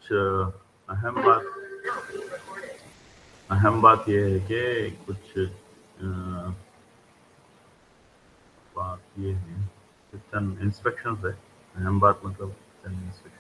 कुछ अहम बात ये है कि कुछ बात ये है कि चंद इंस्ट्रक्शंस है। अहम बात मतलब चंद इंस्ट्रक्शन।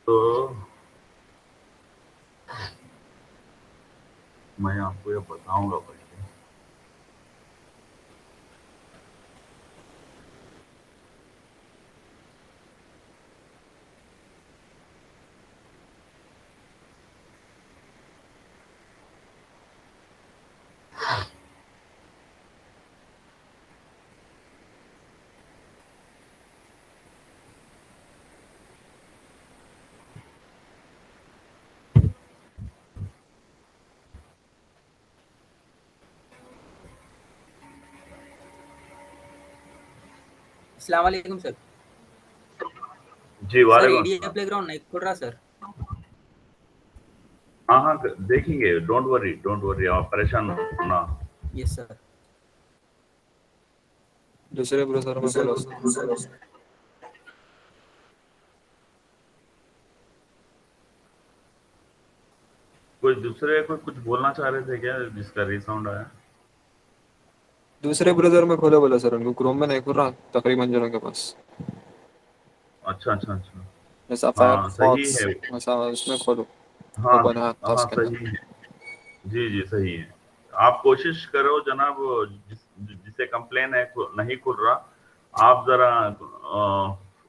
तो मैं आपको ये बताऊंगा पहले। अस्सलाम वालेकुम सर। जी, सर वालेकुम ईडीए अस्सलाम। प्लेग्राउंड नहीं खुल रहा सर। हाँ हाँ, देखेंगे। डोंट वरी, आप परेशान ना। Yes sir. दूसरे ब्राउज़र में खोलो सर। कोई कुछ बोलना चाह रहे थे क्या, जिसका रीसाउंड आया? दूसरे ब्राउज़र में खोलो बोला सर, उनको क्रोम में नहीं खुल रहा तकरीबन जनों के पास। अच्छा अच्छा अच्छा। जैसा हाँ सही फायरफॉक्स है। वैसा उसमें खोलो। हाँ ओपन है हाँ, उसके अंदर। सही है। जी जी, सही है। आप कोशिश करो जनाब, जिसे कंप्लेन है नहीं खुल रहा, आप जरा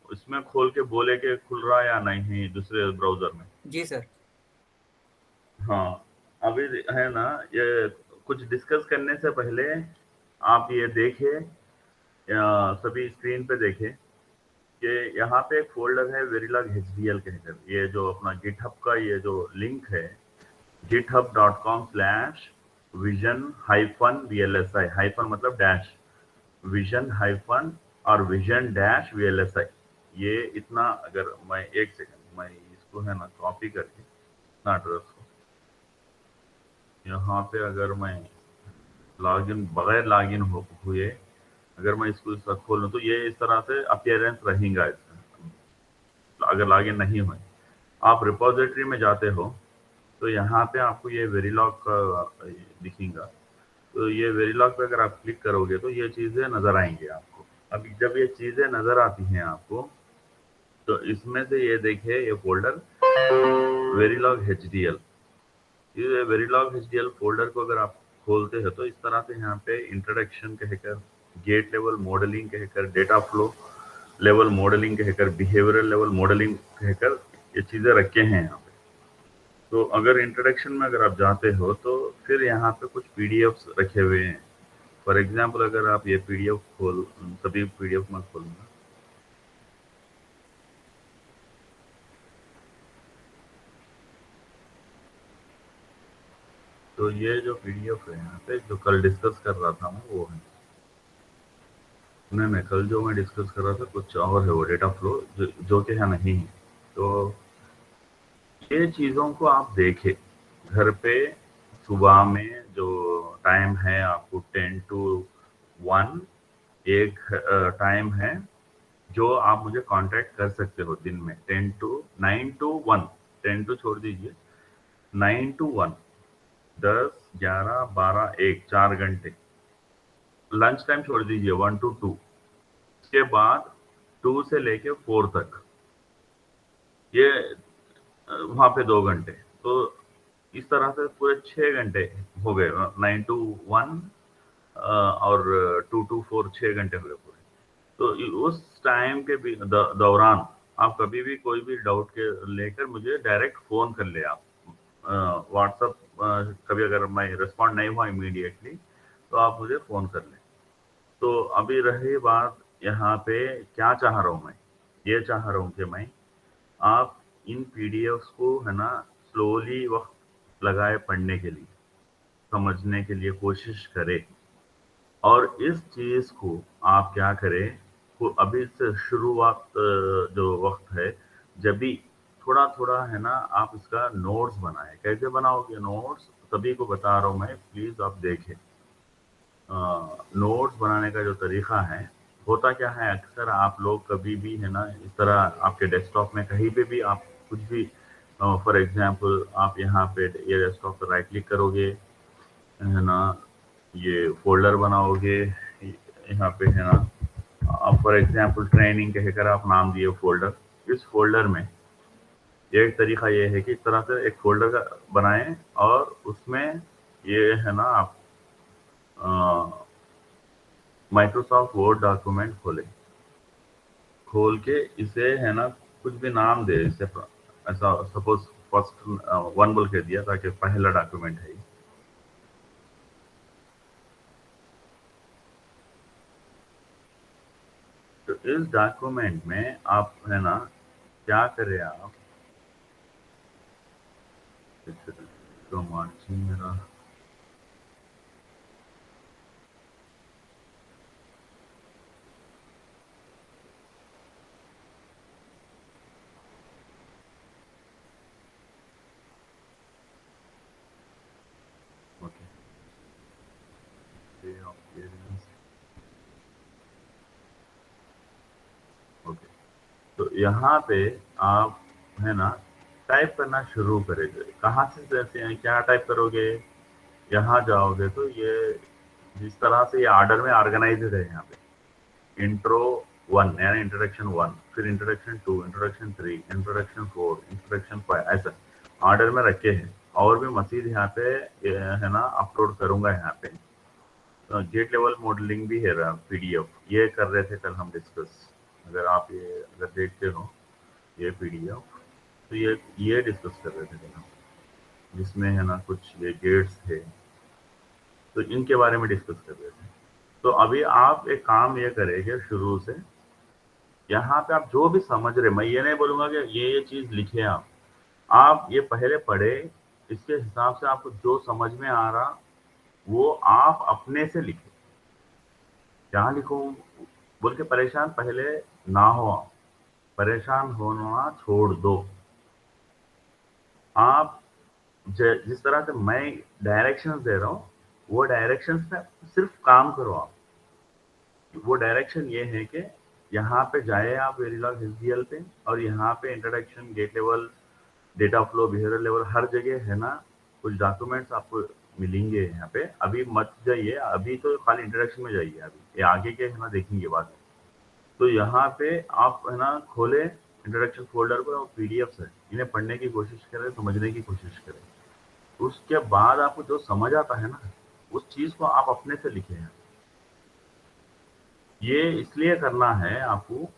इसमें खोल के बोले कि खुल रहा या नहीं दूसरे ब्राउजर में। जी सर। हाँ, अभी है ना, ये कुछ डिस्कस करने से पहले आप ये देखें, सभी स्क्रीन पे देखें कि यहाँ पे एक फोल्डर है वेरिलॉग एचडीएल कहकर। ये जो अपना गिटहब का ये जो लिंक है, github.com/vision-vlsi, हाइफन मतलब डैश, विजन हाइफन और विजन डैश VLSI। ये इतना, अगर मैं एक सेकंड मैं इसको है ना कॉपी करके इतना एड्रेस को यहाँ पे, अगर मैं लॉगिन बगैर लॉगिन हुए अगर मैं इसको इसका खोलूँ तो ये इस तरह से अपीयरेंस रहेगा इसका। अगर लॉगिन नहीं हुए, आप रिपोजिटरी में जाते हो तो यहाँ पे आपको ये वेरिलॉग का दिखेगा। तो ये वेरिलॉग पे अगर आप क्लिक करोगे तो ये चीज़ें नज़र आएंगी आपको। अभी जब ये चीज़ें नज़र आती हैं आपको, तो इसमें से ये देखिए, ये फोल्डर वेरिलॉग HDL, ये वेरिलॉग HDL फोल्डर को अगर आप खोलते हो तो इस तरह से यहाँ पे इंट्रोडक्शन कहकर, गेट लेवल मॉडलिंग कहकर, डेटा फ्लो लेवल मॉडलिंग कहकर, बिहेवियरल लेवल मॉडलिंग कहकर ये चीज़ें रखे हैं यहाँ पे। तो अगर इंट्रोडक्शन में अगर आप जाते हो तो फिर यहाँ पे कुछ पीडीएफ्स रखे हुए हैं। फॉर एग्जांपल, अगर आप ये पीडीएफ सभी पीडीएफ में खोलूंगा तो ये जो पीडीएफ है यहाँ पे, जो कल डिस्कस कर रहा था मैं, वो है। नहीं, कल जो मैं डिस्कस कर रहा था कुछ और है, वो डेटा फ्लो जो कि यहाँ नहीं है। तो ये चीज़ों को आप देखें घर पे। सुबह में जो टाइम है आपको 10 to 1 एक टाइम है जो आप मुझे कांटेक्ट कर सकते हो दिन में। 9 to 1, 10 to छोड़ दीजिए, 9 to 1, 10, 11, 12, 1, 4 घंटे। लंच टाइम छोड़ दीजिए, 1 to 2। उसके बाद 2 से लेके 4 तक ये वहाँ पे 2 घंटे। तो इस तरह से पूरे 6 घंटे हो गए। 9 to 1 और 2 to 4, 6 घंटे हो गए पूरे। तो उस टाइम के दौरान आप कभी भी कोई भी डाउट के लेकर मुझे डायरेक्ट फ़ोन कर ले आप। व्हाट्सअप, कभी अगर मैं रिस्पॉन्ड नहीं हुआ इमीडिएटली तो आप मुझे फ़ोन कर लें। तो अभी रही बात, यहाँ पे क्या चाह रहा हूँ मैं, ये चाह रहा हूँ कि मैं आप इन पीडीएफ्स को है ना स्लोली वक्त लगाए पढ़ने के लिए, समझने के लिए कोशिश करें। और इस चीज को आप क्या करें, अभी से शुरुआत जो वक्त है, जब भी थोड़ा थोड़ा है ना, आप इसका नोट्स बनाएं। कैसे बनाओगे नोट्स, सभी को बता रहा हूं मैं, प्लीज आप देखें। नोट्स बनाने का जो तरीका है, होता क्या है, अक्सर आप लोग कभी भी है ना, इस तरह आपके डेस्कटॉप में कहीं पे भी आप कुछ भी, फॉर एग्जांपल आप यहाँ पे ये डेस्कटॉप पर राइट क्लिक करोगे, है ना, ये फोल्डर बनाओगे, यहाँ पे है ना, आप फॉर एग्जांपल ट्रेनिंग कहकर आप नाम दिए फोल्डर। इस फोल्डर में एक तरीका ये है कि इस तरह से एक फोल्डर का बनाएं, और उसमें ये है ना, आप माइक्रोसॉफ्ट वर्ड डॉक्यूमेंट खोल के इसे है ना, कुछ भी नाम दे इसे, ऐसा सपोज फर्स्ट 1 बोल के दिया ताकि पहला डॉक्यूमेंट है। तो इस डॉक्यूमेंट में आप है ना, क्या करें आप, तो मार्जिन मेरा ओके, ओके। तो यहाँ पे आप है ना, टाइप करना शुरू करेंगे। कहाँ से जैसे हैं, क्या टाइप करोगे, यहाँ जाओगे तो ये जिस तरह से ये ऑर्डर में ऑर्गेनाइज्ड है, यहाँ पे इंट्रो 1 यानी इंट्रोडक्शन 1, फिर इंट्रोडक्शन 2, इंट्रोडक्शन 3, इंट्रोडक्शन 4, इंट्रोडक्शन 5, ऐसा ऑर्डर में रखे हैं। और भी मजीद यहाँ पे है ना अपलोड करूंगा। यहाँ पे गेट लेवल मॉडलिंग भी है, पीडीएफ ये कर रहे थे कल हम डिस्कस। अगर आप ये अगर देखते हो ये पीडीएफ, तो ये डिस्कस कर रहे थे कल हम, जिसमें है ना कुछ ये गेट्स थे, तो इनके बारे में डिस्कस कर रहे थे। तो अभी आप एक काम ये करेंगे शुरू से, यहाँ पे आप जो भी समझ रहे, मैं ये नहीं बोलूंगा कि ये चीज लिखे आप ये पहले पढ़े, इसके हिसाब से आपको जो समझ में आ रहा वो आप अपने से लिखे। क्या लिखूं बोल के परेशान पहले ना हो आप, परेशान होना छोड़ दो। आप जिस तरह से मैं डायरेक्शंस दे रहा हूँ, वो डायरेक्शंस पे सिर्फ काम करो आप। वो डायरेक्शन ये है कि यहाँ पे जाए आप वेरिलॉग एसडीएल पे, और यहाँ पे introduction, gate level, data flow, behaviour level, हर जगह है ना कुछ डॉक्यूमेंट्स आपको मिलेंगे। यहाँ पे अभी मत जाइए, अभी तो खाली इंट्रोडक्शन में जाइए, अभी ये आगे के है ना देखेंगे बाद में। तो यहाँ पे आप है ना खोले इंट्रोडक्शन फोल्डर को, और पीडीएफ है, इन्हें पढ़ने की कोशिश करें, समझने की कोशिश करें। उसके बाद आपको जो समझ आता है ना, उस चीज को आप अपने से लिखे हैं। ये इसलिए करना है आपको,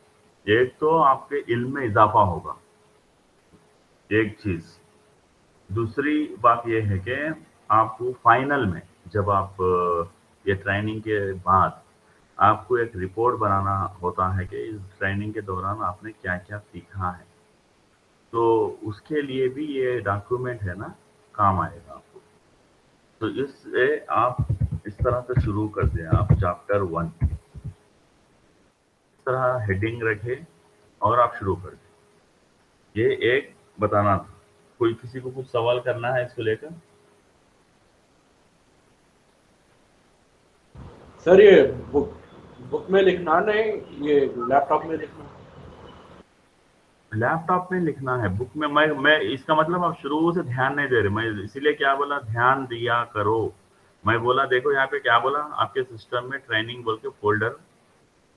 एक तो आपके इल्म में इजाफा होगा, एक चीज। दूसरी बात यह है कि आपको फाइनल में जब आप ये ट्रेनिंग के बाद आपको एक रिपोर्ट बनाना होता है कि इस ट्रेनिंग के दौरान आपने क्या क्या सीखा है, तो उसके लिए भी ये डॉक्यूमेंट है ना काम आएगा आपको। तो इससे आप इस तरह से शुरू कर दें आप चैप्टर 1, इस तरह हेडिंग रखे और आप शुरू कर दें। ये एक बताना था। कोई किसी को कुछ सवाल करना है इसको लेकर? सर ये बुक बुक में लिखना नहीं, ये लैपटॉप में लिखना। लैपटॉप में लिखना है, बुक में मैं इसका मतलब आप शुरू से ध्यान नहीं दे रहे। मैं इसीलिए क्या बोला, ध्यान दिया करो। मैं बोला देखो यहाँ पे क्या बोला, आपके सिस्टम में ट्रेनिंग बोल के फोल्डर,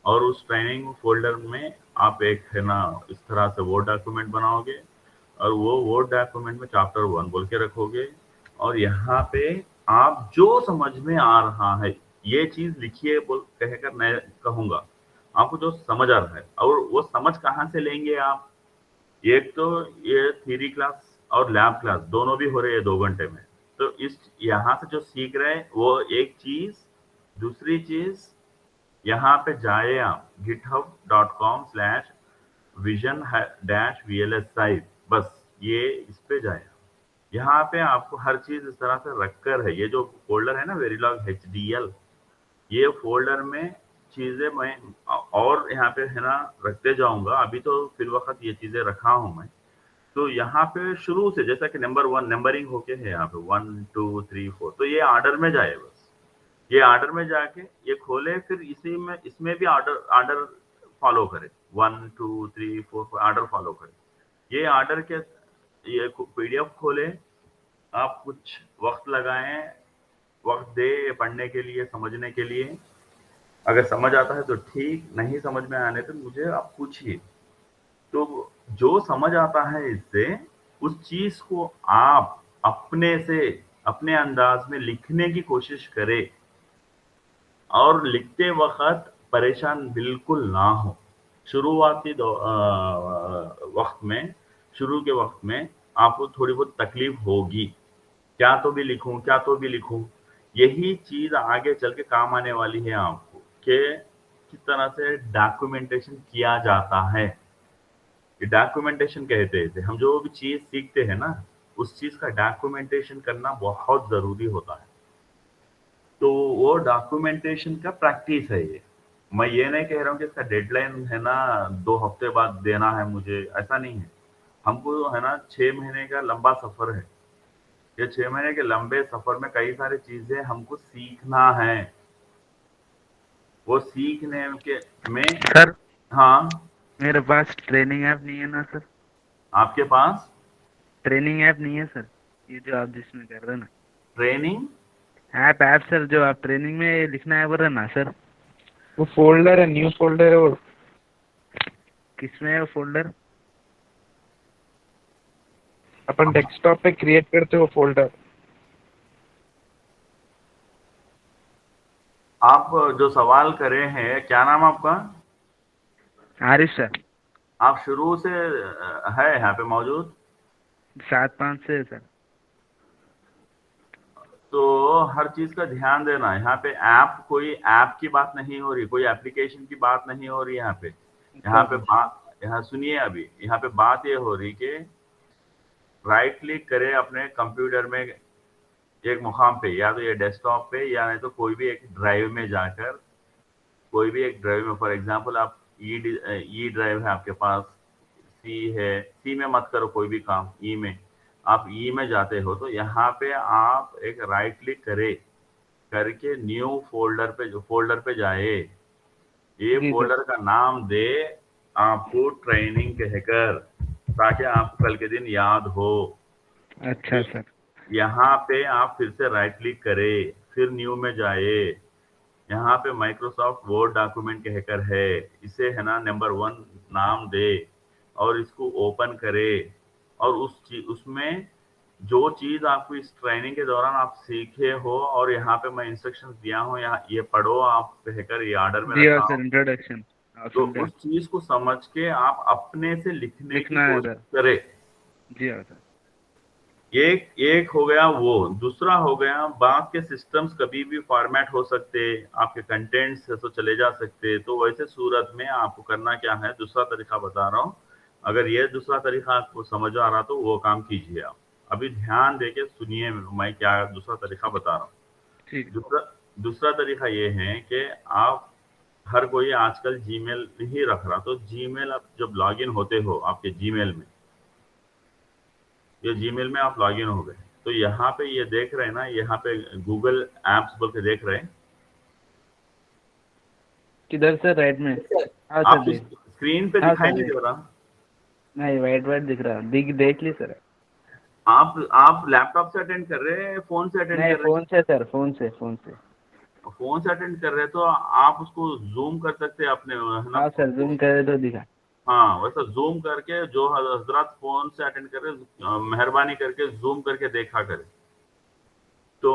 और उस ट्रेनिंग फोल्डर में आप एक है ना इस तरह से वर्ड डॉक्यूमेंट बनाओगे, और वो वर्ड डॉक्यूमेंट में चैप्टर 1 बोल के रखोगे। और यहाँ पे आप जो समझ में आ रहा है ये चीज लिखिए बोल कहकर मैं कहूंगा, आपको जो समझ आ रहा है। और वो समझ कहाँ से लेंगे आप, एक तो ये थ्योरी क्लास और लैब क्लास दोनों भी हो रहे हैं 2 घंटे में। तो इस यहाँ से जो सीख रहे हैं वो एक चीज, दूसरी चीज यहाँ पे जाए आप github.com/vision-vls बस ये इस पे जाए। यहाँ पे आपको हर चीज इस तरह से रखकर है, ये जो फोल्डर है ना वेरिलॉग HDL, ये फोल्डर में चीजें मैं और यहाँ पे है ना रखते जाऊंगा। अभी तो फिल वक्त ये चीजें रखा हूं मैं। तो यहाँ पे शुरू से जैसा कि नंबर 1 नंबरिंग होके है यहाँ पे 1 2 3 4, तो ये ऑर्डर में जाए बस। ये ऑर्डर में जाके ये खोले, फिर इसी में इसमें भी ऑर्डर ऑर्डर फॉलो करे, 1 2 3 4 ऑर्डर फॉलो करे। ये ऑर्डर के ये पीडीएफ खोले, आप कुछ वक्त लगाएं, वक्त दे पढ़ने के लिए, समझने के लिए। अगर समझ आता है तो ठीक, नहीं समझ में आने तो मुझे आप पूछिए। तो जो समझ आता है इससे, उस चीज को आप अपने से अपने अंदाज में लिखने की कोशिश करें, और लिखते वक्त परेशान बिल्कुल ना हो। शुरुआती वक्त में, शुरू के वक्त में आपको थोड़ी बहुत तकलीफ होगी, क्या तो भी लिखूं, क्या तो भी लिखूं। यही चीज आगे चल के काम आने वाली है आपको, कि किस तरह से डॉक्यूमेंटेशन किया जाता है। ये डॉक्यूमेंटेशन कहते हैं इसे। हम जो भी चीज सीखते हैं ना, उस चीज का डॉक्यूमेंटेशन करना बहुत जरूरी होता है। तो वो डॉक्यूमेंटेशन का प्रैक्टिस है ये। मैं ये नहीं कह रहा हूँ कि इसका डेडलाइन है ना 2 हफ्ते बाद देना है मुझे, ऐसा नहीं है। हमको है ना 6 महीने का लंबा सफर है। ये 6 महीने के लंबे सफर में कई सारी चीजें हमको सीखना है। वो सीखने के में, सर हाँ, मेरे पास ट्रेनिंग ऐप नहीं है ना सर। आपके पास ट्रेनिंग ऐप नहीं है सर, ये जो आप जिसमें कर रहे हैं ना, ट्रेनिंग ऐप सर, जो आप ट्रेनिंग में लिखना है बोल रहे हैं ना सर। वो फोल्डर है, न्यू फोल्डर है वो। किसमें है वो फोल्डर? अपन डेस्कटॉप पे क्रिएट करते हो फोल्डर। आप जो सवाल करे हैं, क्या नाम आपका? आरिफ सर। आप शुरू से है यहाँ पे मौजूद? 7-5 से है सर। तो हर चीज का ध्यान देना है। यहाँ पे ऐप, कोई ऐप की बात नहीं हो रही, कोई एप्लीकेशन की बात नहीं हो रही। यहाँ पे बात, यहाँ सुनिए, अभी यहाँ पे बात ये हो रही कि राइट क्लिक करें अपने कंप्यूटर में एक मुकाम पे, या तो ये डेस्कटॉप पे, या नहीं तो कोई भी एक ड्राइव में जाकर, कोई भी एक ड्राइव में, फॉर एग्जांपल आप ई ड्राइव है आपके पास, सी है, सी में मत करो कोई भी काम, ई में। आप ई में जाते हो तो यहाँ पे आप एक राइट क्लिक करे, करके न्यू फोल्डर पे, जो फोल्डर पे जाए, ये जी सर। फोल्डर का नाम दे आपको ट्रेनिंग कहकर, ताकि आपको कल के दिन याद हो। अच्छा सर। यहाँ पे आप फिर से राइट क्लिक करें, फिर न्यू में जाए, यहाँ पे माइक्रोसॉफ्ट वर्ड डॉक्यूमेंट कहकर है, इसे है ना नंबर 1 नाम दे, और इसको ओपन करे। और उसमें जो चीज आपको इस ट्रेनिंग के दौरान आप सीखे हो, और यहाँ पे मैं इंस्ट्रक्शंस दिया हूँ, यहाँ ये पढ़ो आप कहकर, ये ऑर्डर में जी हाँ रखा सर, हूँ। इंट्रोडक्शन तो समझा। उस चीज को समझ के आप अपने से लिखने की लिखना है कोशिश सर। करें। जी हाँ सर। एक एक हो गया वो। दूसरा हो गया, बात के सिस्टम्स कभी भी फॉर्मेट हो सकते, आपके कंटेंट्स तो चले जा सकते। तो वैसे सूरत में आपको करना क्या है, दूसरा तरीका बता रहा हूँ। अगर ये दूसरा तरीका आपको समझ आ रहा तो वो काम कीजिए आप। अभी ध्यान देके सुनिए, मैं क्या दूसरा तरीका बता रहा हूँ। ठीक। दूसरा दूसरा तरीका ये है कि आप, हर कोई आजकल जीमेल ही रख रहा, तो जीमेल आप जब लॉगिन होते हो आपके जीमेल में, ये जीमेल में आप लॉगिन हो गए, तो यहाँ पे ये देख रहे हैं ना, यहाँ पे गूगल एप्स बोल के देख रहे हैं किधर सर? राइट में? सर हाँ सर, आपको देख। स्क्रीन पे हाँ दिखाई सर, नहीं देख। दे रहा? नहीं, वाइट वाइट दिख रहा, देख ली सर। आप लैपटॉप से अटेंड कर रहे हैं, फोन से अटेंड नहीं, कर रहे फोन से सर, फोन से। हैं? फोन से अटेंड कर रहे हैं तो आप उसको जूम कर सकते हैं अपने, है ना? हाँ सर, जूम करे तो दिखा। हाँ, वैसा जूम करके, जो हजरत फोन से अटेंड कर रहे हैं, मेहरबानी करके जूम करके देखा करें। तो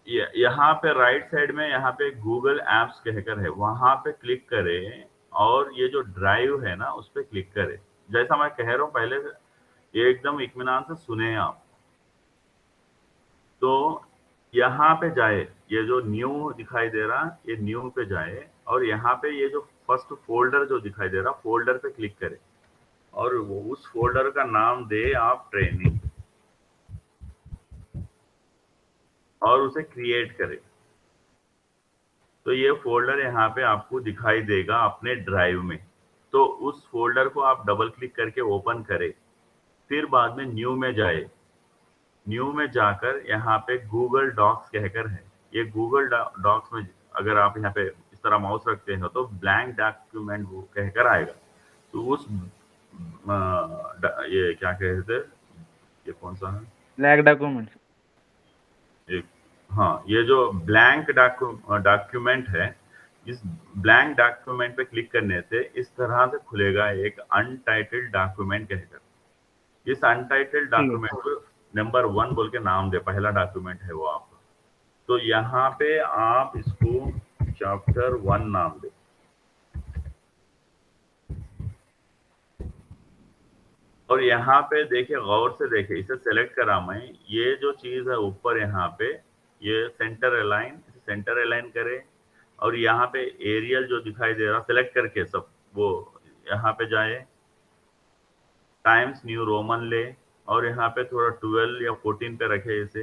यहाँ पे राइट साइड में, यहाँ पे गूगल एप्स कहकर है, वहां पे क्लिक करें, और ये जो ड्राइव है ना, उस पर क्लिक करें। जैसा मैं कह रहा हूँ पहले से, ये एकदम इत्मीनान से सुने आप। तो यहाँ पे जाए, ये जो न्यू दिखाई दे रहा, ये न्यू पे जाए, और यहाँ पे ये जो फर्स्ट फोल्डर जो दिखाई दे रहा, फोल्डर पे क्लिक करें, और वो उस फोल्डर का नाम दे आप ट्रेनिंग, और उसे क्रिएट करें। तो ये फोल्डर यहाँ पे आपको दिखाई देगा अपने ड्राइव में। तो उस फोल्डर को आप डबल क्लिक करके ओपन करें, फिर बाद में न्यू में जाए। न्यू में जाकर यहाँ पे गूगल डॉक्स कहकर है, ये गूगल डॉक्स में अगर आप यहाँ पे इस तरह माउस रखते हो तो ब्लैंक डॉक्यूमेंट वो कहकर आएगा। तो उस ये क्या कहते हैं, ये कौन सा है, ब्लैक डॉक्यूमेंट। एक, हाँ, ये जो ब्लैंक डॉक्यूमेंट है, इस ब्लैंक डॉक्यूमेंट पे क्लिक करने से इस तरह से खुलेगा एक अनटाइटल्ड डॉक्यूमेंट कहकर। इस अनटाइटल्ड डॉक्यूमेंट को नंबर 1 बोल के नाम दे, पहला डॉक्यूमेंट है वो आपका। तो यहाँ पे आप इसको चैप्टर 1 नाम दे। और यहाँ पे देखिए, गौर से देखिए, इसे सेलेक्ट करा मैं, ये जो चीज है ऊपर यहाँ पे, ये सेंटर अलाइन, सेंटर अलाइन करे। और यहाँ पे एरियल जो दिखाई दे रहा, सेलेक्ट करके सब वो यहाँ पे जाए, टाइम्स न्यू रोमन ले, और यहाँ पे थोड़ा 12 या 14 पे रखे इसे।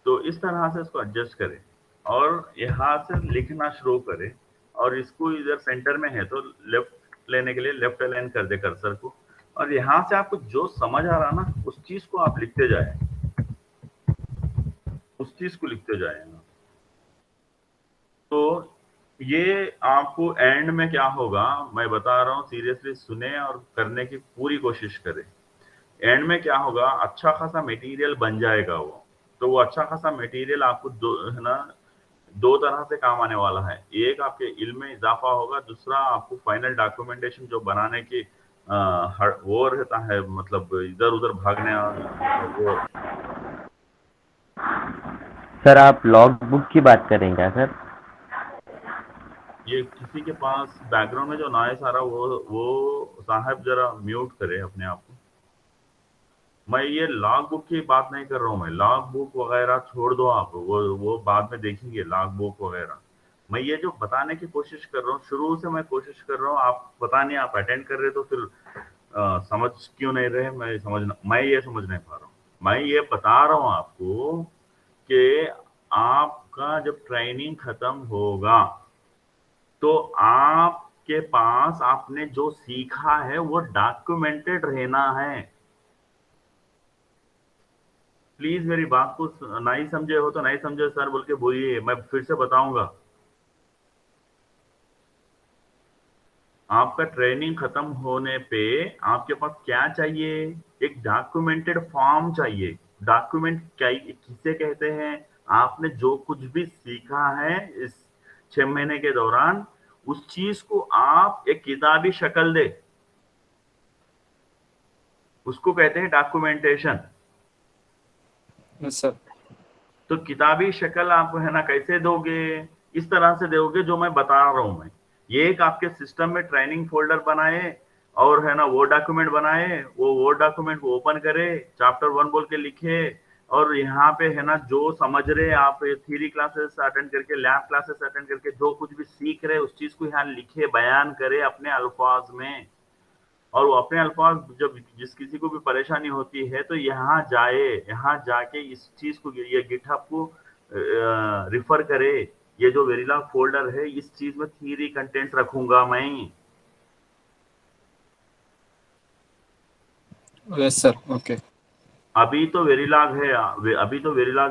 तो इस तरह से इसको एडजस्ट करें और यहाँ से लिखना शुरू करें। और इसको इधर सेंटर में है तो लेफ्ट लेने के लिए लेफ्ट अलाइन कर दे कर्सर को, और यहाँ से आपको जो समझ आ रहा ना उस चीज को आप लिखते जाए, उस चीज को लिखते जाए। तो ये आपको एंड में क्या होगा मैं बता रहा हूँ, सीरियसली सुने और करने की पूरी कोशिश करें। एंड में क्या होगा, अच्छा खासा मटेरियल बन जाएगा वो। तो वो अच्छा खासा मटेरियल आपको दो तरह से काम आने वाला है। एक आपके इल्म में इजाफा होगा, दूसरा आपको फाइनल डॉक्यूमेंटेशन जो बनाने की वो रहता है, मतलब इधर उधर भागने वो। सर आप लॉग बुक की बात करें क्या सर? ये किसी के पास बैकग्राउंड में जो नॉइस आ रहा वो साहब जरा म्यूट करे अपने आप को। मैं ये लॉग बुक की बात नहीं कर रहा हूँ, मैं लॉग बुक वगैरह छोड़ दो आप, वो बाद में देखेंगे लॉग बुक वगैरह। मैं ये जो बताने की कोशिश कर रहा हूँ, शुरू से मैं कोशिश कर रहा हूँ, आप पता नहीं आप अटेंड कर रहे तो फिर समझ क्यों नहीं रहे, मैं ये समझ नहीं पा रहा हूँ। मैं ये बता रहा हूँ आपको कि आपका जब ट्रेनिंग खत्म होगा तो आपके पास आपने जो सीखा है वो डॉक्यूमेंटेड रहना है। प्लीज मेरी बात को नहीं समझे हो तो नहीं समझे सर बोल के बोलिए, मैं फिर से बताऊंगा। आपका ट्रेनिंग खत्म होने पे आपके पास क्या चाहिए, एक डॉक्यूमेंटेड फॉर्म चाहिए। डॉक्यूमेंट क्या किसे कहते हैं, आपने जो कुछ भी सीखा है इस 6 महीने के दौरान उस चीज को आप एक किताबी शक्ल दे, उसको कहते हैं डॉक्यूमेंटेशन। Yes sir. तो किताबी शक्ल आप है ना कैसे दोगे, इस तरह से दोगे जो मैं बता रहा हूं। मैं ये एक आपके सिस्टम में ट्रेनिंग फोल्डर बनाए और है ना वो डॉक्यूमेंट बनाए, वो डॉक्यूमेंट को ओपन करे, चैप्टर 1 बोल के लिखे, और यहाँ पे है ना जो समझ रहे आप थ्योरी क्लासेस अटेंड करके, लैब क्लासेस अटेंड करके जो कुछ भी सीख रहे उस चीज को यहाँ लिखे, बयान करे अपने अल्फाज में। और वो अपने अल्फाज जब जिस किसी को भी परेशानी होती है तो यहाँ जाए, यहाँ जाके इस चीज को, ये गिटहब को रिफर करे। ये जो वेरिलॉग फोल्डर है इस चीज में थ्योरी कंटेंट्स रखूंगा मैं। Yes sir. ओके। अभी तो वेरिलॉग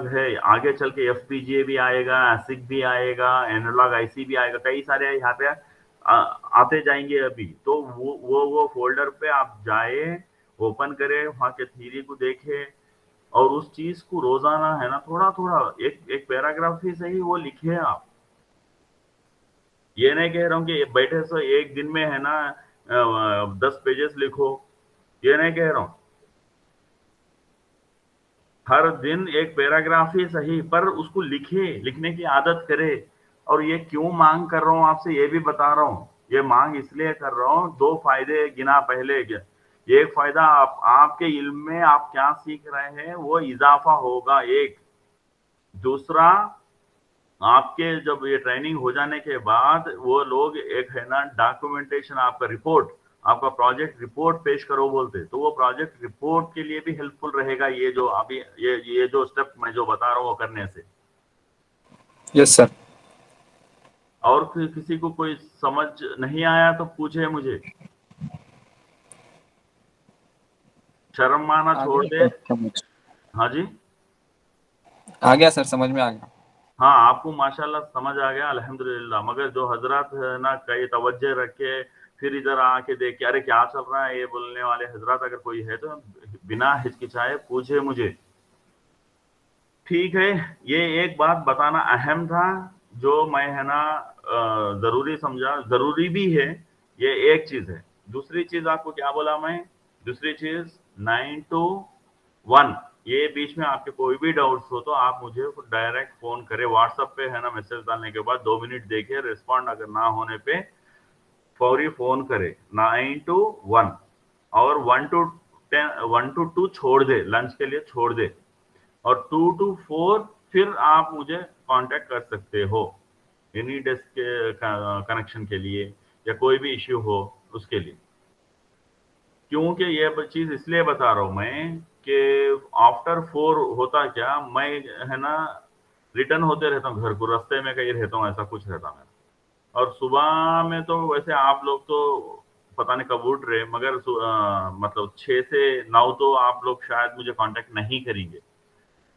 है, आगे चल के एफपीजीए भी आएगा, एसिक भी आएगा, एनालॉग आईसी भी आएगा, कई सारे यहाँ पे आते जाएंगे अभी। तो वो फोल्डर पे आप जाए, ओपन करें, वहां के थ्योरी को देखे और उस चीज को रोजाना है ना थोड़ा थोड़ा एक पैराग्राफ ही सही वो लिखे आप। ये नहीं कह रहा हूँ कि बैठे से एक दिन में है ना 10 पेजेस लिखो, ये नहीं कह रहा हूँ। हर दिन एक पैराग्राफ ही सही पर उसको लिखने की आदत करे। और ये क्यों मांग कर रहा हूँ आपसे ये भी बता रहा हूँ। ये मांग इसलिए कर रहा हूँ, 2 फायदे गिना पहले। एक फायदा आपके इल्म में आप क्या सीख रहे हैं वो इजाफा होगा, एक। दूसरा, आपके जब ये ट्रेनिंग हो जाने के बाद वो लोग एक है ना डॉक्यूमेंटेशन, आपका रिपोर्ट, आपका प्रोजेक्ट रिपोर्ट पेश करो बोलते, तो वो प्रोजेक्ट रिपोर्ट के लिए भी हेल्पफुल रहेगा ये जो अभी ये जो स्टेप मैं जो बता रहा हूँ वो करने से। Yes sir. और किसी को कोई समझ नहीं आया तो पूछे मुझे, शर्म माना छोड़ दे। हाँ जी, आ गया सर, समझ में आ गया। हाँ आपको माशाल्लाह समझ आ गया, अल्हम्दुलिल्लाह। मगर जो हजरत है ना, कई तवज्जो रखे, फिर इधर आके देखे अरे क्या चल रहा है, ये बोलने वाले हजरत अगर कोई है तो बिना हिचकिचाए पूछे मुझे, ठीक है। ये एक बात बताना अहम था, जो मैं है ना जरूरी समझा, जरूरी भी है, ये एक चीज है। दूसरी चीज आपको क्या बोला मैं, दूसरी चीज 9 to 1, ये बीच में आपके कोई भी डाउट्स हो तो आप मुझे डायरेक्ट फोन करें, व्हाट्सएप पे है ना, मैसेज डालने के बाद 2 मिनट देखे, रिस्पॉन्ड अगर ना होने पे फौरी फोन करे। 9 to 1 और 1 to 2 छोड़ दे, लंच के लिए छोड़ दे, और 2 to 4 फिर आप मुझे कांटेक्ट कर सकते हो एनी डेस्क के कनेक्शन के लिए या कोई भी इश्यू हो उसके लिए। क्योंकि ये चीज इसलिए बता रहा हूं मैं कि आफ्टर 4 होता क्या, मैं है ना रिटर्न होते रहता हूँ घर को, रास्ते में कहीं रहता हूँ, ऐसा कुछ रहता मेरा। और सुबह में तो वैसे आप लोग तो पता नहीं कब उठ रहे, मगर मतलब 6 से 9 तो आप लोग शायद मुझे कांटेक्ट नहीं करेंगे।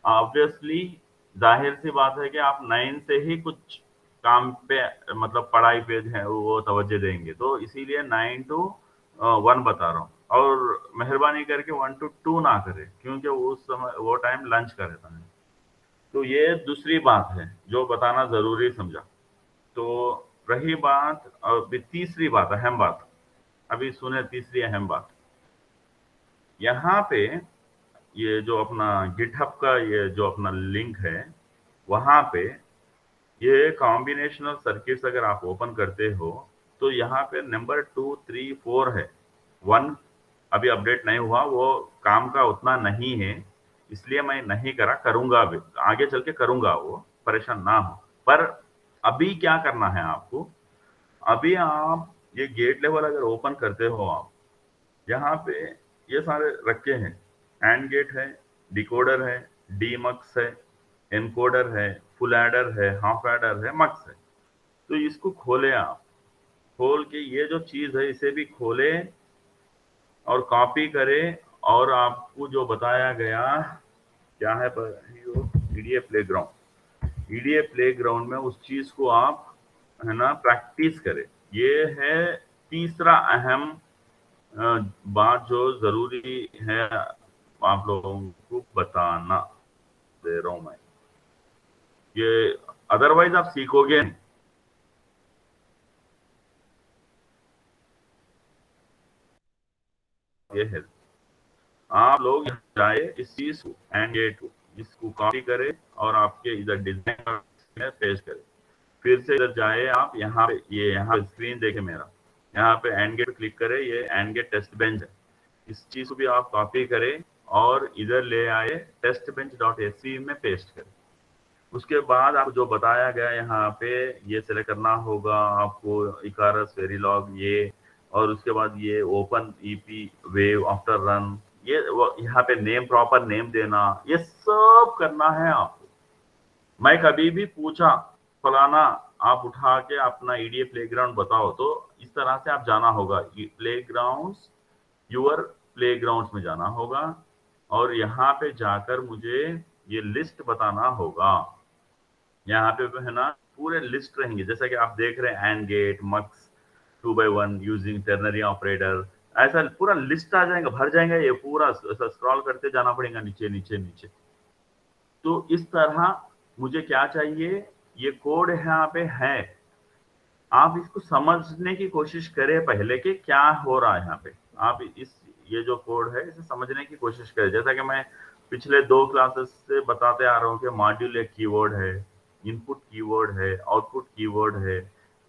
ऑब्वियसली जाहिर सी बात है कि आप 9 से ही कुछ काम पे मतलब पढ़ाई पे है वो तवज्जो देंगे, तो इसीलिए 9 to 1 बता रहा हूँ। और मेहरबानी करके 1 to 2 ना करें, क्योंकि उस समय वो टाइम लंच का रहता है। तो ये दूसरी बात है जो बताना जरूरी समझा। तो रही बात, अभी तीसरी बात, अहम बात, अभी सुने तीसरी अहम बात। यहाँ पे ये जो अपना गिटहब का ये जो अपना लिंक है, वहां पे ये कॉम्बिनेशनल सर्किट्स अगर आप ओपन करते हो तो यहाँ पे नंबर 2, 3, 4 है। 1 अभी अपडेट नहीं हुआ, वो काम का उतना नहीं है, इसलिए मैं नहीं करा, करूंगा अभी आगे चल के करूंगा, वो परेशान ना हो। पर अभी क्या करना है आपको, अभी आप ये गेट लेवल अगर ओपन करते हो आप, यहाँ पे ये सारे रखे हैं, एंड गेट है, डिकोडर है, डीमक्स है, एनकोडर है, फुल एडर है, हाफ एडर है, मक्स है। तो इसको खोले आप, खोल के ये जो चीज है इसे भी खोले और कॉपी करें, और आपको जो बताया गया क्या है ईडीए प्लेग्राउंड, ईडीए प्लेग्राउंड में उस चीज को आप है ना प्रैक्टिस करें। ये है तीसरा अहम बात जो जरूरी है आप लोगों को बताना दे रहा हूं मैं, ये अदरवाइज आप सीखोगे नहीं। ये है आप लोग जाए इस चीज को, एंड गेट को, इसको कॉपी करें और आपके इधर डिजाइन में पेस्ट करें। फिर से इधर जाए आप, यहाँ पे ये यहाँ स्क्रीन देखे मेरा, यहाँ पे एंड गेट क्लिक करें, ये एंड गेट टेस्ट बेंच है, इस चीज को भी आप कॉपी करें और इधर ले आए testbench.sce में पेस्ट करें। उसके बाद आप जो बताया गया यहाँ पे ये सिलेक्ट करना होगा आपको, इकारस, वेरीलॉग, ये, और उसके बाद ये open EP wave after run, ये यहाँ पे नेम, प्रॉपर नेम देना, ये सब करना है आपको। मैं कभी भी पूछा फलाना आप उठा के अपना ईडीए प्लेग्राउंड बताओ, तो इस तरह से आप जाना होगा, प्लेग्राउंड्स, यूर प्लेग्राउंड्स में जाना होगा, और यहाँ पे जाकर मुझे ये लिस्ट बताना होगा। यहाँ पे है ना पूरे लिस्ट रहेंगे, जैसा कि आप देख रहे हैं, and gate, mux, 2x1 using ternary operator, ऐसा पूरा लिस्ट आ जाएगा, भर जाएगा, ये पूरा स्क्रॉल करते जाना पड़ेगा नीचे नीचे नीचे। तो इस तरह मुझे क्या चाहिए, ये कोड यहाँ पे है, आप इसको समझने की कोशिश करें पहले कि क्या हो रहा है यहाँ पे। आप इस ये जो कोड है इसे समझने की कोशिश करें, जैसा कि मैं पिछले 2 क्लासेस से बताते आ रहा हूँ कि मॉड्यूल एक कीवर्ड है, इनपुट कीवर्ड है, आउटपुट कीवर्ड है,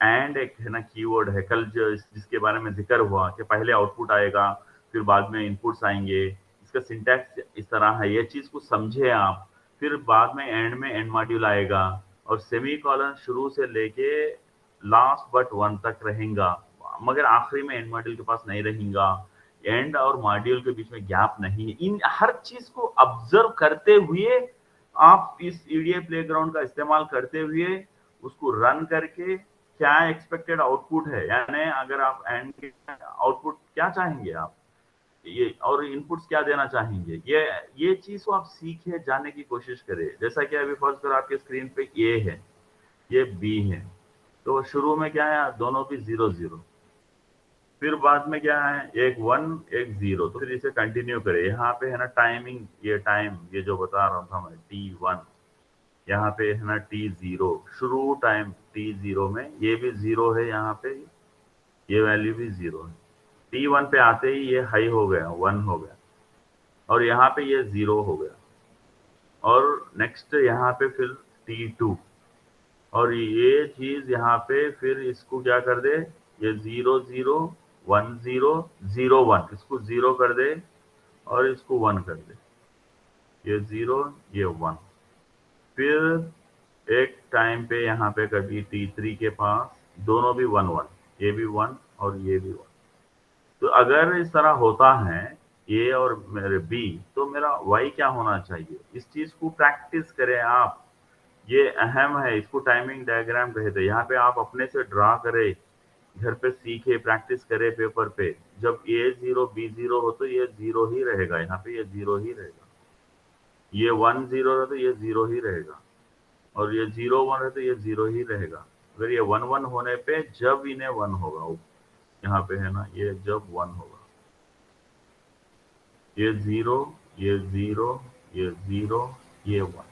एंड एक है ना कीवर्ड है। कल जिसके बारे में जिक्र हुआ कि पहले आउटपुट आएगा फिर बाद में इनपुट्स आएंगे, इसका सिंटैक्स इस तरह है, ये चीज को समझे आप। फिर बाद में एंड मॉड्यूल आएगा, और सेमी कॉलन शुरू से लेके लास्ट बट 1 तक रहेगा, मगर आखिरी में एंड मॉड्यूल के पास नहीं रहेगा। एंड और मॉड्यूल के बीच में गैप नहीं है। इन हर चीज को ऑब्जर्व करते हुए आप इस ईडीए प्लेग्राउंड का इस्तेमाल करते हुए उसको रन करके क्या एक्सपेक्टेड आउटपुट है, यानी अगर आप एंड के आउटपुट क्या चाहेंगे आप, ये और इनपुट्स क्या देना चाहेंगे, ये चीज को आप सीखे जाने की कोशिश करें। जैसा कि अभी फर्स्ट करो आपके स्क्रीन पे ए है, ये बी है, तो शुरू में क्या है, दोनों भी 0 0, फिर बाद में क्या है, एक 1 एक 0, तो फिर इसे कंटिन्यू करें। यहाँ पे है ना टाइमिंग, ये टाइम ये जो बता रहा था मैं T1, यहाँ पे है ना T0, शुरू टाइम T0 में ये भी 0 है, यहाँ पे ये वैल्यू भी 0 है। T1 पे आते ही ये हाई हो गया, 1 हो गया, और यहाँ पे ये 0 हो गया, और नेक्स्ट यहाँ पे फिर T2, और ये चीज यहाँ पे फिर इसको क्या कर दे, ये 0 0 1 0 0 1, इसको 0 कर दे और इसको 1 कर दे, ये 0 ये 1। फिर एक टाइम पे यहाँ पे कभी T3 के पास दोनों भी 1 1, ये भी 1 और ये भी 1। तो अगर इस तरह होता है ए और मेरे बी, तो मेरा वाई क्या होना चाहिए, इस चीज को प्रैक्टिस करें आप, ये अहम है, इसको टाइमिंग डायग्राम कहते हैं। यहाँ पे आप अपने से ड्रा करें, घर पे सीखे, प्रैक्टिस करें पेपर पे। जब ए 0 बी 0 हो तो ये 0 ही रहेगा, यहाँ पे ये 0 ही रहेगा, ये 1 0 है तो ये 0 ही रहेगा, और ये 0 1 है तो ये 0 ही रहेगा। अगर ये 1 1 होने पे जब इन्हें 1 होगा, यहाँ पे है ना, ये जब 1 होगा, ये 0 ये 0 ये 0 ये 1,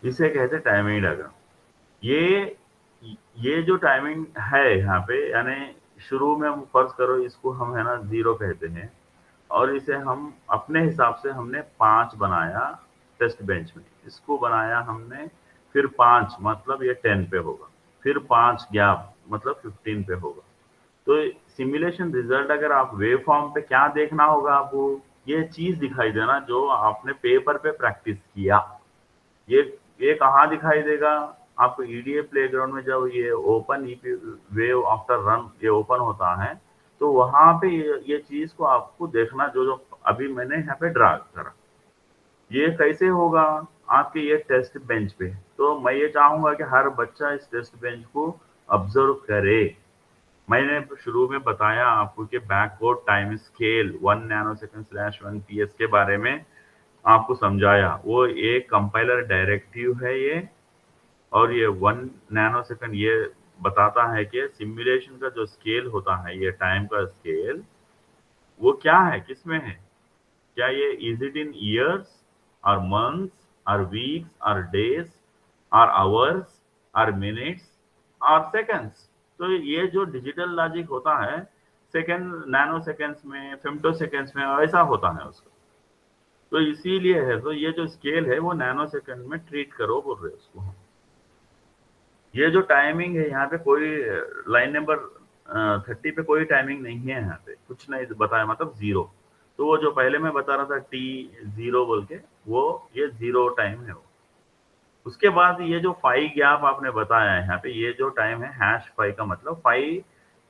इसे कहते हैं टाइमिंग डायग्राम। ये जो टाइमिंग है यहाँ पे, यानी शुरू में हम फर्ज करो इसको हम है ना 0 कहते हैं, और इसे हम अपने हिसाब से हमने 5 बनाया टेस्ट बेंच में, इसको बनाया हमने, फिर 5 मतलब ये 10 पे होगा, फिर 5 गैप मतलब 15 पे होगा। तो सिमुलेशन रिजल्ट अगर आप वेव फॉर्म पे क्या देखना होगा आपको, ये चीज दिखाई देना जो आपने पेपर पे प्रैक्टिस किया। ये कहाँ दिखाई देगा आपको, ईडीए प्लेग्राउंड में जब ये open EP wave after run ये ओपन होता है, तो वहां पे ये चीज को आपको देखना, जो अभी मैंने यहाँ पे ड्रा करा, ये कैसे होगा आपके ये टेस्ट बेंच पे। तो मैं ये चाहूंगा कि हर बच्चा इस टेस्ट बेंच को ऑब्जर्व करे। मैंने शुरू में बताया आपको कि बैकवर्ड टाइम स्केल 1 नैनोसेकंड/1 PS के बारे में आपको समझाया, वो एक कंपाइलर डायरेक्टिव है ये, और ये 1 नैनोसेकंड ये बताता है कि सिमुलेशन का जो स्केल होता है, ये टाइम का स्केल, वो क्या है, किसमें है, क्या ये इज इट इन ईयर्स और मंथ्स और वीक्स और डेज और आवर्स और मिनट्स और सेकंड्स। तो ये जो डिजिटल लॉजिक होता है, सेकंड नैनो सेकंड्स में, फेम्टो सेकंड्स में ऐसा होता है उसका, तो इसीलिए है। तो ये जो स्केल है वो नैनो सेकंड में ट्रीट करो बोल रहे उसको हम। ये जो टाइमिंग है यहाँ पे कोई लाइन नंबर 30 पे कोई टाइमिंग नहीं है, यहाँ पे कुछ नहीं बताया, मतलब 0। तो वो जो पहले मैं बता रहा था T0 बोल के, वो ये 0 टाइम है वो। उसके बाद ये जो 5 गैप आपने बताया है यहाँ पे, ये जो टाइम है #5 का मतलब 5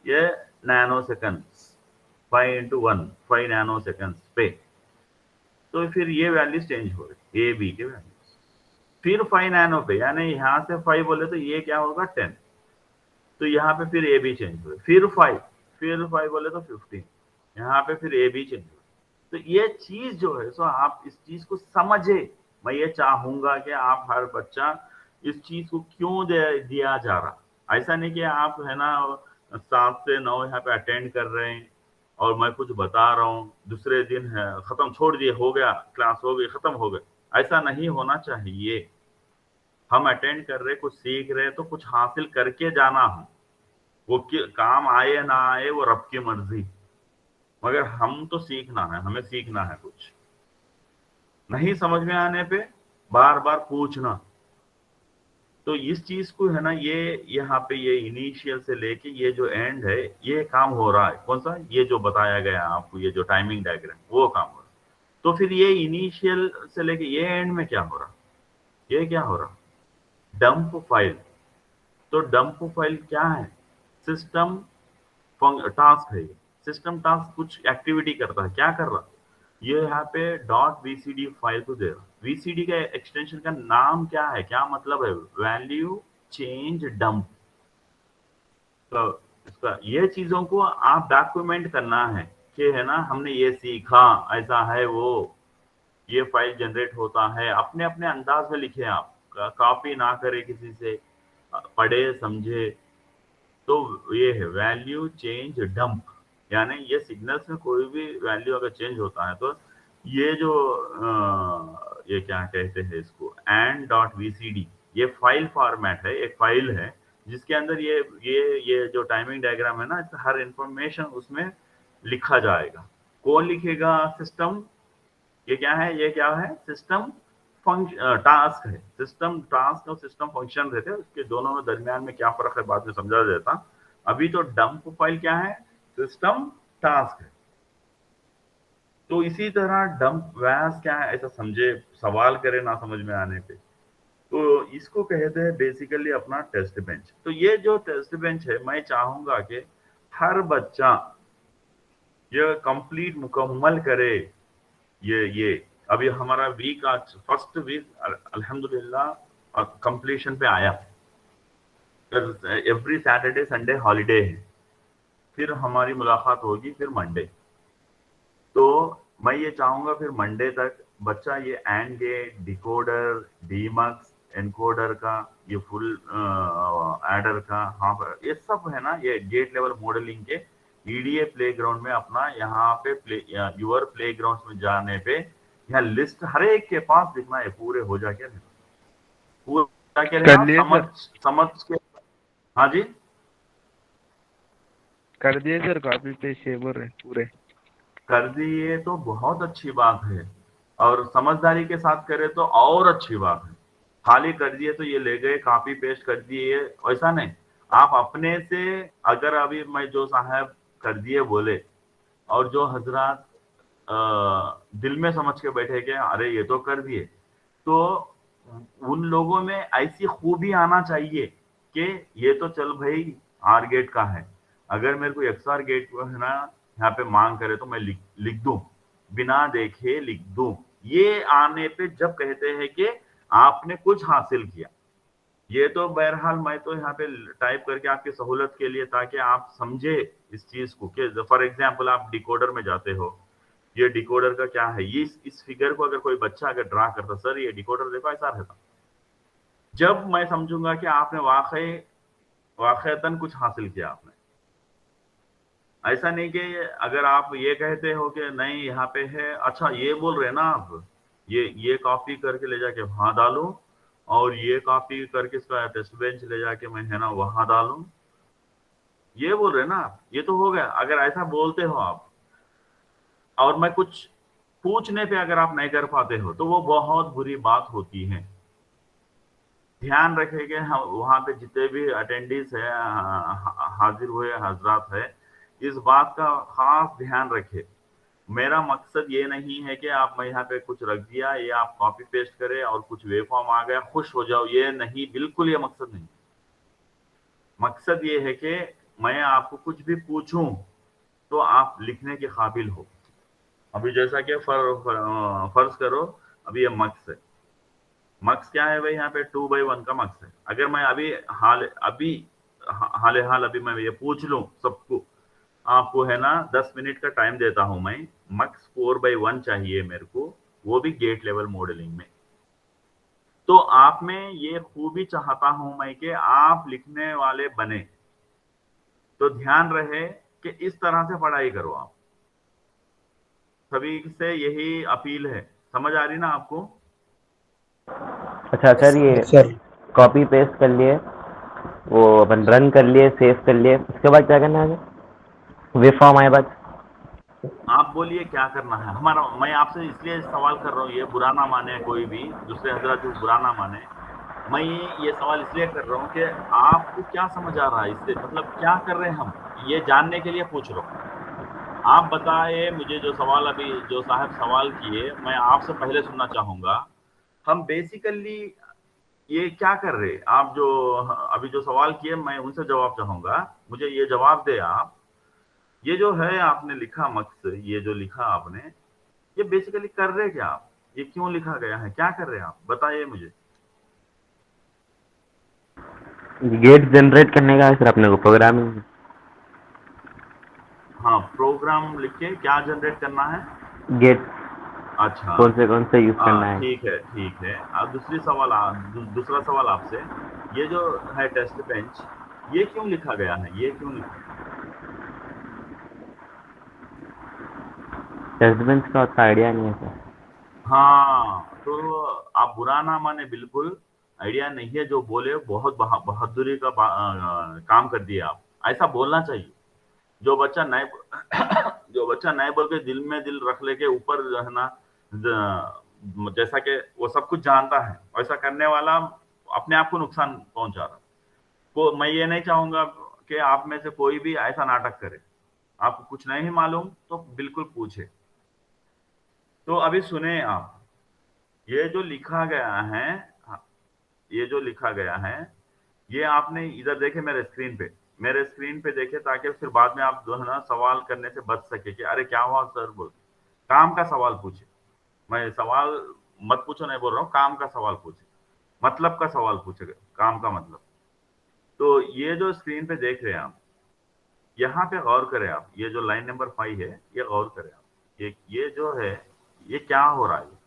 ये nano seconds, 5 into 1 5 nano seconds पे। तो फिर ये वैल्यूज चेंज हो गई, ए बी के वैल्यूज, फिर 5 नैनो पे, यानी यहाँ से 5 बोले तो ये क्या होगा 10, तो यहाँ पे फिर ए बी चेंज हुए, फिर 5 बोले तो 15, यहाँ पे फिर ए बी चेंज हुए। तो ये चीज जो है, सो आप इस चीज को समझे। मैं ये चाहूंगा कि आप हर बच्चा इस चीज को क्यों दिया जा रहा, ऐसा नहीं कि आप है ना 7 से 9 यहाँ पे अटेंड कर रहे हैं और मैं कुछ बता रहा हूँ, दूसरे दिन है खत्म, छोड़ दिए, हो गया क्लास, हो गई, खत्म हो गए, ऐसा नहीं होना चाहिए। हम अटेंड कर रहे, कुछ सीख रहे, तो कुछ हासिल करके जाना हम, वो काम आए ना आए वो रब की मर्जी, मगर हम तो सीखना है, हमें सीखना है। कुछ नहीं समझ में आने पे बार बार पूछना। तो इस चीज को है ना, ये यहाँ पे ये इनिशियल से लेके ये जो एंड है, ये काम हो रहा है। कौन सा, ये जो बताया गया आपको, ये जो टाइमिंग डायग्राम, वो काम हो रहा है। तो फिर ये इनिशियल से लेके ये एंड में क्या हो रहा, ये क्या हो रहा, डंप फाइल। तो डंप फाइल क्या है, सिस्टम टास्क है। सिस्टम टास्क कुछ एक्टिविटी करता है, क्या कर रहा, ये यहाँ पे .vcd फाइल को दे रहा। vcd का एक्सटेंशन का नाम क्या है, क्या मतलब है, वैल्यू चेंज डंप। तो इसका ये चीजों को आप डॉक्यूमेंट करना है कि है ना हमने ये सीखा, ऐसा है वो, ये फाइल जनरेट होता है, अपने अपने अंदाज में लिखे आप, कॉपी ना करे किसी से, पढ़े समझे। तो ये है वैल्यू चेंज डंप, यानी ये सिग्नल्स में कोई भी वैल्यू अगर चेंज होता है तो ये जो ये क्या कहते हैं इसको, and.vcd, ये फाइल फॉर्मेट है, एक फाइल है जिसके अंदर ये जो टाइमिंग डायग्राम है ना, हर इंफॉर्मेशन उसमें लिखा जाएगा। कौन लिखेगा? सिस्टम। ये क्या है? ये क्या है? सिस्टम फंक्शन, टास्क है। सिस्टम टास्क और सिस्टम फंक्शन रहते हैं, उसके दोनों में दरमियान में क्या फर्क है बाद में समझा देता। अभी तो डंप फाइल क्या है? सिस्टम टास्क है। तो इसी तरह डंप वैस क्या है, ऐसा समझे, सवाल करे ना समझ में आने पे, तो इसको कहते हैं बेसिकली अपना टेस्ट बेंच। तो ये जो टेस्ट बेंच है, मैं चाहूंगा कि हर बच्चा ये कंप्लीट मुकम्मल करे। ये अभी हमारा वीक, आज फर्स्ट वीक अल्हम्दुलिल्लाह कंप्लीशन पे आया। एवरी सैटरडे संडे हॉलीडे है, फिर हमारी मुलाकात होगी फिर मंडे। तो मैं ये चाहूंगा फिर मंडे तक बच्चा ये and gate, decoder, demux, encoder का, ये फुल एडर का, हाँ ये सब है ना, ये गेट लेवल मॉडलिंग के ईडीए प्लेग्राउंड में अपना यहाँ पे यूर प्लेग्राउंड में जाने पे यहाँ लिस्ट हर एक के पास दिखना है, पूरे हो जाके पूरा क्या कर लिए सर? समझ के। हाँ जी, कर दिए सर, कॉपी पेस्ट सेवर है पूरे। कर दिए तो बहुत अच्छी बात है, और समझदारी के साथ करे तो और अच्छी बात है। खाली कर दिए तो ये ले गए कॉपी पेस्ट कर दिए, ऐसा नहीं। आप अपने से, अगर अभी मैं जो साहब कर दिए बोले और जो हजरात दिल में समझ के बैठे कि अरे ये तो कर दिए, तो उन लोगों में ऐसी खूबी आना चाहिए कि ये तो चल भाई आर गेट का है, अगर मेरे को एक्स आर गेट को है ना यहाँ पे मांग करे तो मैं लिख दूं, बिना देखे लिख दूं। ये आने पे जब कहते हैं कि आपने कुछ हासिल किया। ये तो बहरहाल मैं तो यहाँ पे टाइप करके आपकी सहूलत के लिए, ताकि आप समझे इस चीज को कि फॉर एग्जांपल आप डिकोडर में जाते हो, ये डिकोडर का क्या है, ये इस फिगर को अगर कोई बच्चा अगर ड्रा करता, सर ये डिकोडर देखो ऐसा रहता, जब मैं समझूंगा कि आपने वाकईतन कुछ हासिल किया आपने। ऐसा नहीं कि अगर आप ये कहते हो कि नहीं यहाँ पे है, अच्छा ये बोल रहे हैं ना आप, ये कॉपी करके ले जाके वहां डालूं, और ये कॉपी करके इसका टेस्ट बेंच ले जाके मैं है ना वहां डालूं, ये बोल रहे हैं ना आप। ये तो हो गया अगर ऐसा बोलते हो आप, और मैं कुछ पूछने पे अगर आप नहीं कर पाते हो तो वो बहुत बुरी बात होती है। ध्यान रखेंगे हम वहां पे जितने भी अटेंडीज है, हाजिर हुए हजरात है, इस बात का खास ध्यान रखें। मेरा मकसद ये नहीं है कि आप मैं यहाँ पे कुछ रख दिया, ये आप कॉपी पेस्ट करें और कुछ वेवफॉर्म आ गया खुश हो जाओ, ये नहीं, बिल्कुल ये मकसद नहीं। मकसद ये है कि मैं आपको कुछ भी पूछूं तो आप लिखने के काबिल हो। अभी जैसा कि फर्ज करो, अभी ये मक्स है, मक्स क्या है भाई, यहाँ पे 2/1 का मक्स है। अगर मैं अभी हाल अभी मैं ये पूछ लूं सबको, आपको है ना 10 मिनट का टाइम देता हूं मैं, मक्स 4/1 चाहिए मेरे को, वो भी गेट लेवल मॉडलिंग में। तो आप में ये खूबी चाहता हूं मैं कि आप लिखने वाले बने। तो ध्यान रहे कि इस तरह से पढ़ाई करो आप, सभी से यही अपील है। समझ आ रही ना आपको? अच्छा सर, ये सर कॉपी पेस्ट कर लिए, वो अपन रन कर लिए, सेव कर लिए, उसके बाद क्या करना है? वे फॉर्म आए बाद आप बोलिए क्या करना है हमारा। मैं आपसे इसलिए सवाल कर रहा हूँ, ये बुरा ना माने कोई भी दूसरे हजरत, जो बुरा ना माने, मैं ये सवाल इसलिए कर रहा हूँ कि आपको क्या समझ आ रहा है इससे, मतलब क्या कर रहे हैं हम, ये जानने के लिए पूछ रहा हूँ। आप बताए मुझे, जो सवाल अभी जो साहब सवाल किए मैं आपसे पहले सुनना चाहूंगा। हम बेसिकली ये क्या कर रहे, आप जो अभी जो सवाल किए मैं उनसे जवाब चाहूंगा, मुझे ये जवाब दे आप। ये जो है आपने लिखा मक्स, ये जो लिखा आपने, ये बेसिकली कर रहे क्या आप, ये क्यों लिखा गया है, क्या कर रहे हैं आप, बताइए मुझे। गेट जनरेट करने का है सर अपने को प्रोग्रामिंग। हाँ, प्रोग्राम लिख के क्या जनरेट करना है? गेट अच्छा, कौन से यूज करना है। ठीक है ठीक है। अब दूसरा सवाल आपसे, ये जो है टेस्ट बेंच, ये क्यों लिखा गया है? ये क्यों लिखा? टेस्ट बेंच का उतना आइडिया नहीं है सर। हाँ, तो आप बुरा ना माने, बिल्कुल आइडिया नहीं है जो बोले, बहुत बहादुरी का काम कर दिया आप। ऐसा बोलना चाहिए। जो बच्चा नए जो बच्चा नए बोल के दिल में दिल रख लेके ऊपर जो है ना, जैसा कि वो सब कुछ जानता है, वैसा करने वाला अपने आप को नुकसान पहुंचा रहा। को मैं ये नहीं चाहूंगा कि आप में से कोई भी ऐसा नाटक करे। आपको कुछ नहीं मालूम तो बिल्कुल पूछे। तो अभी सुने आप, ये जो लिखा गया है, ये जो लिखा गया है, ये आपने इधर देखे मेरे स्क्रीन पे देखे, ताकि फिर बाद में आप जो है ना सवाल करने से बच सके कि अरे क्या हुआ सर बोल। काम का सवाल पूछे। मैं सवाल मत पूछो नहीं बोल रहा हूँ, काम का सवाल पूछे, मतलब का सवाल पूछे, काम का मतलब। तो ये जो स्क्रीन पे देख रहे हैं आप, यहाँ पे गौर करें आप, ये जो लाइन नंबर 5 है, ये गौर करें आप। ये जो है, ये क्या हो रहा है?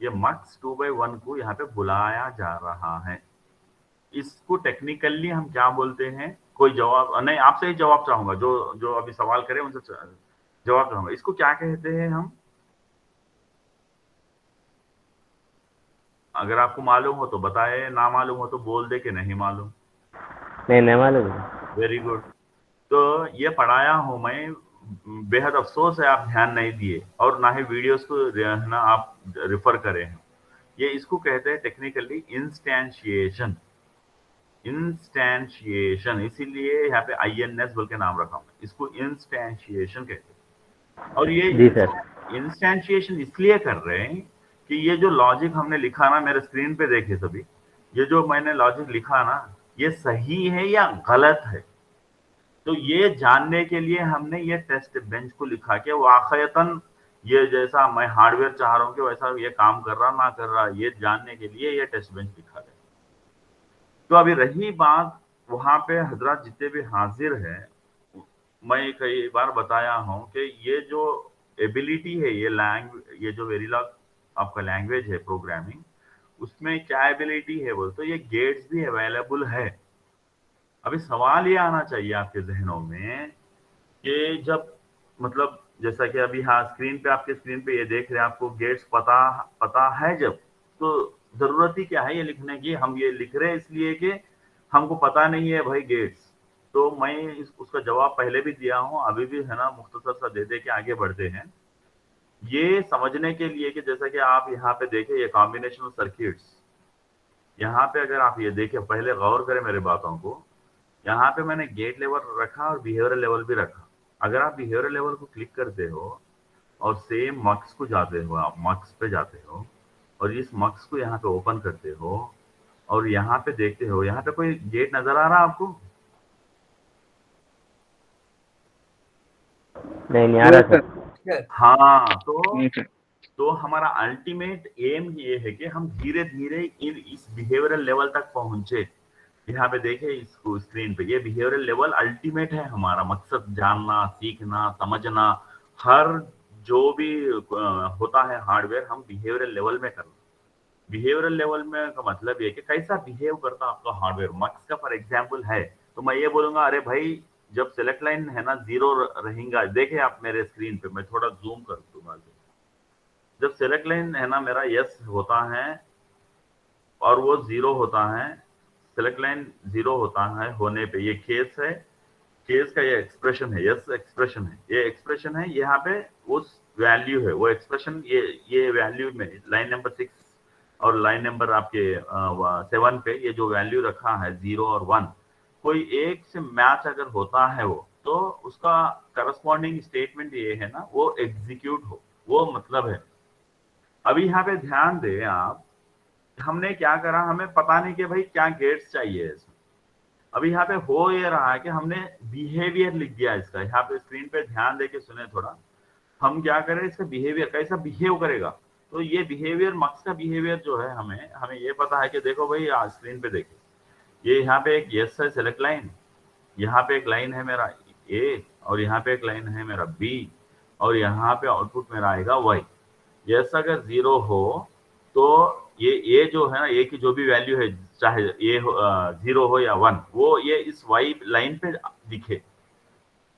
ये मक्स 2/1 को यहाँ पे बुलाया जा रहा है। इसको टेक्निकली हम क्या बोलते हैं? कोई जवाब नहीं, आपसे ही जवाब चाहूंगा, जो जो अभी सवाल करे उनसे जवाब चाहूंगा। इसको क्या कहते हैं हम? अगर आपको मालूम हो तो बताए, ना मालूम हो तो बोल दे कि नहीं मालूम। नहीं मालूम। Very good. तो ये पढ़ाया हूं मैं, बेहद अफसोस है आप ध्यान नहीं दिए और ना ही वीडियोस को है ना आप रिफर करे हैं। ये इसको कहते हैं टेक्निकली इंस्टैंशिएशन। इंस्टैंशिएशन, इसीलिए यहाँ पे INS बोल के नाम रखा हूं, इसको इंस्टैंशिएशन कहते हैं। और ये जी सर। इंस्टैंशिएशन इसलिए कर रहे हैं कि ये जो लॉजिक हमने लिखा ना, मेरे स्क्रीन पे देखे सभी, ये जो मैंने लॉजिक लिखा ना, ये सही है या गलत है। तो ये जानने के लिए हमने ये टेस्ट बेंच को लिखा कि वाकईतन ये जैसा मैं हार्डवेयर चाह रहा हूँ कि वैसा ये काम कर रहा ना कर रहा, ये जानने के लिए ये टेस्ट बेंच लिखा गया। तो अभी रही बात, वहां पे हजरत जितने भी हाजिर हैं, मैं कई बार बताया हूं कि ये जो एबिलिटी है, ये जो वेरिलॉग आपका लैंग्वेज है प्रोग्रामिंग, उसमें क्या एबिलिटी है बोल तो ये गेट्स भी अवेलेबल है। अभी सवाल ये आना चाहिए आपके जहनों में कि जब मतलब जैसा कि अभी हाँ स्क्रीन पे, आपके स्क्रीन पे ये देख रहे हैं, आपको गेट्स पता पता है जब, तो जरूरत ही क्या है ये लिखने की? हम ये लिख रहे हैं इसलिए कि हमको पता नहीं है भाई गेट्स। तो मैं उसका जवाब पहले भी दिया हूँ, अभी भी है ना, मुख्तसर सा दे दे के आगे बढ़ते हैं। ये समझने के लिए कि जैसा कि आप यहाँ पे देखें, ये कॉम्बिनेशनल सर्किट्स, यहाँ पे अगर आप ये देखें, पहले गौर करें मेरे बातों को, यहाँ पे मैंने गेट लेवल रखा और बिहेवियरल लेवल भी रखा। अगर आप बिहेवियरल लेवल को क्लिक करते हो और सेम मक्स को जाते हो, आप मक्स पे जाते हो और इस मक्स को यहाँ पे ओपन करते हो और यहाँ पे देखते हो, यहाँ पे कोई गेट नजर आ रहा है आपको? नहीं आ रहा सर। हाँ, नहीं सर। तो हमारा अल्टीमेट एम ये है कि हम धीरे धीरे इस बिहेवियरल लेवल तक पहुंचे। यहाँ पे देखे इसको स्क्रीन पे, ये बिहेवियरल लेवल अल्टीमेट है हमारा मकसद, जानना, सीखना, समझना। हर जो भी होता है हार्डवेयर, हम बिहेवियरल लेवल में करना। बिहेवियरल लेवल में का मतलब ये कि कैसा बिहेव करता आपका हार्डवेयर। मक्स का फॉर एग्जाम्पल है, तो मैं ये बोलूंगा, अरे भाई जब सेलेक्ट लाइन है ना 0 रहेगा, देखे आप मेरे स्क्रीन पे, मैं थोड़ा जूम कर दूंगा। जब सेलेक्ट लाइन है ना मेरा यस होता है और वो 0 होता है, सेलेक्ट लाइन 0 होता है होने पे, ये केस है, केस का ये एक्सप्रेशन है, यस एक्सप्रेशन है, ये एक्सप्रेशन है, यहाँ पे उस वैल्यू है, वो एक्सप्रेशन, ये वैल्यू में लाइन नंबर 6 और लाइन नंबर आपके 7 पे ये जो वैल्यू रखा है 0 और 1, कोई एक से मैच अगर होता है वो, तो उसका करस्पॉन्डिंग स्टेटमेंट ये है ना, वो एग्जीक्यूट हो, वो मतलब है। अभी यहाँ पे ध्यान दें आप, हमने क्या करा, हमें पता नहीं कि भाई क्या गेट्स चाहिए इसमें। अभी यहाँ पे हो ये रहा है कि हमने बिहेवियर लिख दिया इसका। यहाँ पे स्क्रीन पे ध्यान देके सुने थोड़ा, हम क्या करें, इसका बिहेवियर कैसा बिहेव करेगा। तो ये बिहेवियर, मक्स का बिहेवियर जो है, हमें ये पता है कि देखो भाई स्क्रीन पे देखिए, ये यहाँ पे एक यस है सेलेक्ट लाइन, यहाँ पे एक लाइन है मेरा ए, और यहाँ पे एक लाइन है मेरा बी, और यहाँ पे आउटपुट मेरा आएगा वाई। यस अगर 0 हो तो ये जो है ना, ए की जो भी वैल्यू है, चाहे ये 0 हो या 1, वो ये इस वाई लाइन पे दिखे।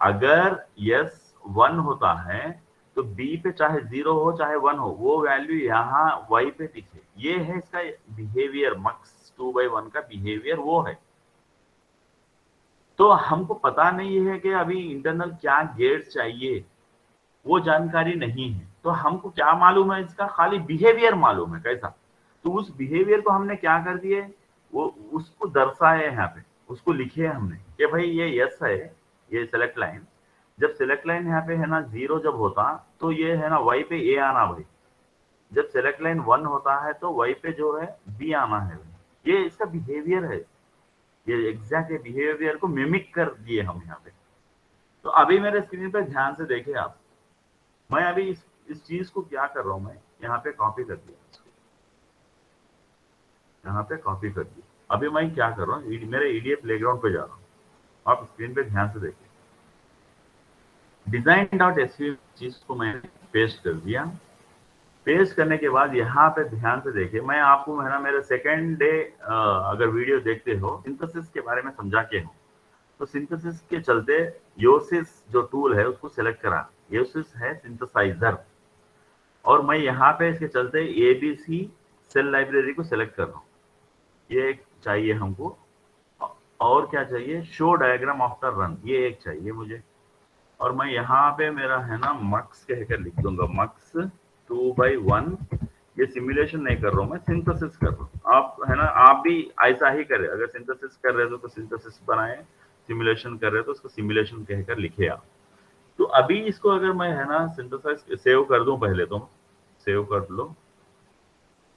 अगर यस 1 होता है तो बी पे चाहे 0 हो चाहे 1 हो, वो वैल्यू यहाँ वाई पे दिखे। ये है इसका बिहेवियर, मक्स 2/1 का बिहेवियर वो है। तो हमको पता नहीं है कि अभी इंटरनल क्या गेट्स चाहिए, वो जानकारी नहीं है। तो हमको क्या मालूम है, इसका खाली बिहेवियर मालूम है कैसा। तो उस बिहेवियर को हमने क्या कर दिए, वो उसको दर्शाए यहाँ पे, उसको लिखे हमने कि भाई ये यस है, ये सेलेक्ट लाइन। जब सेलेक्ट लाइन यहाँ पे है ना 0 जब होता तो ये है ना वाई पे ए आना भाई। जब सेलेक्ट लाइन 1 होता है तो वाई पे जो है बी आना है। ये इसका बिहेवियर है, ये एग्जैक्ट बिहेवियर को मिमिक कर दिए हम यहाँ पे। तो अभी मेरे स्क्रीन पे ध्यान से देखे आप, मैं अभी इस चीज को क्या कर रहा हूं, मैं यहाँ पे कॉपी कर दिया, यहाँ पे कॉपी कर दिया। अभी मैं क्या कर रहा हूँ, मेरे ईडीए प्लेग्राउंड पे जा रहा हूँ, आप स्क्रीन पे ध्यान से देखिए। design.sv चीज को मैंने पेस्ट कर दिया। पेस्ट करने के बाद यहाँ पे ध्यान से देखिए, मैं आपको है ना मेरे सेकेंड डे अगर वीडियो देखते हो सिंथेसिस के बारे में समझा के हूँ। तो सिंथेसिस के चलते योसिस जो टूल है उसको सेलेक्ट करा, योसिस है सिंथेसाइजर, और मैं यहाँ पे इसके चलते ABC सेल लाइब्रेरी को सेलेक्ट कर रहा हूँ। ये एक चाहिए हमको, और क्या चाहिए, शो डायग्राम आफ्टर रन, ये एक चाहिए मुझे। और मैं यहाँ पे मेरा है ना मक्स कहकर लिख दूंगा, मक्स 2/1। ये सिमुलेशन नहीं कर रहा हूँ मैं, सिंथेसिस कर रहा हूँ। आप है ना, आप भी ऐसा ही करें, अगर सिंथेसिस कर रहे हो तो सिंथेसिस बनाए, सिमुलेशन कर रहे हो तो उसको सिमुलेशन कहकर लिखे आप। तो अभी इसको अगर मैं है ना सिंथेसाइज सेव कर दूं, पहले तो सेव कर लो,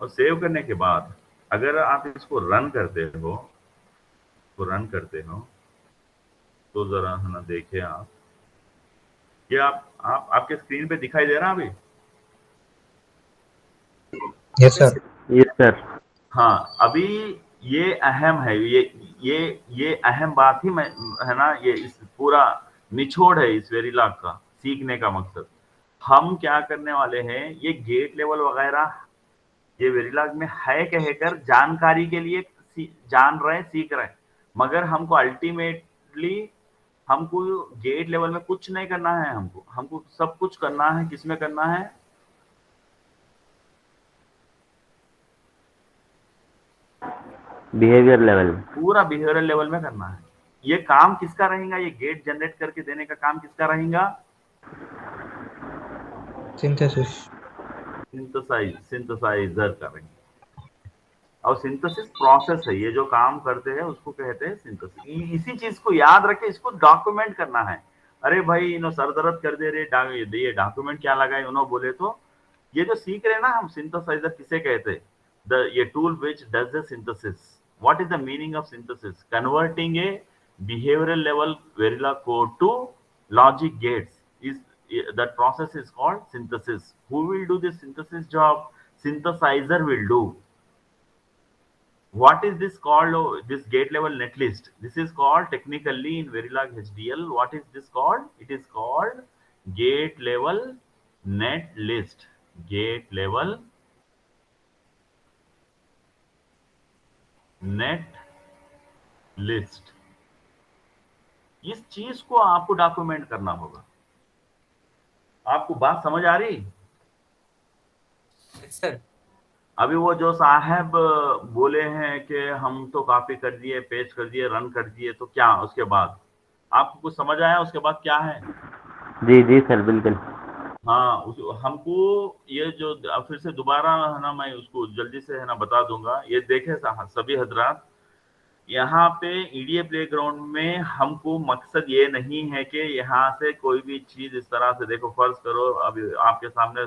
और सेव करने के बाद अगर आप इसको रन करते हो, तो जरा है ना देखिए आप, ये आपके स्क्रीन पे दिखाई दे रहा है अभी? Yes sir. Yes sir. हाँ, अभी ये अहम है, ये अहम बात ही मैं है ना, ये इस पूरा निचोड़ है इस वेरिलॉग का सीखने का मकसद। हम क्या करने वाले हैं, ये गेट लेवल वगैरह ये वेरिलॉग में है कहकर जानकारी के लिए जान रहे हैं, सीख रहे हैं, मगर हमको अल्टीमेटली हमको गेट लेवल में कुछ नहीं करना है। हमको सब कुछ करना है, किसमें करना है, बिहेवियर लेवल, पूरा बिहेवियरल लेवल में करना है। ये काम किसका रहेगा, ये गेट जनरेट करके देने का काम किसका रहेगा, सिंथेसिस। सिंथेसाइजर का रहेगा। और सिंथेसिस प्रोसेस है, ये जो काम करते हैं उसको कहते हैं सिंथेसिस। इसी चीज को याद रखे, इसको डॉक्यूमेंट करना है। अरे भाई इन्हों सर दर्द कर दे रहे, ये डॉक्यूमेंट क्या लगाए उन्होंने बोले तो, ये जो सीख रहे हैं ना हम, सिंथेसाइजर किसे कहते हैं, ये tool which does the synthesis. What is the meaning of synthesis? Converting a behavioral level Verilog code to logic gates. That process is called synthesis. Who will do this synthesis job? Synthesizer will do. What is this called? Oh, this gate level netlist. This is called technically in Verilog HDL. What is this called? It is called gate level netlist. Gate level net list. इस चीज को आपको document करना होगा। आपको बात समझ आ रही? सर अभी वो जो साहब बोले हैं कि हम तो कॉपी कर दिए, पेस्ट कर दिए, रन कर दिए, तो क्या उसके बाद आपको कुछ समझ आया? उसके बाद क्या है? जी जी सर बिल्कुल। हाँ, हमको ये जो फिर से दोबारा है ना, मैं उसको जल्दी से है ना बता दूंगा। ये देखे सभी हजरात, यहाँ पे ईडीए प्लेग्राउंड में हमको मकसद ये नहीं है कि यहाँ से कोई भी चीज इस तरह से, देखो फर्ज करो अभी आपके सामने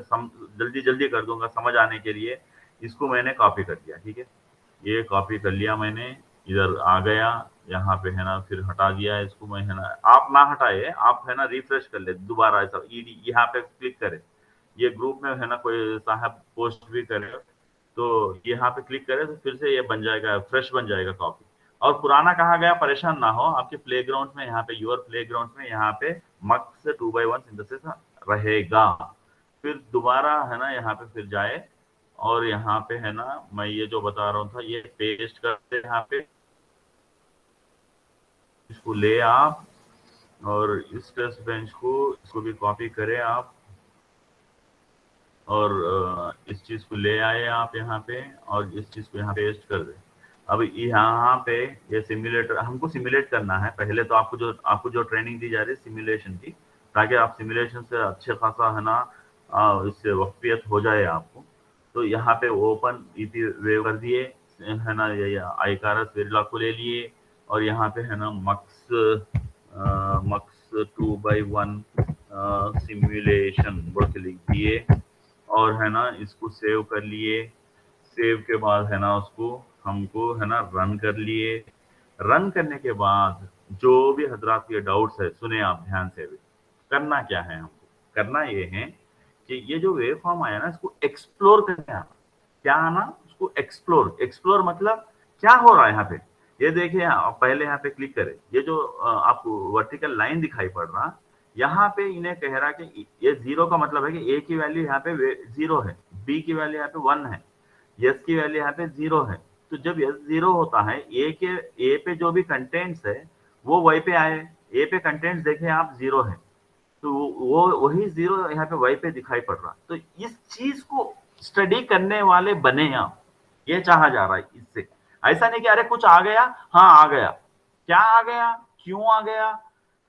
जल्दी कर दूंगा समझ आने के लिए। इसको मैंने कॉपी कर दिया, ठीक है, ये कॉपी कर लिया मैंने, इधर आ गया, यहाँ पे है ना फिर हटा दिया इसको मैं, है ना आप ना हटाए, आप है ना रिफ्रेश कर ले दोबारा, ऐसा यहाँ पे क्लिक करें, ये ग्रुप में है ना कोई साहब पोस्ट भी करे तो यहाँ पे क्लिक करें तो फिर से ये बन जाएगा, फ्रेश बन जाएगा कॉपी। और पुराना कहा गया, परेशान ना हो, आपके प्लेग्राउंड में यहाँ पे, योर प्लेग्राउंड में यहाँ पे मक्स 2/1 सिंथेसिस रहेगा। फिर दोबारा है ना यहाँ पे फिर जाए और यहाँ पे है ना मैं ये जो बता रहा था ये पेस्ट करते यहाँ पे, इसको ले आप और इस टेस्ट बेंच को इसको भी कॉपी करें आप और इस चीज को ले आए आप यहाँ पे और इस चीज को यहाँ पेस्ट कर दें। अब यहाँ पे ये सिमुलेटर हमको सिमुलेट करना है। पहले तो आपको जो ट्रेनिंग दी जा रही है सिमुलेशन की, ताकि आप सिमुलेशन से अच्छे खासा है ना इससे वक्फियत हो जाए आपको। तो यहाँ पे ओपन ईपी वेव कर दिए है ना, ये आइकारस वेरिला को ले लिए और यहाँ पे है ना मक्स 2/1 सिमुलेशन बोल के लिख दिए और है ना इसको सेव कर लिए। सेव के बाद है ना उसको हमको है ना रन कर लिए। रन करने के बाद जो भी हजरात के डाउट्स है सुने आप ध्यान से। भी करना क्या है, हमको करना ये है कि ये जो वेव फॉर्म आया ना इसको एक्सप्लोर करना। क्या आना, उसको एक्सप्लोर मतलब क्या हो रहा है यहाँ पे। ये देखिए आप पहले यहाँ पे क्लिक करें, ये जो आपको वर्टिकल लाइन दिखाई पड़ रहा, यहाँ पे इन्हें कह रहा कि ये 0 का मतलब है कि ए की वैल्यू यहाँ पे 0 है, बी की वैल्यू यहाँ पे 1 है, यस की वैल्यू यहाँ पे 0 है। तो जब यस 0 होता है, ए पे जो भी कंटेंट्स है वो वाई पे आए। ए पे कंटेंट्स देखें आप 0 है, तो वो वही 0 यहाँ पे वाई पे दिखाई पड़ रहा। तो इस चीज को स्टडी करने वाले बने आप, ये चाहा जा रहा है इससे। ऐसा नहीं कि अरे कुछ आ गया, हाँ आ गया, क्या आ गया, क्यों आ गया,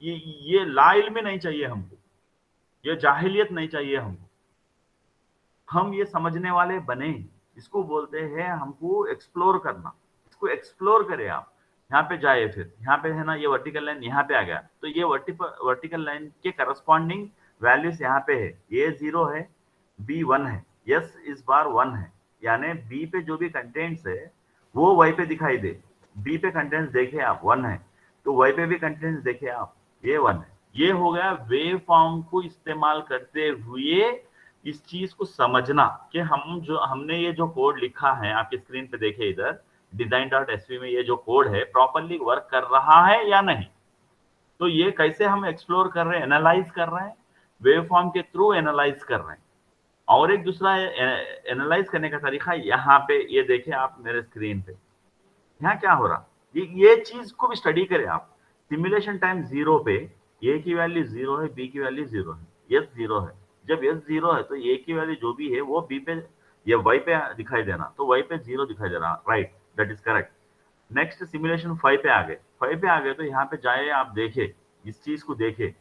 ये लाइल्म नहीं चाहिए हमको, ये जाहिलियत नहीं चाहिए हमको। हम ये समझने वाले बने, इसको बोलते हैं हमको एक्सप्लोर करना। इसको एक्सप्लोर करें आप। यहाँ पे जाए, फिर यहाँ पे है ना ये वर्टिकल लाइन यहाँ पे आ गया, तो ये वर्टिकल लाइन के करस्पॉन्डिंग वैल्यूज यहाँ पे है। ए 0 है, बी 1 है, यस इस बार 1 है, यानी बी पे जो भी कंटेंट्स है वो वाई पे दिखाई दे। बी पे कंटेंट्स देखे आप 1 है, तो वाई पे भी कंटेंट्स देखे आप, ये 1 है। ये हो गया वेव फॉर्म को इस्तेमाल करते हुए इस चीज को समझना कि हमने ये जो कोड लिखा है आपकी स्क्रीन पे देखे इधर design.sv में, ये जो कोड है प्रॉपरली वर्क कर रहा है या नहीं। तो ये कैसे हम एक्सप्लोर कर रहे हैं, एनालाइज कर रहे हैं, वेव फॉर्म के थ्रू एनालाइज कर रहे हैं। और एक दूसरा एनालाइज करने का तरीका यहाँ पे ये देखें आप मेरे स्क्रीन पे, यहाँ क्या हो रहा, ये चीज को भी स्टडी करें आप। सिमुलेशन टाइम 0 पे ए की वैल्यू 0 है, बी की वैल्यू 0 है, यस 0 है। जब यस 0 है तो ए की वैल्यू जो भी है वो बी पे या वाई पे दिखाई देना, तो वाई पे 0 दिखाई दे रहा, right, that is correct. Next simulation 5 पे आ गए, 5 पे आ गए तो यहाँ पे जाए आप देखे, इस चीज को देखे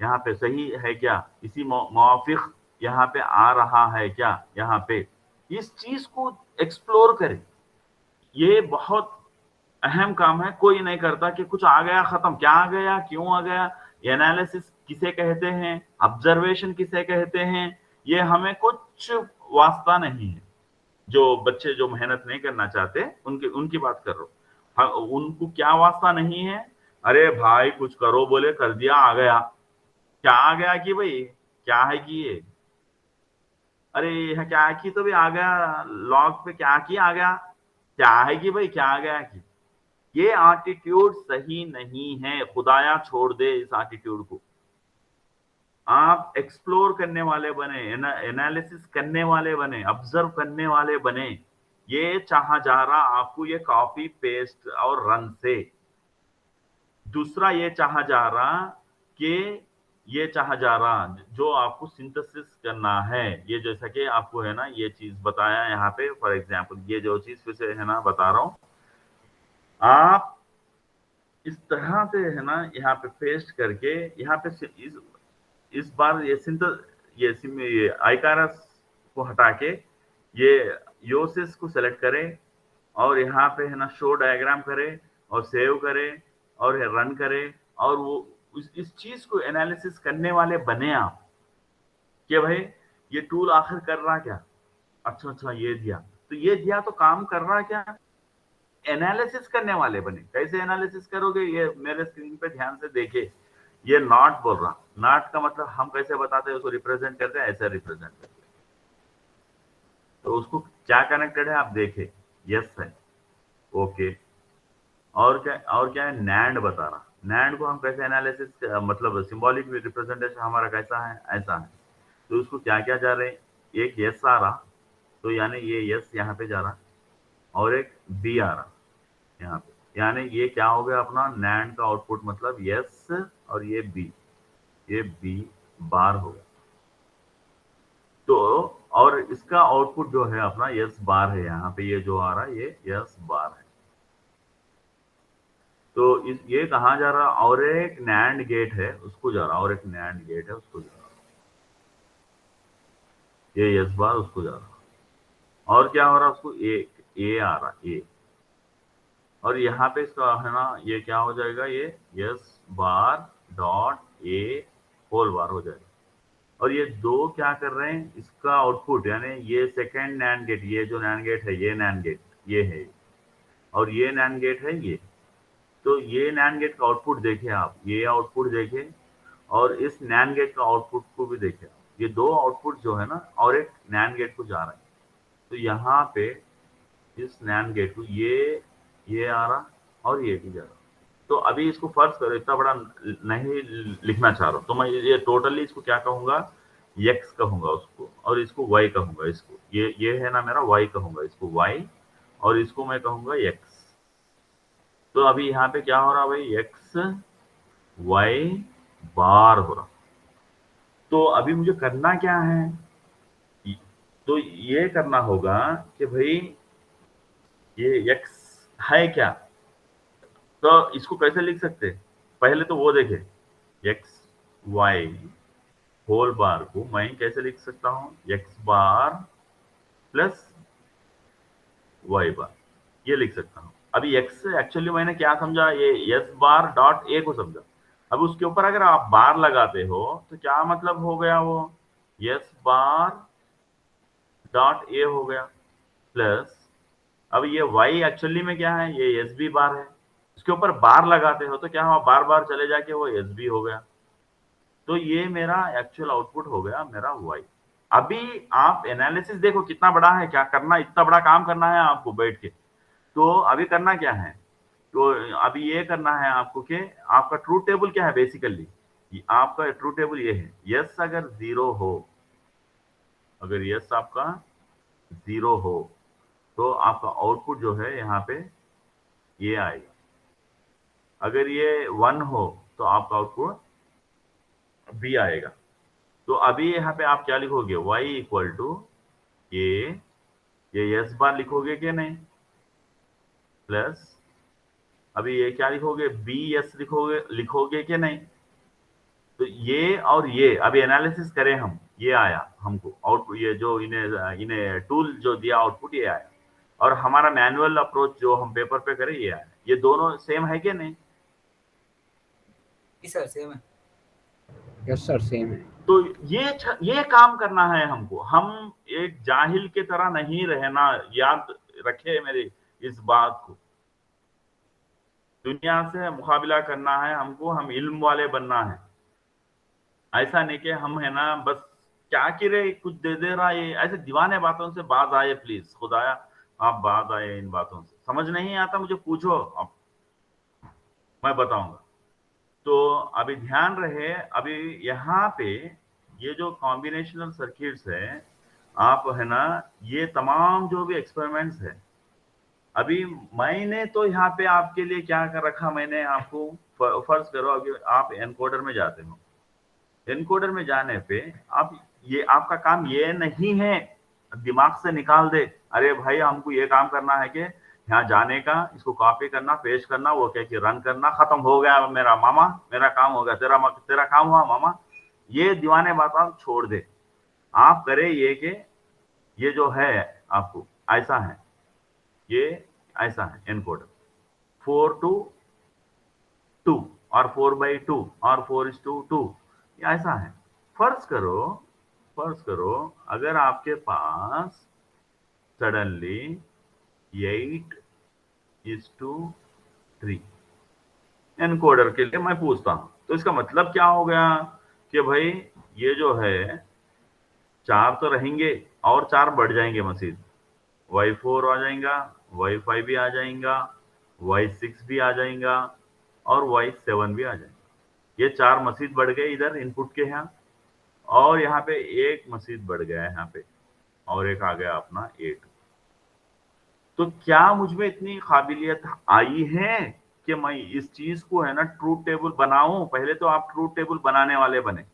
यहाँ पे सही है क्या, इसी मुआफिक यहाँ पे आ रहा है क्या, यहाँ पे इस चीज को एक्सप्लोर करें। ये बहुत अहम काम है, कोई नहीं करता कि कुछ आ गया खत्म, क्या आ गया, क्यों आ गया, एनालिसिस किसे कहते हैं, ऑब्जर्वेशन किसे कहते हैं, ये हमें कुछ वास्ता नहीं है। जो बच्चे जो मेहनत नहीं करना चाहते उनकी बात कर रहा हूं, उनको क्या वास्ता नहीं है। अरे भाई कुछ करो बोले कर दिया, आ गया, क्या आ गया कि भाई क्या है कि ये, अरे यह क्या की तो भी आ गया, लॉग पे क्या की आ गया, क्या है कि भाई क्या आ गया कि। ये एटीट्यूड सही नहीं है, खुदाया छोड़ दे इस एटीट्यूड को। आप एक्सप्लोर करने वाले बने, एनालिसिस करने वाले बने, ऑब्जर्व करने वाले बने। ये चाहा जा रहा आपको ये कॉपी पेस्ट और रन से। दूसरा ये चाहा जा रहा कि ये चाहा जा रहा जो आपको सिंथेसिस करना है, ये जैसा कि आपको है ना ये चीज बताया यहाँ पे, फॉर एग्जांपल ये जो चीज फिर से है ना बता रहा हूँ, आप इस तरह से है ना यहाँ पे पेस्ट करके यहाँ पे इस बार ये आइकारस को हटा के ये योसिस को सेलेक्ट करें और यहाँ पे है ना शो डायग्राम करें और सेव करें और रन करें, और वो इस चीज को एनालिसिस करने वाले बने आप कि भाई ये टूल आखिर कर रहा क्या, अच्छा ये दिया तो ये दिया तो काम कर रहा क्या, एनालिसिस करने वाले बने। कैसे एनालिसिस करोगे, ये मेरे स्क्रीन पे ध्यान से देखे, ये नॉट बोल रहा, नॉट का मतलब हम कैसे बताते हैं उसको रिप्रेजेंट करते हैं, ऐसे रिप्रेजेंट करते हैं। तो उसको क्या कनेक्टेड है आप देखे, यस है, ओके, और क्या है, नैंड बता रहा। नैंड को हम कैसे एनालिसिस, मतलब सिंबॉलिक रिप्रेजेंटेशन हमारा कैसा है, ऐसा है। तो उसको क्या क्या जा रहे हैं, एक यस आ रहा, तो यानी ये यस यहाँ पे जा रहा, और एक बी आ रहा यहाँ पे, यानी ये क्या हो गया अपना नैंड का आउटपुट, मतलब यस और ये बी बार हो गया। तो और इसका आउटपुट जो है अपना यस बार है, यहाँ पे ये जो आ रहा है ये यस बार है। तो ये कहाँ जा रहा, और एक नैंड गेट है उसको जा रहा, और एक नैंड गेट है उसको जा रहा, ये यस बार उसको जा रहा, और क्या हो रहा उसको ए आ रहा, ए, और यहाँ पे इसका है ना ये क्या हो जाएगा, ये yes bar dot A whole bar हो जाएगा। और ये दो क्या कर रहे हैं, इसका आउटपुट यानी ये सेकेंड नैंड गेट, ये जो नैंड गेट है ये नैंड गेट ये है, और ये नैंड गेट है ये। तो ये नैंड गेट का आउटपुट देखें आप, ये आउटपुट देखें, और इस नैंड गेट का आउटपुट को भी देखें। ये दो आउटपुट जो है ना, और एक नैंड गेट को जा रहा है। तो यहाँ पे इस नैंड गेट को ये आ रहा और ये भी जा रहा। तो अभी इसको फर्ज करो, इतना बड़ा नहीं लिखना चाह रहा हूँ, तो मैं ये टोटली इसको क्या कहूंगा, x कहूंगा उसको, और इसको y कहूंगा, इसको ये है ना मेरा y कहूंगा, इसको y, और इसको मैं कहूंगा x। तो अभी यहाँ पे क्या हो रहा भाई, x y बार हो रहा। तो अभी मुझे करना क्या है, तो ये करना होगा कि भाई ये x है क्या, तो इसको कैसे लिख सकते, पहले तो वो देखे, x y होल बार को मैं कैसे लिख सकता हूँ, x बार प्लस y बार, ये लिख सकता हूँ। अभी x एक्चुअली मैंने क्या समझा, ये s बार डॉट a को समझा। अब उसके ऊपर अगर आप बार लगाते हो तो क्या मतलब हो गया, वो s बार डॉट a हो गया, प्लस अब ये y एक्चुअली में क्या है, ये एस बी बार है, उसके ऊपर बार लगाते हो तो क्या हुआ, बार बार चले जाके वो एस बी हो गया। तो ये मेरा एक्चुअल आउटपुट हो गया मेरा y। अभी आप एनालिसिस देखो कितना बड़ा है, क्या करना, इतना बड़ा काम करना है आपको बैठ के। तो अभी करना क्या है, तो अभी ये करना है आपको कि आपका ट्रूथ टेबल क्या है, बेसिकली आपका ट्रूथ टेबल ये है, यस अगर 0 हो, अगर यस आपका 0 हो तो आपका आउटपुट जो है यहाँ पे ये आएगा। अगर ये 1 हो तो आपका आउटपुट बी आएगा। तो अभी यहाँ पे आप क्या लिखोगे, y इक्वल टू ये यस बार लिखोगे कि नहीं, प्लस अभी ये क्या लिखोगे, बी यस लिखोगे कि नहीं। तो ये और ये अभी एनालिसिस करें हम, ये आया हमको आउटपुट, ये जो इन्हें टूल जो दिया आउटपुट ये आया, और हमारा मैनुअल अप्रोच जो हम पेपर पे करें ये आया। ये दोनों सेम है कि नहीं, जी सर सेम है। यस सर सेम है। तो ये काम करना है हमको, हम एक जाहिल के तरह नहीं रहना, याद रखे मेरी इस बात को। दुनिया से मुकाबला करना है हमको, हम इल्म वाले बनना है। ऐसा नहीं कि हम है ना बस क्या करे कुछ दे रहा है, ऐसे दीवाने बातों से बाज आए प्लीज, खुदाया आप बाज आए इन बातों से। समझ नहीं आता मुझे पूछो, अब मैं बताऊंगा। तो अभी ध्यान रहे, अभी यहाँ पे ये जो कॉम्बिनेशनल सर्किट्स है, आप है ना ये तमाम जो भी एक्सपेरिमेंट्स है, अभी मैंने तो यहाँ पे आपके लिए क्या कर रखा, मैंने आपको फर्ज करो अभी आप एनकोडर में जाते हो, एनकोडर में जाने पे आप ये आपका काम ये नहीं है दिमाग से निकाल दे, अरे भाई हमको ये काम करना है कि यहाँ जाने का, इसको कॉपी करना, पेश करना, वो क्या कि रन करना, खत्म हो गया मेरा मामा, मेरा काम हो गया, तेरा काम हुआ मामा। ये दीवाने बात आप छोड़ दे, आप करे ये कि ये जो है आपको ऐसा है, ये ऐसा है एनकोडर 4:2 और 4/2 और 4:2, ये ऐसा है। फर्ज करो अगर आपके पास सडनली 8:3 एनकोडर के लिए मैं पूछता हूं, तो इसका मतलब क्या हो गया कि भाई ये जो है 4 तो रहेंगे और 4 बढ़ जाएंगे मजीद, y4 आ जाएगा, y5 भी आ जाएगा, y6 भी आ जाएगा और y7 भी आ जाएगा। ये 4 मजीद बढ़ गए इधर इनपुट के यहाँ, और यहाँ पे एक मजीद बढ़ गया है यहाँ पे, और एक आ गया अपना 8। तो क्या मुझमें इतनी काबिलियत आई है कि मैं इस चीज को है ना ट्रूथ टेबल बनाऊं? पहले तो आप ट्रूथ टेबल बनाने वाले बने,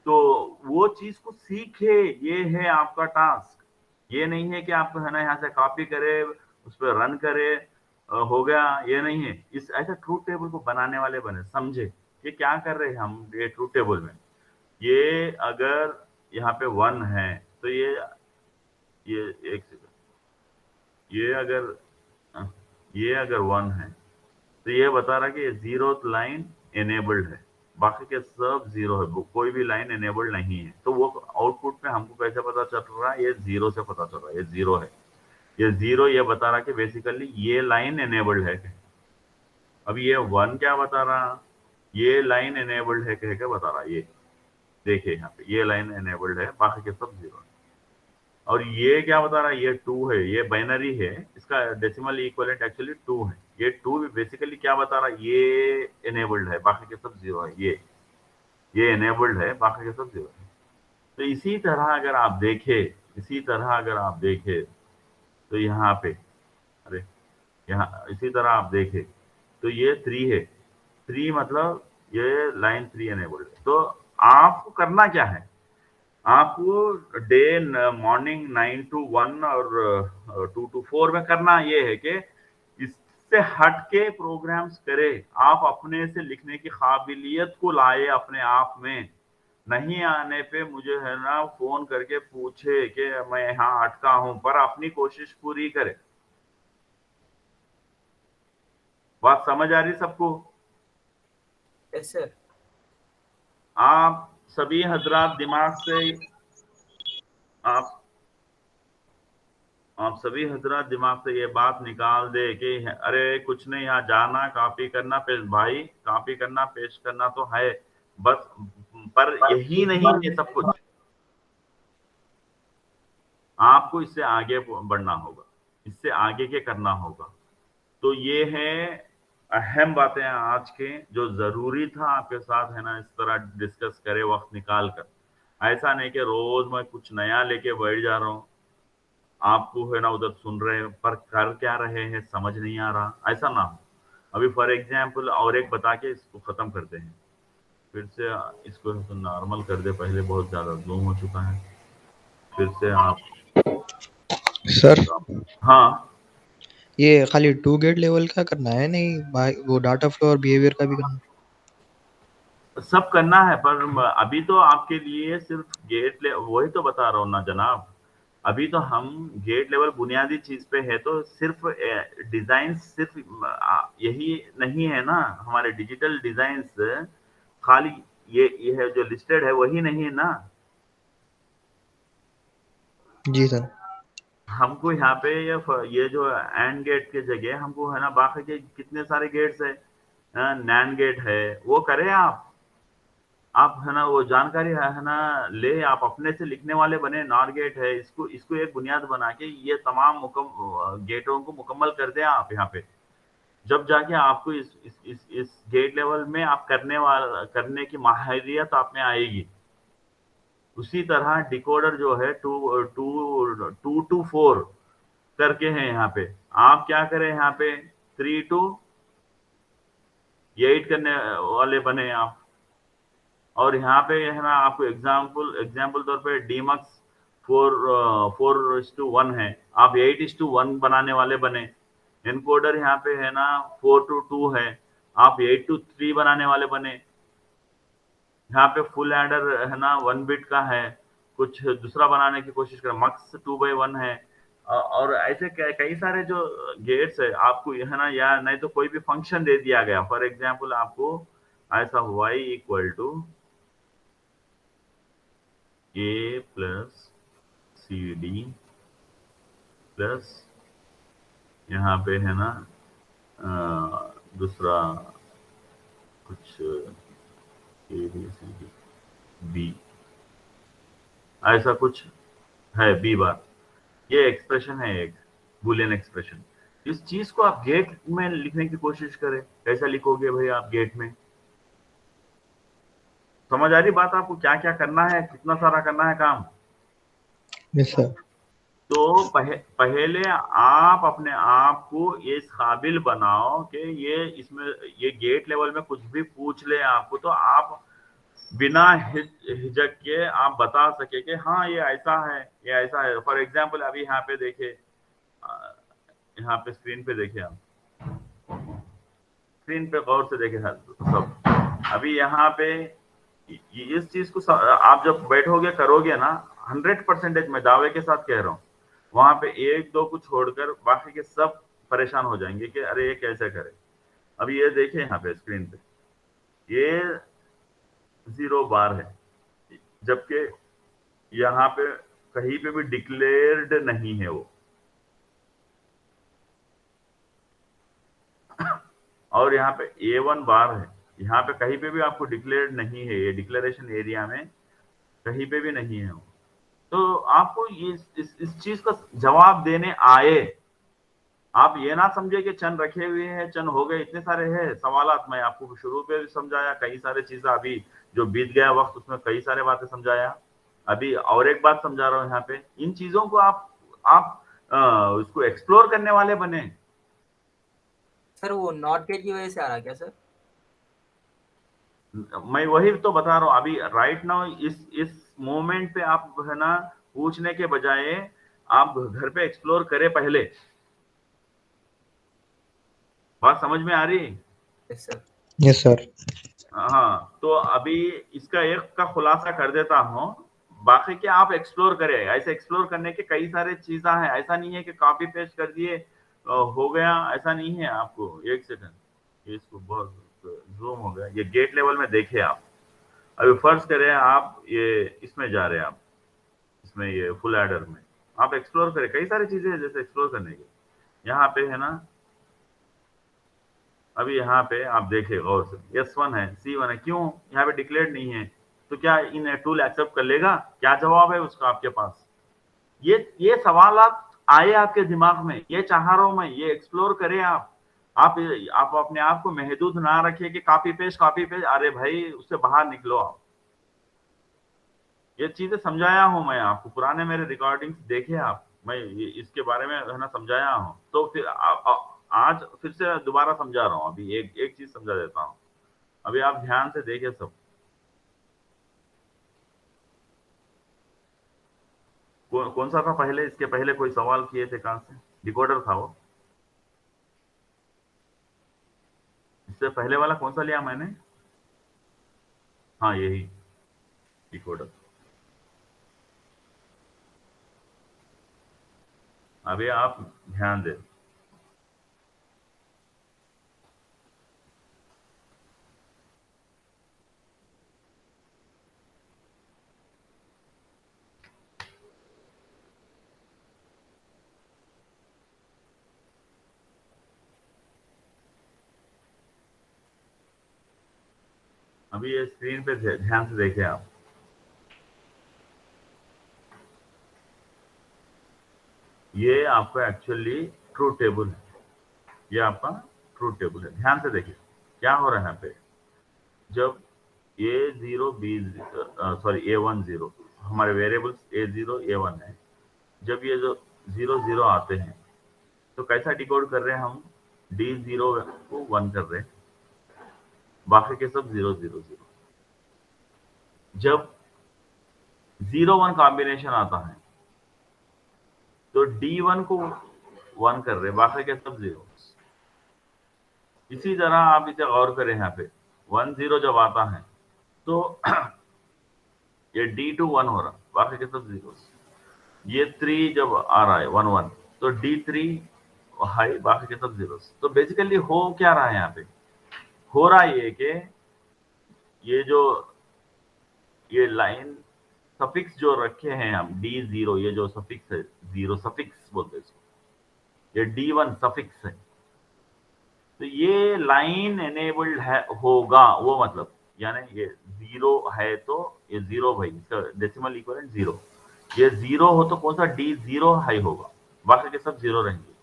तो वो चीज को सीखे, ये है आपका टास्क। ये नहीं है कि आप है ना यहाँ से कॉपी करे, उस पर रन करे, हो गया, ये नहीं है। इस ऐसा ट्रूथ टेबल को बनाने वाले बने, समझे कि क्या कर रहे हैं हम ये ट्रूथ टेबल में। ये अगर यहाँ पे 1 है तो ये एक सेकंड, ये अगर 1 है तो ये बता रहा है कि ये 0th लाइन एनेबल्ड है, बाकी के सब 0 है, कोई भी लाइन एनेबल्ड नहीं है। तो वो आउटपुट में हमको कैसे पता चल रहा है? ये 0 से पता चल रहा है, ये 0 है, ये 0 ये बता रहा है कि बेसिकली ये लाइन एनेबल्ड है। अब ये 1 क्या बता रहा? ये लाइन एनेबल्ड है कह के बता रहा। ये देखिए यहाँ पे ये लाइन एनेबल्ड है, बाकी के सब 0 है। और ये क्या बता रहा है? ये 2 है, ये बाइनरी है, इसका डेसिमल इक्विवेलेंट एक्चुअली 2 है। ये 2 बेसिकली क्या बता रहा है? ये एनेबल्ड है, बाकी के सब 0 है। ये एनेबल्ड है, बाकी के सब 0 है। तो इसी तरह अगर आप देखें तो यहाँ पे, अरे यहाँ इसी तरह आप देखें तो ये 3 है, 3 मतलब ये लाइन 3 एनेबल्ड है। तो आपको करना क्या है? आपको डे मॉर्निंग 9 to 1 और 2 to 4 में करना ये है कि इससे हट के प्रोग्राम्स करे, आप अपने से लिखने की काबिलियत को लाए अपने आप में। नहीं आने पे मुझे है ना फोन करके पूछे कि मैं यहाँ अटका हूं, पर अपनी कोशिश पूरी करे। बात समझ आ रही सबको? Yes sir. आप सभी हजरात दिमाग से आप सभी हजरात दिमाग से ये बात निकाल दे कि अरे कुछ नहीं, यहाँ जाना, कॉपी करना, पेश, भाई कॉपी करना पेश करना तो है बस, पर यही नहीं है सब कुछ। आपको इससे आगे बढ़ना होगा, इससे आगे के करना होगा। तो ये है अहम बातें आज के, जो जरूरी था आपके साथ है ना इस तरह डिस्कस करे वक्त निकाल कर। ऐसा नहीं कि रोज मैं कुछ नया लेके बैठ जा रहा हूँ, आपको है ना उधर सुन रहे हैं पर कर क्या रहे हैं समझ नहीं आ रहा, ऐसा ना हो। अभी फॉर एग्जाम्पल और एक बता के इसको खत्म करते हैं, फिर से इसको तो नॉर्मल कर दे, पहले बहुत ज्यादा जूम हो चुका है। फिर से आप सर हाँ, ये खाली 2 गेट लेवल का करना है, नहीं वो डाटा फ्लो और बिहेवियर का भी करना? सब करना है, पर अभी तो आपके लिए सिर्फ वही तो बता रहा हूँ ना जनाब। अभी तो हम गेट लेवल बुनियादी चीज पे है, तो सिर्फ डिजाइन सिर्फ यही नहीं है ना। हमारे डिजिटल डिजाइन्स खाली ये है जो लिस्टेड है वही नहीं है ना। जी सर। हमको यहाँ पे ये जो एंड गेट के जगह हमको है ना बाकी के कितने सारे गेट्स है, नैंड गेट है, वो करें आप है ना वो जानकारी है ना ले, आप अपने से लिखने वाले बने। नॉर गेट है, इसको एक बुनियाद बना के ये तमाम गेटों को मुकम्मल कर दें आप यहाँ पे। जब जाके आपको इस गेट लेवल में आप करने की माहिरियत आप में आएगी। उसी तरह डिकोडर जो है 2 to 4 करके है यहाँ पे। आप क्या करें यहाँ पे 3 to 8 करने वाले बने आप। और यहाँ पे है ना आपको एग्जाम्पल तौर पे डीमक्स 4:1 है, आप 8:1 बनाने वाले बने। एनकोडर यहाँ पे है ना 4 to 2 है, आप 8 to 3 बनाने वाले बने। यहाँ पे फुल एडर है ना 1 बिट का है, कुछ दूसरा बनाने की कोशिश करें। मक्स 2/1 है, और ऐसे कई सारे जो गेट्स है आपको है ना, या नहीं तो कोई भी फंक्शन दे दिया गया। फॉर एग्जाम्पल आपको ऐसा y equal to a plus cd plus यहाँ पे है ना दूसरा कुछ a b c d b, ऐसा कुछ है b बार। ये एक्सप्रेशन है एक बुलियन एक्सप्रेशन। इस चीज को आप गेट में लिखने की कोशिश करें। कैसा लिखोगे भाई आप गेट में? समझ आ रही बात आपको? क्या क्या करना है, कितना सारा करना है काम। Yes sir. तो पहले आप अपने आप को इस काबिल बनाओ कि ये गेट लेवल में कुछ भी पूछ ले आपको तो आप बिना हिचक के आप बता सके कि हाँ ये ऐसा है, ये ऐसा है। फॉर एग्जाम्पल अभी यहाँ पे देखिए, यहाँ पे स्क्रीन पे देखिए, आप स्क्रीन पे गौर से देखे सब। अभी यहाँ पे इस चीज को आप जब बैठोगे करोगे ना, 100% मैं दावे के साथ कह रहा हूँ, वहां पे एक दो को छोड़कर बाकी के सब परेशान हो जाएंगे कि अरे ये कैसे करे। अभी ये देखिए यहाँ पे स्क्रीन पे ये 0 बार है, जबकि यहाँ पे कहीं पे भी डिक्लेयर्ड नहीं है वो। और यहाँ पे A1 बार है, यहाँ पे कहीं पे भी आपको डिक्लेयर्ड नहीं है, ये डिक्लेरेशन एरिया में कहीं पे भी नहीं है वो। तो आपको ये इस चीज का जवाब देने आए, आप ये ना समझे कि चंद रखे हुए हैं, चंद हो गए, इतने सारे हैं सवालात। मैं आपको शुरू पे भी समझाया कई सारे चीजें, अभी जो बीत गया वक्त उसमें कई सारे बातें समझाया। अभी और एक बात समझा रहा हूँ यहाँ पे, इन चीजों को आप उसको एक्सप्लोर करने वाले बने। सर वो नॉट गेट की वजह से आ रहा क्या सर? मैं वही तो बता रहा हूँ अभी राइट नाउ, इस मोमेंट पे आप है ना पूछने के बजाय आप घर पे एक्सप्लोर करें पहले। बात समझ में आ रही? Yes sir. Yes sir. हाँ, तो अभी इसका एक का खुलासा कर देता हूँ, बाकी के आप एक्सप्लोर करें। ऐसे एक्सप्लोर करने के कई सारे चीजें हैं, ऐसा नहीं है कि कॉपी पेस्ट कर दिए हो गया, ऐसा नहीं है। आपको एक सेकंड, इसको बहुत जूम हो गया, ये गेट लेवल में देखिए आप। अभी फर्ज करें आप ये इसमें जा रहे हैं, आप इसमें ये फुल एडर में आप एक्सप्लोर करें, कई सारी चीजें हैं जैसे एक्सप्लोर करने की। यहाँ पे है ना, अभी यहाँ पे आप देखिए गौर से, S1 है, C1 है, क्यों यहाँ पे डिक्लेयर्ड नहीं है? तो क्या इन टूल एक्सेप्ट कर लेगा? क्या जवाब है उसका आपके पास? ये सवाल आए आपके दिमाग में, ये चाह रहा हूं मैं, ये एक्सप्लोर करें आप अपने आप को महदूद ना रखिए कि कॉपी पेस्ट। अरे भाई उससे बाहर निकलो आप। ये चीजें समझाया हूं मैं आपको, पुराने मेरे रिकॉर्डिंग्स देखे आप, मैं इसके बारे में है ना समझाया हूं। तो फिर आज फिर से दोबारा समझा रहा हूं। अभी एक चीज समझा देता हूं, अभी आप ध्यान से देखिए सब। कौन सा था पहले? इसके पहले कोई सवाल किए थे कहां से? डिकोडर था वो। इससे पहले वाला कौन सा लिया मैंने? हाँ यही डिकोडर। अभी आप ध्यान दें, अभी ये स्क्रीन पे ध्यान से देखें आप। ये आपका एक्चुअली ट्रू टेबल है, ये आपका ट्रू टेबल है। ध्यान से देखिए क्या हो रहा है यहाँ पे। जब A0 B सॉरी A1 0, हमारे वेरिएबल्स A0 A1 है, जब ये जो 0 0 आते हैं तो कैसा डिकोड कर रहे हैं हम? D0 को 1 कर रहे हैं, बाकी के सब 0 0 0। जब 0 1 कॉम्बिनेशन आता है तो D1 को 1 कर रहे हैं, बाकी के सब 0। इसी तरह आप इसे गौर करें, यहाँ पे 1 0 जब आता है तो ये D2 1 हो रहा, बाकी के सब 0। ये 3 जब आ रहा है 1 1 तो D3 हाई, बाकी के सब 0। तो बेसिकली हो क्या रहा है यहाँ पे? हो रहा ये कि ये लाइन सफिक्स जो रखे हैं हम D0, ये जो सफिक्स है 0 सफिक्स बोलते हैं इसको, ये D1 सफिक्स है, तो ये लाइन एनेबल्ड है होगा। वो मतलब यानी ये 0 है तो ये 0 भाई, इसका डेसिमल इक्विवेलेंट 0। ये 0 हो तो कौन सा D0 हाई होगा, बाकी के सब 0 रहेंगे।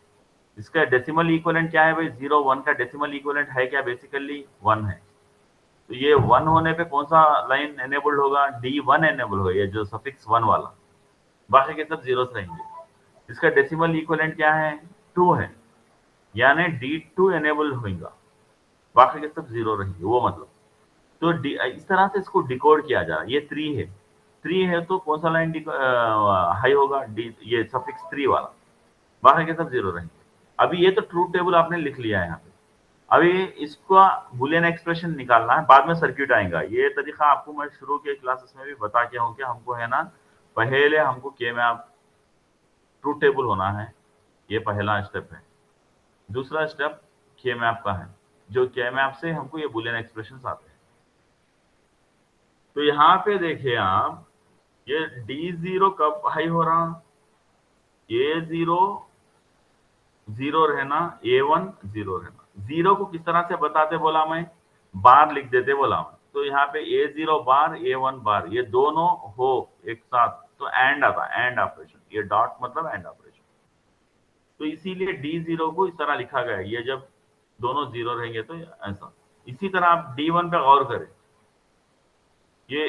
इसका डेसिमल इक्विवेलेंट क्या है भाई? 0 1 का डेसिमल इक्विवेलेंट है क्या? बेसिकली 1 है। तो ये 1 होने पे कौन सा लाइन एनेबल्ड होगा? D1 एनेबल होगा, ये जो सफिक्स 1 वाला। बाकी के सब जीरोस रहेंगे। इसका डेसिमल इक्विवेलेंट क्या है? 2 है, यानी D2 एनेबल होगा, बाकी के सब जीरो रहेंगे, वो मतलब। तो इस तरह से इसको डिकोड किया जा रहा है। ये 3 है, 3 है तो कौन सा लाइन हाई होगा? ये सफिक्स 3 वाला, बाकी के सब जीरो रहेंगे। अभी ये तो ट्रूथ टेबल आपने लिख लिया है यहाँ पे। अभी इसका बुलियन एक्सप्रेशन निकालना है, बाद में सर्किट आएगा। ये तरीका आपको मैं शुरू के क्लासेस में भी बता के हूँ कि हमको है ना, पहले हमको के मैप ट्रूथ टेबल होना है, ये पहला स्टेप है। दूसरा स्टेप के मैप का है, जो के मैप से हमको ये बुलियन एक्सप्रेशन आते हैं। तो यहाँ पे देखिए आप, ये D0 कब हाई हो रहा? A0 0 रहना, A1 0 रहना। 0 को किस तरह से बताते बोला मैं? बार लिख देते बोला मैं। तो यहाँ पे A0 बार A1 बार, ये दोनों हो एक साथ तो एंड आता, एंड ऑपरेशन। ये डॉट मतलब एंड ऑपरेशन। तो इसीलिए D0 को इस तरह लिखा गया है। ये जब दोनों जीरो रहेंगे तो ऐसा। इसी तरह आप D1 पे गौर करें, ये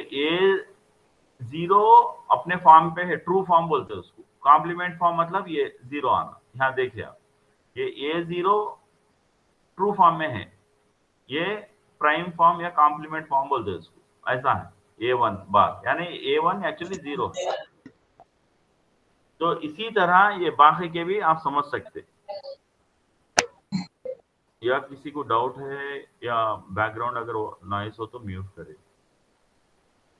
A0 अपने फॉर्म पे है, ट्रू फॉर्म बोलते हैं उसको। कॉम्प्लीमेंट फॉर्म मतलब ये 0 आना। यहाँ देखिए आप, ये A0 ट्रू फॉर्म में है, ये प्राइम फॉर्म या कॉम्प्लीमेंट फॉर्म बोलते हैं उसको, ऐसा है। A1 बार यानी A1 एक्चुअली 0 है। तो इसी तरह ये बाकी के भी आप समझ सकते। या किसी को डाउट है या बैकग्राउंड अगर नॉइस हो तो म्यूट करें।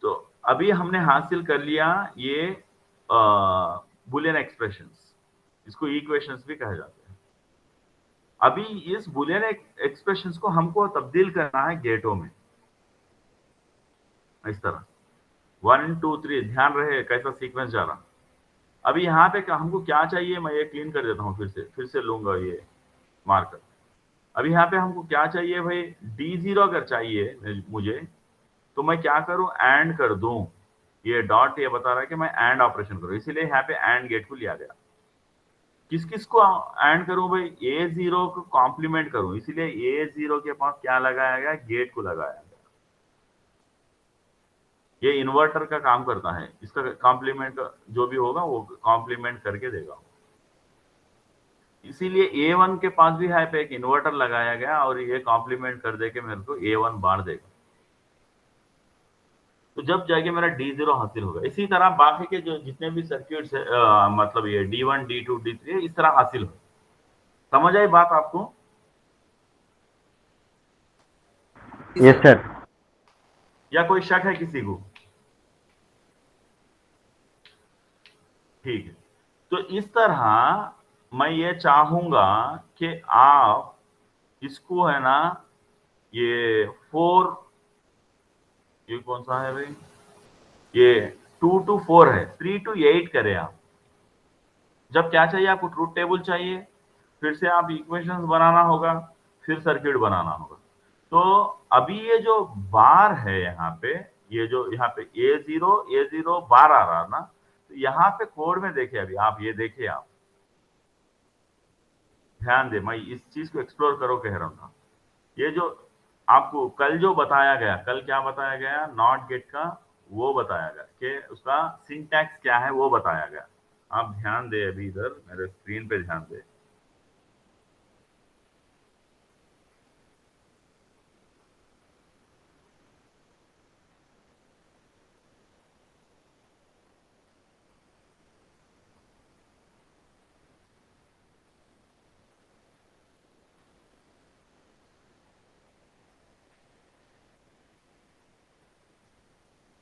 तो अभी हमने हासिल कर लिया ये बुलियन एक्सप्रेशंस, इसको इक्वेशंस भी कहे जाते हैं। अभी इस बुलियन एक्सप्रेशंस को हमको तब्दील करना है गेटों में, इस तरह 1 2 3। ध्यान रहे कैसा सीक्वेंस जा रहा। अभी यहाँ पे हमको क्या चाहिए, मैं ये क्लीन कर देता हूँ, फिर से लूंगा ये मार्कर। अभी यहाँ पे हमको क्या चाहिए भाई? D0 अगर चाहिए मुझे तो मैं क्या करूं? एंड कर दूं। ये डॉट ये बता रहा है कि मैं एंड ऑपरेशन करूं, इसीलिए यहाँ पे एंड गेट को लिया गया। किस किस को एंड करूं भाई? A0 को कॉम्प्लीमेंट करूं, इसीलिए A0 के पास क्या लगाया गया? गेट को लगाया गया। ये इन्वर्टर का काम करता है, इसका कॉम्प्लीमेंट जो भी होगा वो कॉम्प्लीमेंट करके देगा। इसीलिए A1 के पास भी है पे एक इन्वर्टर लगाया गया और ये कॉम्प्लीमेंट कर दे के मेरे को A1 बार देगा। तो जब जाके मेरा D0 हासिल होगा। इसी तरह बाकी के जो जितने भी सर्किट्स है मतलब ये D1 D2 D3 इस तरह हासिल हो। समझ आई बात आपको? Yes sir. या कोई शक है किसी को? ठीक है। तो इस तरह मैं ये चाहूंगा कि आप इसको है ना, ये 4, ये कौन सा है भाई? ये 2 to 4 है, 3 to 8 करें आप। जब क्या चाहिए आपको? ट्रूथ टेबल चाहिए, फिर से आप इक्वेशंस बनाना होगा, फिर सर्किट बनाना होगा। तो अभी ये जो बार है यहाँ पे, ये जो यहाँ पे A0 बार आ रहा ना, तो यहाँ पे कोड में देखिए, अभी आप ये देखिए, आप ध्यान दे, मैं इस चीज को एक्सप्लोर करो कह रहा हूँ। ये जो आपको कल जो बताया गया, कल क्या बताया गया? नॉट गेट का वो बताया गया कि उसका सिंटैक्स क्या है, वो बताया गया। आप ध्यान दे, अभी इधर मेरे स्क्रीन पे ध्यान दे।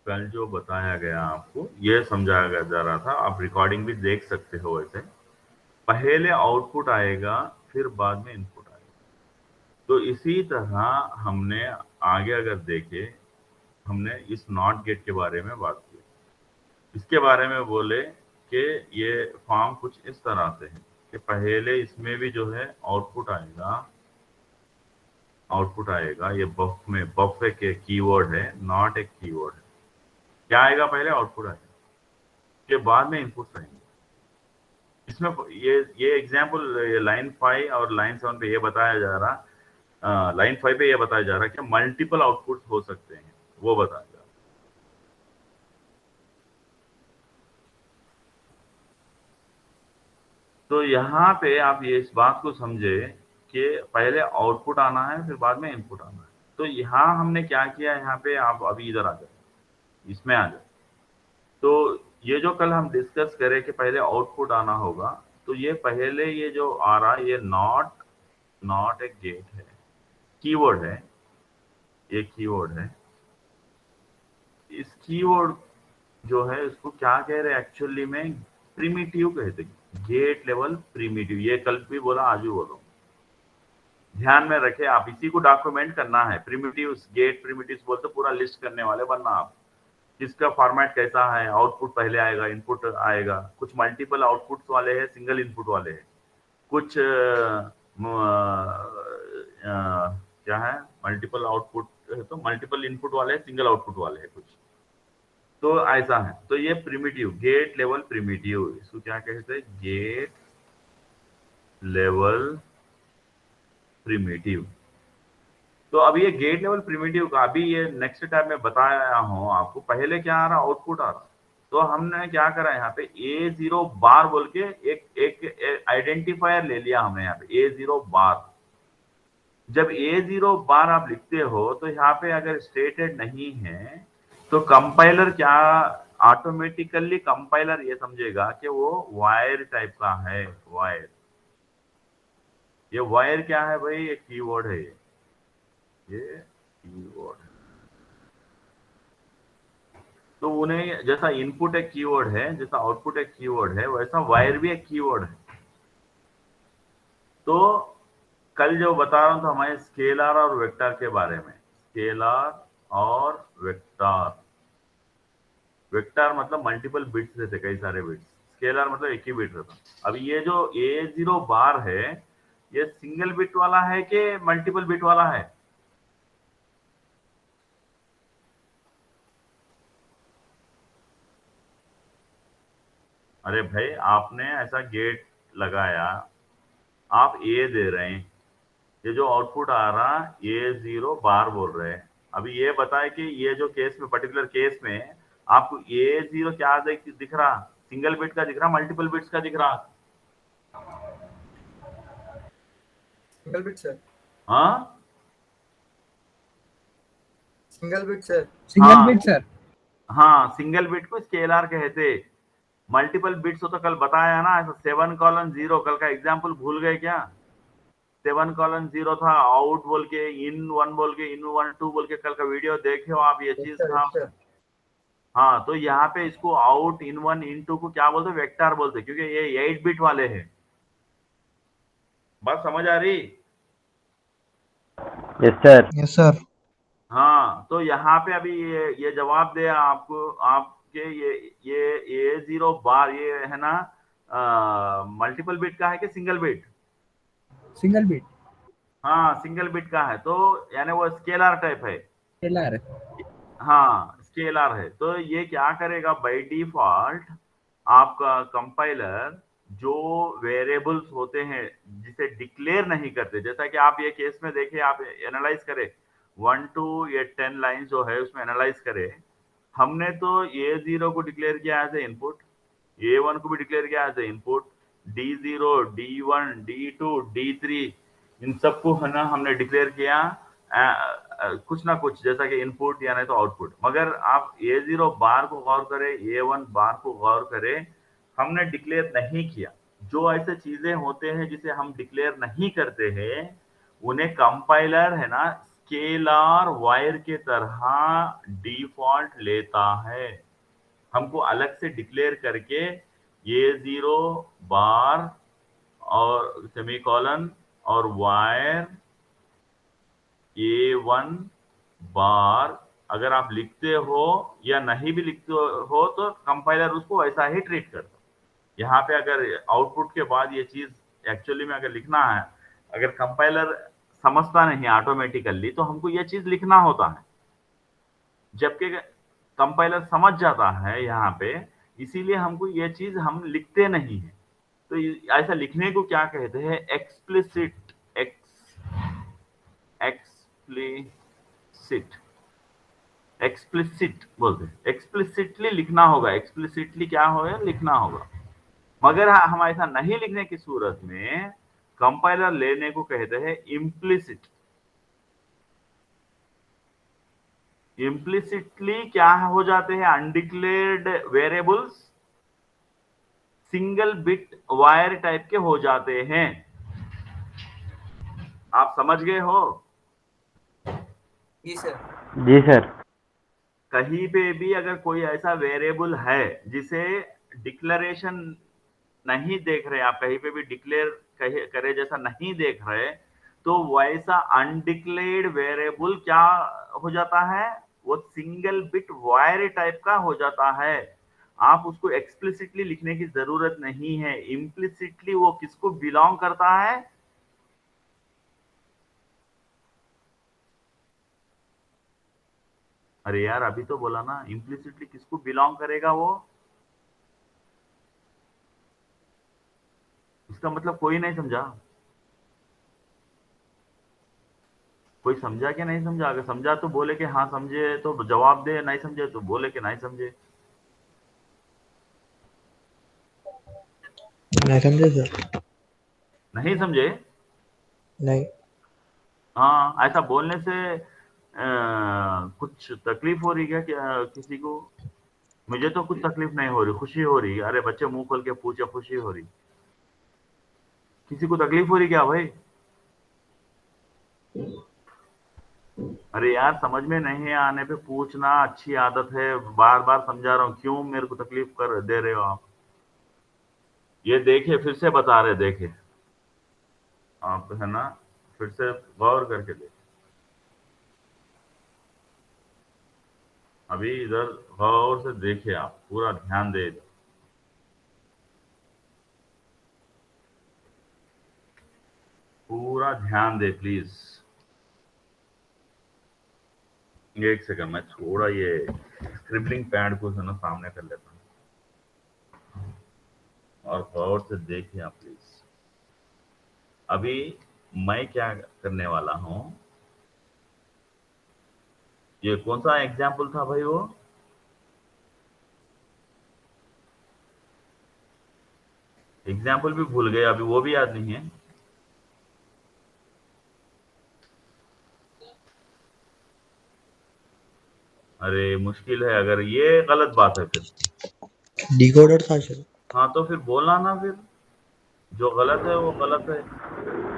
कल जो बताया गया आपको, ये समझाया जा रहा था। आप रिकॉर्डिंग भी देख सकते हो। वैसे पहले आउटपुट आएगा, फिर बाद में इनपुट आएगा। तो इसी तरह हमने आगे अगर देखे, हमने इस नॉट गेट के बारे में बात की। इसके बारे में बोले कि ये फॉर्म कुछ इस तरह से है कि पहले इसमें भी जो है आउटपुट आएगा। ये बफ एक कीवर्ड है, नॉट एक कीवर्ड है। क्या आएगा? पहले आउटपुट आएगा, के बाद में इनपुट रहेंगे। इसमें ये एग्जाम्पल लाइन 5 और लाइन 7 पे ये बताया जा रहा, लाइन 5 पे ये बताया जा रहा कि मल्टीपल आउटपुट हो सकते हैं, वो बताया जा रहा। तो यहाँ पे आप ये इस बात को समझे कि पहले आउटपुट आना है फिर बाद में इनपुट आना है। तो यहाँ हमने क्या किया, यहाँ पे आप अभी इधर आ जाए, इसमें आ जाए। तो ये जो कल हम डिस्कस करें कि पहले आउटपुट आना होगा, तो ये पहले ये जो आ रहा है ये नॉट एक गेट है, कीवर्ड है, ये कीवर्ड है। इस कीवर्ड जो है इसको क्या कह रहे हैं एक्चुअली में, प्रिमिटिव कहते हैं, गेट लेवल प्रिमिटिव। ये कल भी बोला, आज भी बोलो, ध्यान में रखे आप, इसी को डॉक्यूमेंट करना है। प्रिमिटिव गेट प्रिमिटिव बोलते पूरा लिस्ट करने वाले बनना आप, किसका फॉर्मेट कैसा है, आउटपुट पहले आएगा, इनपुट आएगा, कुछ मल्टीपल आउटपुट्स वाले हैं, सिंगल इनपुट वाले हैं, कुछ क्या है मल्टीपल आउटपुट है तो मल्टीपल इनपुट वाले हैं, सिंगल आउटपुट वाले हैं कुछ, तो ऐसा है। तो ये प्रिमिटिव, गेट लेवल प्रिमिटिव, इसको क्या कहते हैं, गेट लेवल प्रिमिटिव। तो अभी ये गेट लेवल प्रिमिटिव का अभी ये नेक्स्ट टाइम में बताया हूं आपको, पहले क्या आ रहा, आउटपुट आ रहा। तो हमने क्या करा यहाँ पे A0 बार बोल के एक आइडेंटिफायर ले लिया हमने यहाँ पे A0 बार। जब A0 बार आप लिखते हो तो यहाँ पे अगर स्टेटेड नहीं है तो कंपाइलर क्या, ऑटोमेटिकली कंपाइलर ये समझेगा कि वो वायर टाइप का है, वायर। ये वायर क्या है भाई, ये कीवर्ड है, ये कीवर्ड है। तो उन्हें जैसा इनपुट एक कीवर्ड है, जैसा आउटपुट एक कीवर्ड है, वैसा वायर भी एक कीवर्ड है। तो कल जो बता रहा हूं तो हमारे स्केलर और वेक्टर के बारे में, स्केलर और वेक्टर। वेक्टर मतलब मल्टीपल बिट्स रहते, कई सारे बिट्स, स्केलर मतलब एक ही बिट रहता। अब ये जो A0 बार है ये सिंगल बिट वाला है कि मल्टीपल बिट वाला है, अरे भाई आपने ऐसा गेट लगाया, आप A दे रहे हैं, ये जो आउटपुट आ रहा A0 बार बोल रहे हैं। अभी ये बताए कि ये जो केस में, पर्टिकुलर केस में आपको A0 क्या दिख रहा, सिंगल बिट का दिख रहा, मल्टीपल बिट्स का दिख रहा, सिंगल बिट सर, हाँ single bit sir, single bit sir, हाँ सिंगल बिट को स्केलर कहते। मल्टीपल बिट्स हो तो कल बताया ना, ऐसा 7:0, कल का एग्जाम्पल भूल गए क्या, 7:0 था, आउट बोल के, इन 1 बोल के, इन 1 2 बोल के, कल का वीडियो देखे हो आप, ये चीज था। हाँ तो यहाँ पे इसको आउट, इन 1 इन 2 को क्या बोलते, वेक्टर बोलते, क्योंकि ये 8 बिट वाले हैं। बात समझ आ रही? Yes sir. Yes sir. हाँ तो यहाँ पे अभी ये जवाब दे आपको, आपके ये A0 बार ये है ना, मल्टीपल बिट का है कि सिंगल बिट? Single bit. हाँ सिंगल बिट का है, तो यानी वो स्केलर टाइप है, स्केलर। हाँ स्केलर है। तो ये क्या करेगा, बाय डिफॉल्ट आपका कंपाइलर जो वेरिएबल्स होते हैं जिसे डिक्लेयर नहीं करते, जैसा कि आप ये केस में देखें, आप एनालाइज करें 1 to 10 लाइन जो है उसमें एनालाइज करें, हमने तो A0 को डिक्लेयर किया एज ए इनपुट, A1 को भी डिक्लेयर किया as a input, D0 D1 D2 D3 इन सबको है ना हमने डिक्लेयर किया कुछ ना कुछ, जैसा कि इनपुट या नहीं तो आउटपुट। मगर आप A0 बार को गौर करें, A1 बार को गौर करें, हमने डिक्लेयर नहीं किया। जो ऐसे चीजें होते हैं जिसे हम डिक्लेयर नहीं करते हैं उन्हें कंपाइलर है ना स्केलर वायर के तरह डिफॉल्ट लेता है। हमको अलग से डिक्लेयर करके A0 बार और सेमीकोलन और वायर A1 बार अगर आप लिखते हो या नहीं भी लिखते हो तो कंपाइलर उसको वैसा ही ट्रीट करता। यहाँ पे अगर आउटपुट के बाद ये चीज एक्चुअली में अगर लिखना है, अगर कंपाइलर समझता नहीं ऑटोमेटिकली तो हमको ये चीज लिखना होता है, जबकि कंपाइलर समझ जाता है यहाँ पे, इसीलिए हमको ये चीज हम लिखते नहीं है। तो ऐसा लिखने को क्या कहते हैं? एक्सप्लिसिट, एक्सप्लिसिट बोलते हैं। एक्सप्लिसिटली लिखना होगा, एक्सप्लिसिटली क्या होगा? लिखना होगा। मगर हम ऐसा नहीं लिखने की सूरत में कंपाइलर लेने को कहते हैं इम्प्लिसिट। इम्प्लिसिटली क्या हो जाते हैं? Undeclared variables single bit wire type के हो जाते हैं। आप समझ गए हो? जी सर। जी सर। कहीं पे भी अगर कोई ऐसा वेरिएबल है जिसे डिक्लेरेशन नहीं देख रहे, आप कहीं पे भी डिक्लेयर करे जैसा नहीं देख रहे, तो वैसा अनडिक्लेयर्ड वेरिएबल क्या हो जाता है? वो सिंगल बिट वायर टाइप का हो जाता है। आप उसको एक्सप्लिसिटली लिखने की जरूरत नहीं है। इम्प्लिसिटली वो किसको बिलोंग करता है? अरे यार अभी तो बोला ना, इम्प्लिसिटली किसको बिलोंग करेगा वो? इसका मतलब कोई नहीं समझा। कोई समझा कि नहीं समझा? अगर समझा तो बोले कि हाँ समझे तो जवाब दे, नहीं समझे तो बोले कि नहीं समझे। नहीं समझे सर। नहीं समझे? नहीं। हाँ, ऐसा बोलने से कुछ तकलीफ हो रही है क्या किसी को? मुझे तो कुछ तकलीफ नहीं हो रही, खुशी हो रही। अरे बच्चे मुंह खोल के पूछे, खुशी हो रही। किसी को तकलीफ हो रही क्या भाई? अरे यार समझ में नहीं आने पे पूछना अच्छी आदत है। बार बार समझा रहा हूँ, क्यों मेरे को तकलीफ कर दे रहे हो आप? ये देखिए, फिर से बता रहे, देखे आप है ना, फिर से गौर करके देखिए। अभी इधर गौर से देखिए, आप पूरा ध्यान दे, पूरा ध्यान दे प्लीज। एक सेकंड, मैं थोड़ा ये स्क्रिबलिंग पैड को है ना सामने कर लेता हूँ और गौर से देखिए आप प्लीज। अभी मैं क्या करने वाला हूं, ये कौन सा एग्जाम्पल था भाई? वो एग्जाम्पल भी भूल गए, अभी वो भी याद नहीं है। अरे मुश्किल है, अगर ये गलत बात है फिर। डिकोडर था सर। हाँ तो फिर बोलना ना, फिर जो गलत है वो गलत है।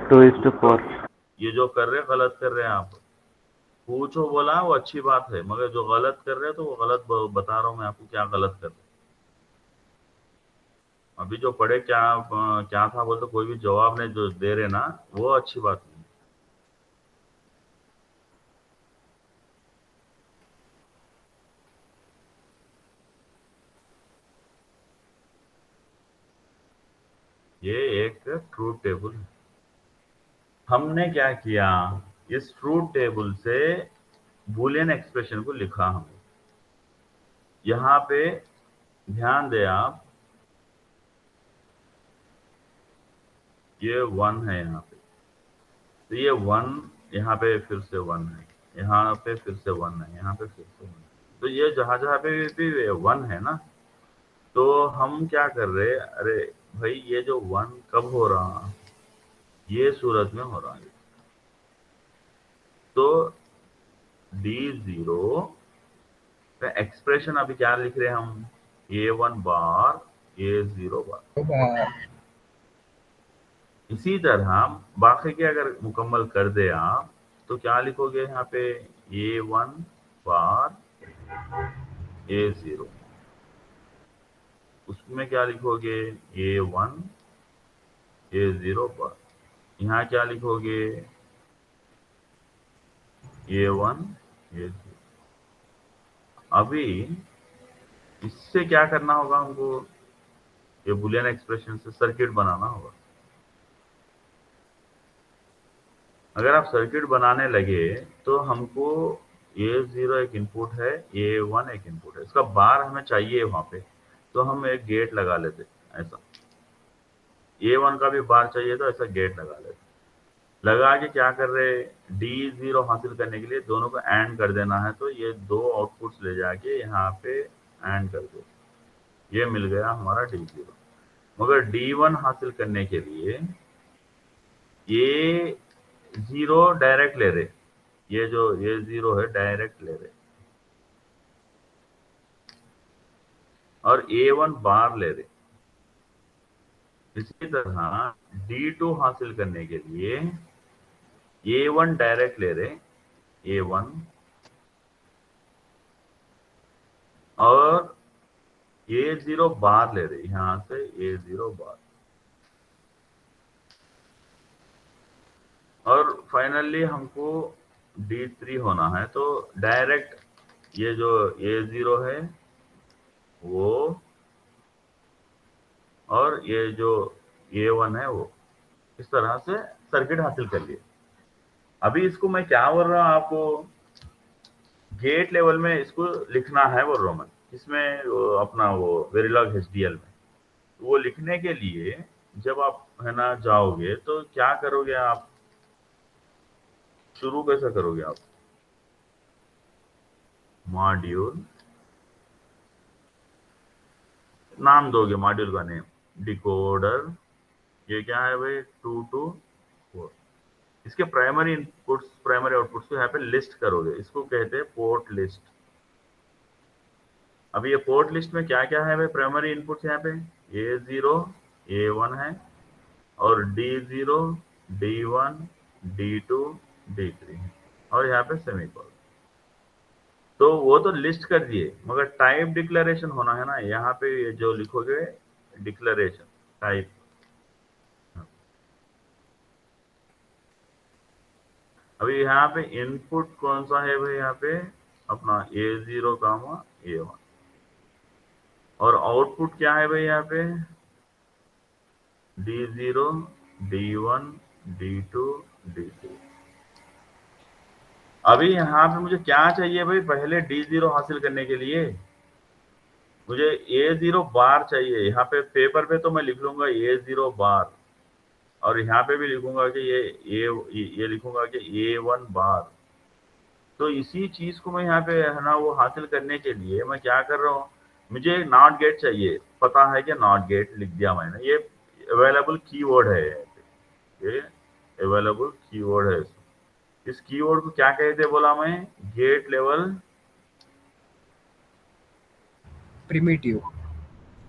2:4। ये जो कर रहे हैं गलत कर रहे हैं आप। पूछो बोला वो अच्छी बात है, मगर जो गलत कर रहे हैं तो वो गलत बता रहा हूँ मैं आपको, क्या गलत कर रहे हैं। अभी जो पढ़े क्या क्या था बोलते, कोई भी जवाब नहीं जो दे रहे ना, वो अच्छी बात नहीं। ये एक ट्रूथ टेबल है। हमने क्या किया, इस ट्रूथ टेबल से बूलियन एक्सप्रेशन को लिखा हमने। यहाँ पे ध्यान दें आप, ये 1 है यहाँ पे, तो ये 1 यहाँ पे फिर से 1 है, यहाँ पे फिर से 1 है, यहाँ पे फिर से 1 है। तो ये जहाँ जहाँ पे भी 1 है ना, तो हम क्या कर रहे, अरे भाई ये जो 1 कब हो रहा, ये सूरत में हो रहा है। तो D0 का एक्सप्रेशन अभी क्या लिख रहे हैं हम, A1 बार A0 बार। इसी तरह बाकी के अगर मुकम्मल कर दे आप, तो क्या लिखोगे यहाँ पे, A1 बार A0। उसमें क्या लिखोगे, A1 A0 बार। यहाँ क्या लिखोगे, A1 A0। अभी इससे क्या करना होगा हमको, ये बुलियन एक्सप्रेशन से सर्किट बनाना होगा। अगर आप सर्किट बनाने लगे तो हमको A0 एक इनपुट है, A1 एक इनपुट है, इसका बार हमें चाहिए वहां पे, तो हम एक गेट लगा लेते ऐसा। A1 का भी बार चाहिए तो ऐसा गेट लगा लेते, लगा के क्या कर रहे, D0 हासिल करने के लिए दोनों को एंड कर देना है, तो ये दो आउटपुट्स ले जाके यहाँ पे एंड कर दो, ये मिल गया हमारा D0। मगर D1 हासिल करने के लिए A0 डायरेक्ट ले रहे, ये जो A0 है डायरेक्ट ले रहे, और A1 बार ले रहे। इसी तरह D2 हासिल करने के लिए A1 डायरेक्ट ले रहे, A1, और A0 बार ले रहे, यहां से A0 बार, और फाइनली हमको D3 होना है, तो डायरेक्ट ये जो A0 है वो, और ये जो A1 है वो, इस तरह से सर्किट हासिल कर लिए। अभी इसको मैं क्या बोल रहा हूँ आपको, गेट लेवल में इसको लिखना है बोल रहा हूँ मैं, इसमें अपना वो वेरिलॉग HDL में। वो लिखने के लिए जब आप है ना जाओगे तो क्या करोगे, आप शुरू कैसे करोगे, आप मॉड्यूल नाम दोगे, मॉड्यूल का नेम डिकोडर, ये क्या है भाई 2 to 4, इसके प्राइमरी इनपुट्स प्राइमरी आउटपुट्स को यहाँ पे लिस्ट करोगे, इसको कहते हैं पोर्ट लिस्ट। अभी ये पोर्ट लिस्ट में क्या क्या है भाई, प्राइमरी इनपुट्स यहाँ पे A0 A1 है, और D0 D1 D2 D3 है, और यहाँ पे सेमीकोलन। तो वो तो लिस्ट कर दिए, मगर टाइप डिक्लेरेशन होना है ना, यहाँ पे ये जो लिखोगे डिक्लेरेशन टाइप, अभी यहाँ पे इनपुट कौन सा है भाई, यहाँ पे अपना A0 A1, और आउटपुट क्या है भाई यहाँ पे D0 D1 D2 D3। अभी यहाँ पे मुझे क्या चाहिए भाई, पहले D0 हासिल करने के लिए मुझे A0 बार चाहिए। यहाँ पे पेपर पे तो मैं लिख लूंगा A0 बार, और यहाँ पे भी लिखूंगा कि ये लिखूंगा कि A1 बार। तो इसी चीज को मैं यहाँ पे है ना वो हासिल करने के लिए मैं क्या कर रहा हूँ, मुझे नॉट गेट चाहिए, पता है कि नॉट गेट लिख दिया मैंने, ये अवेलेबल कीवर्ड है, ये अवेलेबल कीवर्ड है। इस कीवर्ड को क्या कहते हैं बोला मैं, gate level primitive.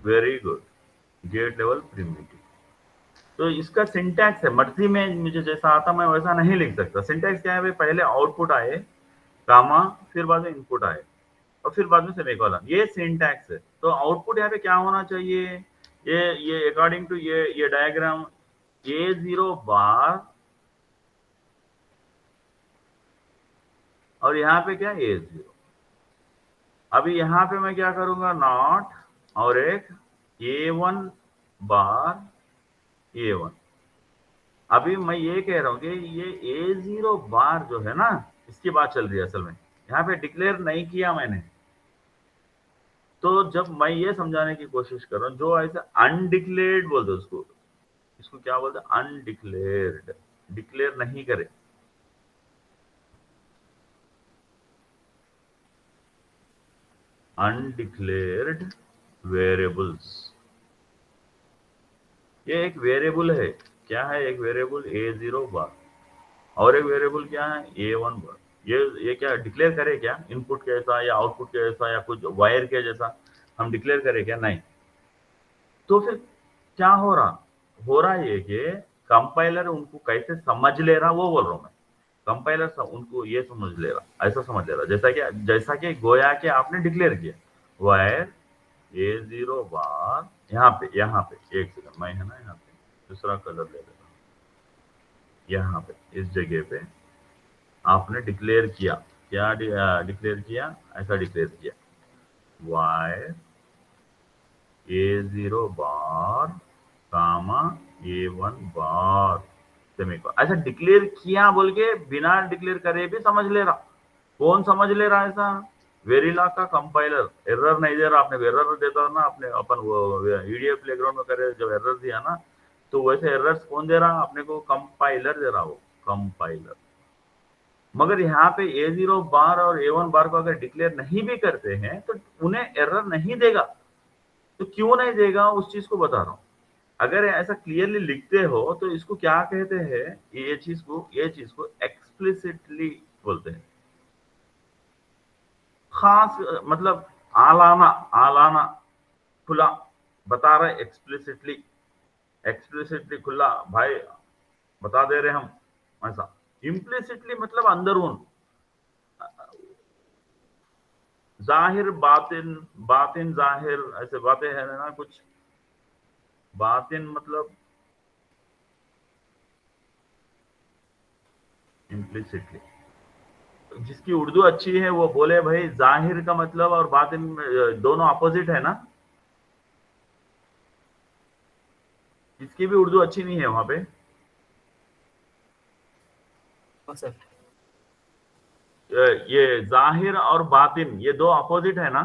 Very good, gate level primitive. तो इसका सिंटैक्स है, मर्जी में मुझे जैसा आता मैं वैसा नहीं लिख सकता। सिंटैक्स क्या है भाई, पहले आउटपुट आए कामा, फिर बाद में इनपुट आए, और फिर बाद में सेमीकोलन, ये सिंटैक्स है। तो आउटपुट यहाँ पे क्या होना चाहिए, ये अकॉर्डिंग टू ये डायग्राम A0 बार, और यहाँ पे क्या A0। अभी यहाँ पे मैं क्या करूंगा, नॉट और एक A1 बार A1। अभी मैं ये कह रहा हूँ कि ये A0 बार जो है ना, इसकी बात चल रही है असल में, यहाँ पे डिक्लेयर नहीं किया मैंने। तो जब मैं ये समझाने की कोशिश कर रहा हूँ, जो ऐसे अनडिक्लेयर्ड बोलते उसको, इसको क्या बोलते हैं, अनडिक्लेयर्ड, डिक्लेयर नहीं करे। अनडिक्लेयर्ड वेरिएबल्स, ये एक वेरिएबल है, क्या है, एक वेरिएबल A0 बार, और एक वेरिएबल क्या है A1 बार। ये क्या डिक्लेयर करे क्या, इनपुट के जैसा या आउटपुट के जैसा या कुछ वायर के जैसा हम डिक्लेयर करें क्या, नहीं। तो फिर क्या हो रहा ये कि कंपाइलर उनको कैसे समझ ले रहा, वो बोल रहा हूं मैं। कंपाइलर उनको ये समझ ले रहा, ऐसा समझ ले रहा, जैसा कि गोया के आपने डिक्लेयर किया वायर A0 बार, यहाँ पे एक सेकंड, मैं है ना यहाँ पे दूसरा कलर ले लेता हूँ, यहाँ पे इस जगह पे आपने डिक्लेयर किया, क्या डिक्लेयर किया, ऐसा डिक्लेयर किया वायर A0 बार कामा A1 बार सेमीकोलन, ऐसा डिक्लेयर किया बोल के बिना डिक्लेयर करे भी समझ ले रहा। कौन समझ ले रहा ऐसा, वेरिलॉग का कंपाइलर। एरर नहीं दे रहा, आपने एरर देता ना, आपने अपन वो EDF प्लेग्राउंड में करे जब एरर दिया ना, तो वैसे एरर्स कौन दे रहा? अपने को कंपाइलर दे रहा, वो कंपाइलर। मगर यहाँ पे A0 बार और A1 बार को अगर डिक्लेयर नहीं भी करते हैं तो उन्हें एरर नहीं देगा। तो क्यों नहीं देगा उस चीज को बता रहा हूँ। अगर ऐसा क्लियरली लिखते हो तो इसको क्या कहते हैं, ये चीज को एक्सप्लिसिटली बोलते हैं। खास मतलब आलाना खुला बता रहे, एक्सप्लिसिटली खुला भाई बता दे रहे हम ऐसा। इम्प्लिसिटली मतलब अंदरून, जाहिर बातिन जाहिर, ऐसे बातें है ना कुछ। बातिन मतलब इम्प्लिसिटली। जिसकी उर्दू अच्छी है वो बोले भाई जाहिर का मतलब और बातिन दोनों अपोजिट है ना। जिसकी भी उर्दू अच्छी नहीं है वहां पे, हाँ सर। ये जाहिर और बातिन ये दो अपोजिट है ना।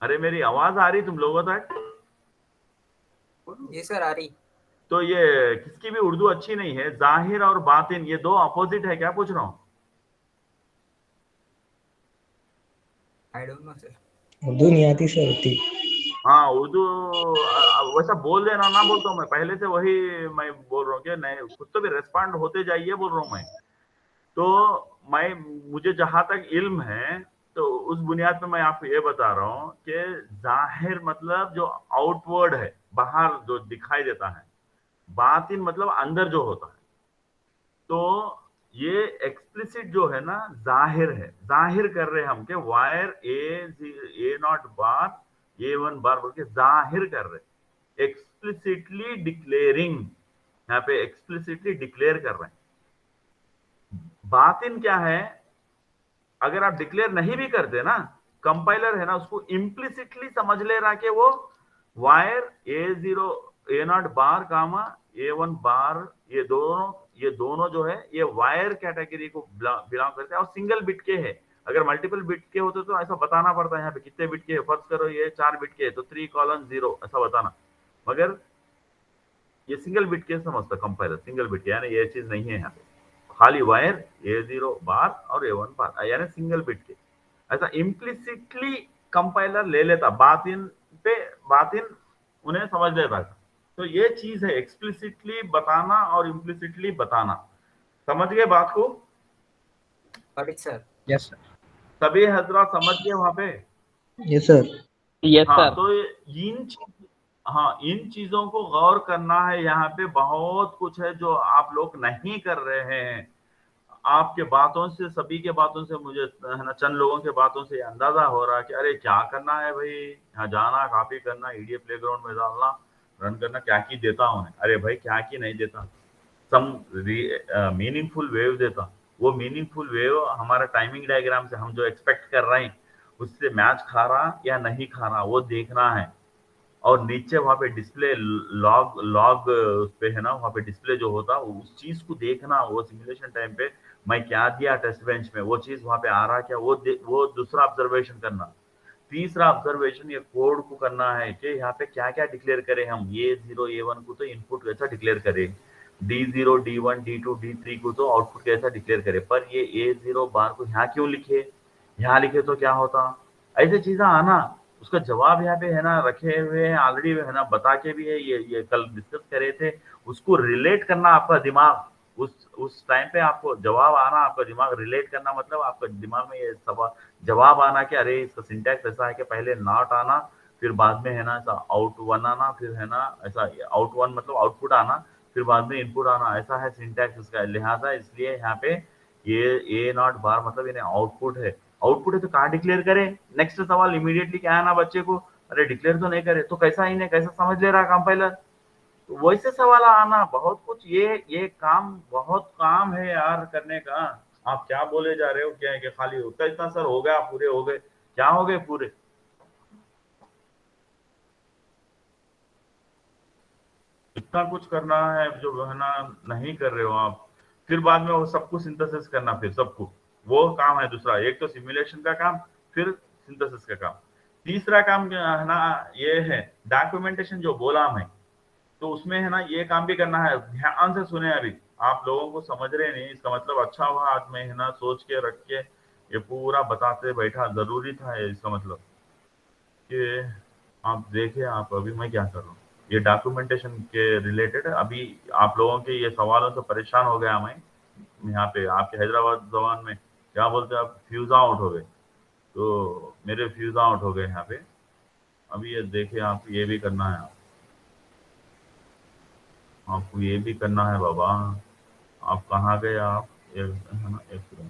अरे मेरी आवाज आ रही तुम लोगों तक? जी सर आ रही। तो ये किसकी भी उर्दू अच्छी नहीं है, जाहिर और बातिन ये दो अपोजिट है क्या, पूछ रहा हूँ। I don't know sir. Urdu नहीं आती सर उतनी। हाँ उर्दू वैसा बोल देना ना, बोलता हूँ मैं पहले से, वही मैं बोल रहा हूँ कि नहीं, खुद तो भी रेस्पॉन्ड होते जाइए बोल रहा हूँ मैं। तो मुझे जहां तक इल्म है तो उस बुनियाद पे मैं आपको ये बता रहा हूँ कि जाहिर मतलब जो आउटवर्ड है, बाहर जो दिखाई देता है। बातिन मतलब अंदर जो होता है। तो ये एक्सप्लिसिट जो है ना जाहिर है, जाहिर कर रहे हैं हम कि वायर A0 बार A1 बार बोल के जाहिर कर रहे, एक्सप्लिसिटली डिक्लेयरिंग, यहाँ पे एक्सप्लिसिटली डिक्लेयर कर रहे हैं। बातिन क्या है, अगर आप डिक्लेयर नहीं भी करते ना, कंपाइलर है ना उसको इम्प्लिसिटली समझ ले रहा कि वो वायर A0 बार कामा A1 बार ये दोनों जो है ये वायर कैटेगरी को बिलोंग करते हैं और सिंगल बिट के है। अगर मल्टीपल बिट के होते तो ऐसा बताना पड़ता है यहाँ पे कितने बिट के है। फर्ज करो ये 4 बिट के है तो 3:0 ऐसा बताना, मगर ये सिंगल बिट के समझता कंपाइलर, सिंगल बिट के, यानी ये चीज नहीं है यहाँ पे। खाली वायर A0 बार और A1 बार यानी सिंगल बिट के, ऐसा इम्प्लिसिटली कंपाइलर ले लेता, बातिन उन्हें समझ लेता। तो ये चीज है एक्सप्लिसिटली बताना और इम्प्लिसिटली बताना। समझ गए बात को? Correct sir. Yes sir. सभी हजरात समझ गए वहां पे? Yes sir. हाँ तो इन चीजों को गौर करना है। यहाँ पे बहुत कुछ है जो आप लोग नहीं कर रहे हैं। आपके बातों से, सभी के बातों से मुझे है ना, चंद लोगों के बातों से अंदाजा हो रहा है कि अरे क्या करना है भाई, यहाँ जाना, कॉपी करना, ईडीए प्लेग्राउंड में डालना, रन करना, क्या की देता हूँ। अरे भाई क्या की नहीं देता, सम मीनिंगफुल वेव देता। वो मीनिंगफुल वेव हमारा टाइमिंग डायग्राम से हम जो एक्सपेक्ट कर रहे हैं उससे मैच खा रहा या नहीं खा रहा वो देखना है। और नीचे वहां पे डिस्प्ले लॉग उस पे है ना, वहां पे डिस्प्ले जो होता उस चीज को देखना। वो सिमुलेशन टाइम पे मैं क्या दिया टेस्ट बेंच में, वो चीज वहां पे आ रहा क्या, वो दूसरा ऑब्जर्वेशन करना। तीसरा ऑब्जर्वेशन ये कोड को करना है कि यहाँ पे क्या क्या डिक्लेयर करें हम। A0 A1 को तो इनपुट कैसा डिक्लेयर करें, D0 D1 D2 D3 को तो आउटपुट कैसा डिक्लेयर करें, पर ये A0 बार को यहाँ क्यों लिखे, यहाँ लिखे तो क्या होता। ऐसे चीजें आना, उसका जवाब यहाँ पे है ना रखे हुए हैं ऑलरेडी, है ना बता के भी है। ये कल डिस्कस करे थे, उसको रिलेट करना आपका दिमाग, उस टाइम पे आपको जवाब आना, आपका दिमाग रिलेट करना, मतलब आपका दिमाग में ये सवाल जवाब आना कि अरे इसका सिंटैक्स ऐसा है कि पहले नॉट आना, फिर बाद में है ना ऐसा आउट वन आना, फिर है ना ऐसा आउट वन मतलब आउटपुट आना, फिर बाद में इनपुट आना, ऐसा है सिंटैक्स इसका। लिहाजा इसलिए यहाँ पे ये A0 बार मतलब इन्हें आउटपुट है। आउटपुट है तो कहाँ डिक्लेयर करें। नेक्स्ट सवाल इमीडिएटली क्या आना बच्चे को, अरे डिक्लेयर तो नहीं करे तो कैसा इन्हें कैसा समझ ले रहा कंपाइलर। तो वैसे सवाल आना बहुत कुछ, ये काम बहुत काम है यार करने का। आप क्या बोले जा रहे हो, क्या है कि खाली होता इतना सर हो गया पूरे हो गए, क्या हो गए पूरे। इतना कुछ करना है जो है ना नहीं कर रहे हो आप। फिर बाद में वो सब कुछ सिंथेसिस करना, फिर सबको वो काम है दूसरा। एक तो सिमुलेशन का काम, फिर सिंथेसिस का काम। तीसरा काम जो है ना ये है डॉक्यूमेंटेशन जो बोला मैं, तो उसमें है ना ये काम भी करना है। ध्यान से सुने, अभी आप लोगों को समझ रहे नहीं, इसका मतलब अच्छा हुआ आज मैं है ना सोच के रख के ये पूरा बताते बैठा, जरूरी था ये। इसका मतलब कि आप देखिए, आप अभी मैं क्या कर रहा हूँ, ये डॉक्यूमेंटेशन के रिलेटेड अभी आप लोगों के ये सवालों से परेशान हो गया मैं। यहाँ पे आपके हैदराबाद जबान में क्या बोलते हैं आप, फ्यूज आउट हो गए, तो मेरे फ्यूज आउट हो गए यहाँ पे। अभी ये देखिए, आप ये भी करना है, आपको ये भी करना है बाबा। आप कहाँ गए आप, ये है ना, एक सेकंड,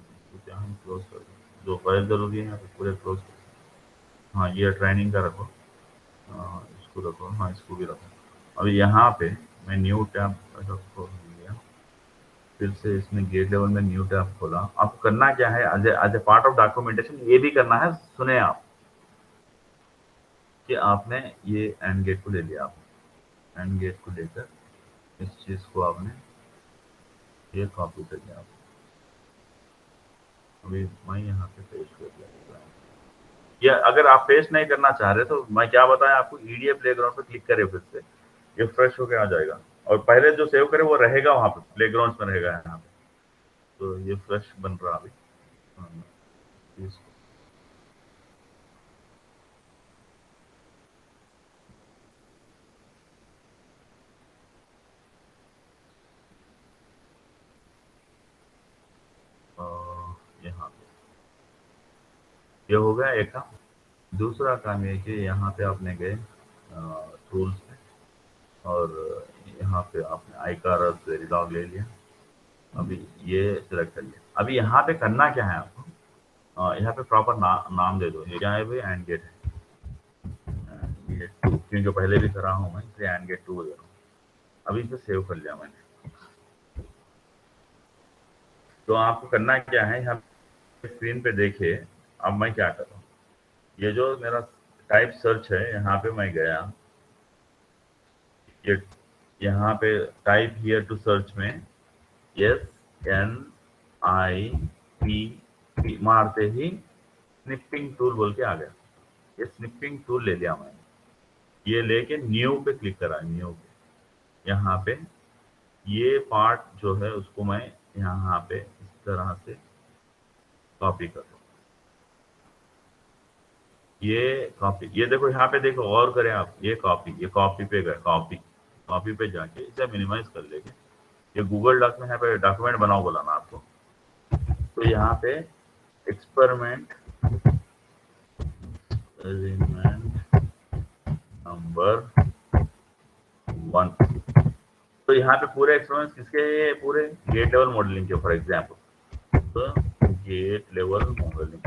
हम क्लोज कर दें, जो फाइल जरूरी है यहाँ पे पूरे क्लोज कर। हाँ, ये ट्रेनिंग का रखो, इसको रखो, हाँ इसको भी रखो। अभी यहाँ पे मैं न्यू टैब खोल लिया, फिर से इसमें गेट लेवल में न्यू टैब खोला। आपको करना क्या है, as a part of documentation ये भी करना है। सुने आप कि आपने ये एंड गेट को ले लिया, आपने एंड गेट को लेकर इस चीज को आपने ये कॉपी कर लिया। अभी मैं यहाँ पे पेस्ट कर दिया, या अगर आप पेस्ट नहीं करना चाह रहे तो मैं क्या बताया आपको, ईडीएफ प्लेग्राउंड पे क्लिक करें, फिर से ये फ्रेश होके आ जाएगा, और पहले जो सेव करे वो रहेगा वहाँ पे प्लेग्राउंड में रहेगा यहाँ पे। तो ये फ्रेश बन रहा अभी। इसको यहाँ पे ये हो गया एक काम। दूसरा काम ये कि यहाँ पे आपने गए टूल्स में, और यहाँ पे आपने iCar वेरिलॉग ले लिया। अभी ये सिलेक्ट कर लिया। अभी यहाँ पे करना क्या है आपको, यहाँ पे प्रॉपर नाम दे दो। ये क्या है भाई, एंड गेट है, गेट 2, क्योंकि पहले भी करा हूँ मैं, इसलिए एंड गेट 2 दे रहा हूँ। अभी इसे सेव कर लिया मैंने। तो आपको करना क्या है, यहाँ स्क्रीन पे देखिए। अब मैं क्या कर रहा हूँ, ये जो मेरा टाइप सर्च है, यहाँ पे मैं गया, ये यहाँ पे टाइप हियर टू सर्च में SNIP मारते ही स्निपिंग टूल बोल के आ गया। ये स्निपिंग टूल ले लिया मैंने, ये लेके न्यू पे क्लिक करा, न्यू पे। यहाँ पे ये पार्ट जो है उसको मैं यहाँ पे इस तरह से कॉपी कर लूँ। ये कॉपी, ये देखो यहाँ पे देखो, और करें आप, ये कॉपी पे गए, कॉपी पे जाके इसे मिनिमाइज कर लेंगे। ये गूगल डॉक में यहाँ पे डॉक्यूमेंट बनाओ बोला ना आपको, तो यहाँ पे एक्सपेरिमेंट नंबर 1, तो यहाँ पे पूरे एक्सपेरिमेंट किसके हैं, पूरे गेट लेवल मॉडलिंग के। फॉर एग्जाम्पल तो गेट लेवल मॉडलिंग,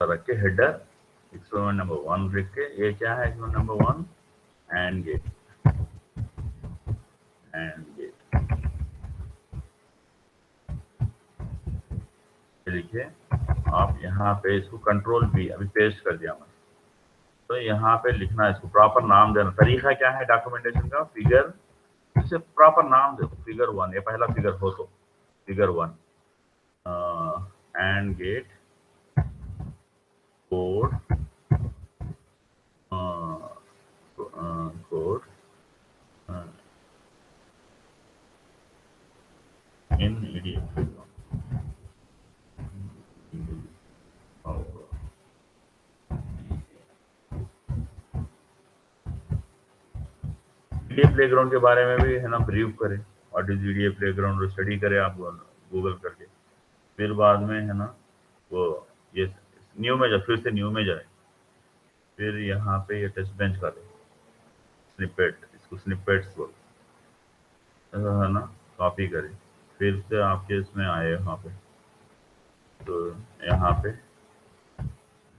रख के हेडर एक्सपेरिमेंट नंबर 1 लिख के, ये क्या है एक्सपेरिमेंट नंबर 1, एंड गेट लिखिए आप। यहाँ पे इसको कंट्रोल V अभी पेस्ट कर दिया मैं, तो यहाँ पे लिखना है, इसको प्रॉपर नाम देना। तरीका क्या है डॉक्यूमेंटेशन का, फिगर, इसे प्रॉपर नाम दो, फिगर 1, ये पहला फिगर हो तो figure 1, and gate code in EDF playground के बारे में भी है ना ब्रीफ करें, what is EDF playground, study करें आप गूगल करके। फिर बाद में है ना वो ये न्यू में जाए, फिर से न्यू में जाए, फिर यहाँ पे ये टेस्ट बेंच का दे स्निपेट, इसको स्निपेट्स बोल है ना, कॉपी करें, फिर से आपके इसमें आए यहाँ पे, तो यहाँ पे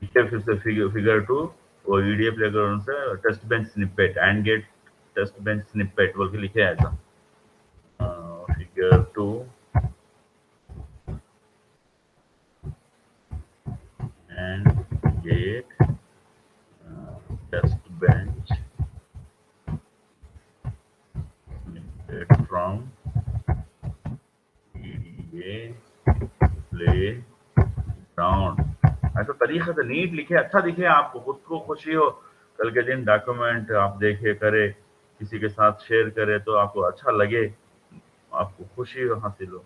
फिर से फिगर 2 वो EDF प्लेग्राउंड से test bench snippet, and gate test bench snippet बोल के लिखे ऐसा, figure 2 and gate test bench अच्छे से नीट लिखे, अच्छा दिखे, आपको खुद को खुशी हो, कल के दिन डॉक्यूमेंट आप देखे करे, किसी के साथ शेयर करे तो आपको अच्छा लगे, आपको खुशी हासिल हो।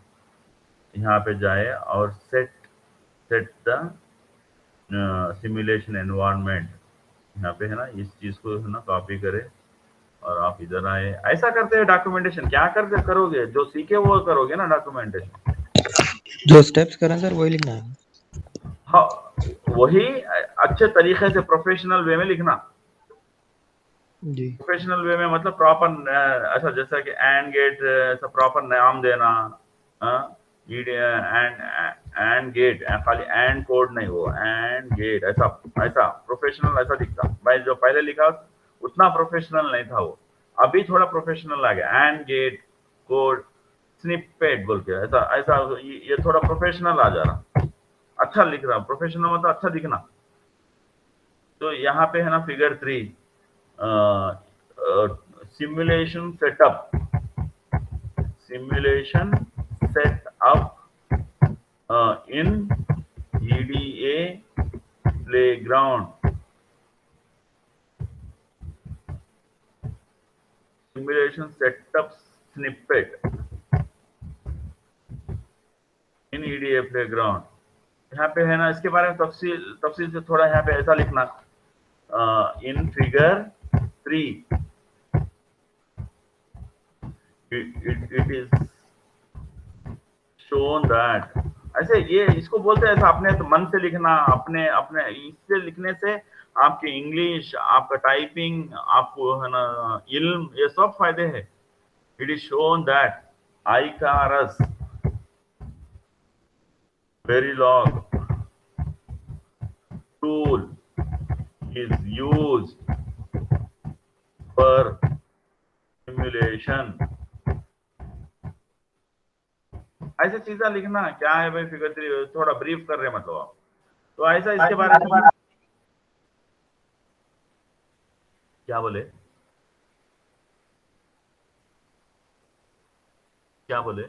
यहाँ पे जाए और सेट द सिमुलेशन एनवायरनमेंट, यहाँ पे है ना, इस चीज को है ना कॉपी करे और आप इधर आए। ऐसा करते हैं डॉक्यूमेंटेशन, क्या करते करोगे, जो सीखे वो करोगे ना डॉक्यूमेंटेशन। जो स्टेप्स करें सर वही लिखना है। हाँ, वही अच्छे तरीके से प्रोफेशनल वे में लिखना। जी प्रोफेशनल वे में मतलब प्रॉपर, ऐसा जैसा कि एंड गेट, ऐसा प्रॉपर नाम देना, एंड गेट, खाली एंड कोड नहीं, वो एंड गेट, ऐसा ऐसा प्रोफेशनल ऐसा दिखता। भाई जो पहले लिखा उतना प्रोफेशनल नहीं था वो, अभी थोड़ा प्रोफेशनल आ गया। एंड गेट कोड स्निपेट बोल के ऐसा ऐसा, ये थोड़ा प्रोफेशनल आ जा रहा, अच्छा लिख रहा। प्रोफेशनल मतलब अच्छा दिखना। तो यहाँ पे है ना figure 3, simulation setup, simulation setup in EDA playground, simulation setup snippet in EDA playground। यहाँ पे है ना इसके बारे में तफसील से थोड़ा यहाँ पे ऐसा लिखना, in figure 3 it is shown that, ऐसे ये इसको बोलते हैं, ऐसा अपने तो मन से लिखना, अपने अपने इससे लिखने से आपकी इंग्लिश, आपका टाइपिंग, आपको है ना इल्म, ये सब फायदे हैं। It is shown that iCarus Verilog tool is used for simulation। ऐसे चीजें लिखना। क्या है भाई फिगर 3, थोड़ा ब्रीफ कर रहे हैं मतलब आप, तो ऐसा इसके बारे में क्या बोले, क्या बोले,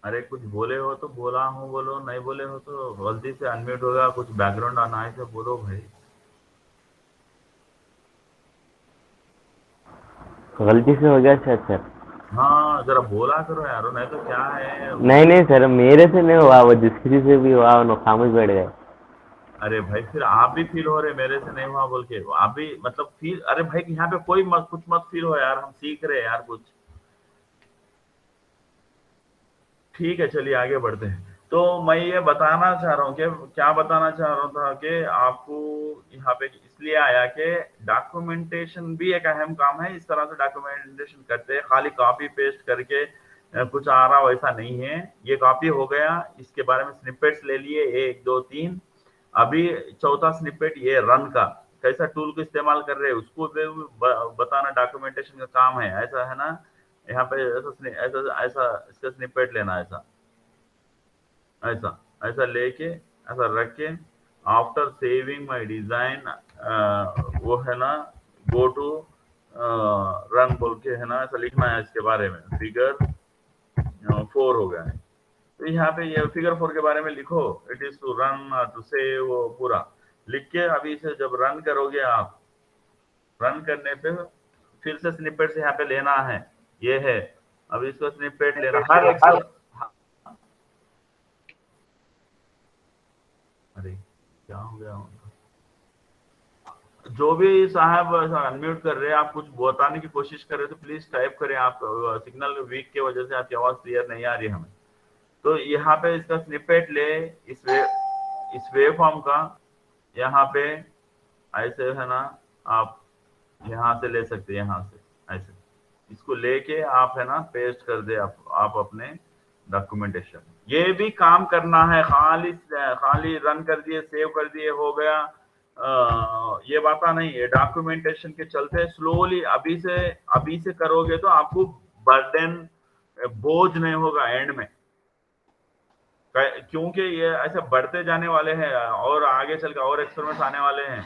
अरे कुछ बोले हो तो बोला हूँ बोलो, नहीं बोले हो तो गलती से अनम्यूट होगा, कुछ बैकग्राउंड आना है तो बोलो भाई। गलती से हो गया सर। हाँ जरा बोला करो यार, नहीं तो क्या है। नहीं सर, मेरे से नहीं हुआ, वो जिस किसी से भी हुआ वो खामोश बैठ गए। अरे भाई फिर आप भी फील हो रहे मेरे से नहीं हुआ बोल के, आप भी मतलब फील, अरे भाई यहाँ पे कोई मत कुछ मत फील हो यार, हम सीख रहे हैं यार कुछ। ठीक है चलिए आगे बढ़ते हैं। तो मैं ये बताना चाह रहा हूँ कि क्या बताना चाह रहा था कि आपको यहाँ पे इसलिए आया कि डॉक्यूमेंटेशन भी एक अहम काम है। इस तरह से डॉक्यूमेंटेशन करते हैं, खाली कॉपी पेस्ट करके कुछ आ रहा वैसा नहीं है। ये कॉपी हो गया, इसके बारे में स्निपेट्स ले लिए 1 2 3। अभी चौथा स्निपेट ये रन का, कैसा टूल को इस्तेमाल कर रहे हैं उसको बताना डॉक्यूमेंटेशन का काम है, ऐसा है ना। यहाँ पे ऐसा ऐसा ऐसा इसका स्निपेट लेना, ऐसा ऐसा ऐसा लेके ऐसा रख के, आफ्टर सेविंग माय डिजाइन, वो है ना गो टू रन बोल के है ना ऐसा लिखना है इसके बारे में। फिगर 4 हो गया है, तो यहाँ पे ये फिगर 4 के बारे में लिखो। It is to run to save, वो पूरा लिख के अभी इसे जब रन करोगे आप, रन करने पे फिर से स्निपेट से यहाँ पे लेना है, ये है। अब इसको स्निपेट लेना हर एक अरे क्या हो गया उनका, जो भी साहब अनम्यूट कर रहे हैं, आप कुछ बताने की कोशिश कर रहे हो तो प्लीज टाइप करें। आप सिग्नल वीक की वजह से आपकी आवाज क्लियर नहीं आ रही है हमें। तो यहाँ पे इसका स्निपेट ले, इस वेव फॉर्म का, यहाँ पे ऐसे है ना आप यहाँ से ले सकते हैं, यहाँ से ऐसे इसको लेके आप है ना पेस्ट कर दे आप अपने डॉक्यूमेंटेशन। ये भी काम करना है, खाली रन कर दिए, सेव कर दिए, हो गया, ये बात नहीं है। डॉक्यूमेंटेशन के चलते स्लोली अभी से करोगे तो आपको बर्डन, बोझ नहीं होगा एंड में, क्योंकि ये ऐसे बढ़ते जाने वाले हैं और आगे चल के और एक्सपेरिमेंट्स आने वाले हैं,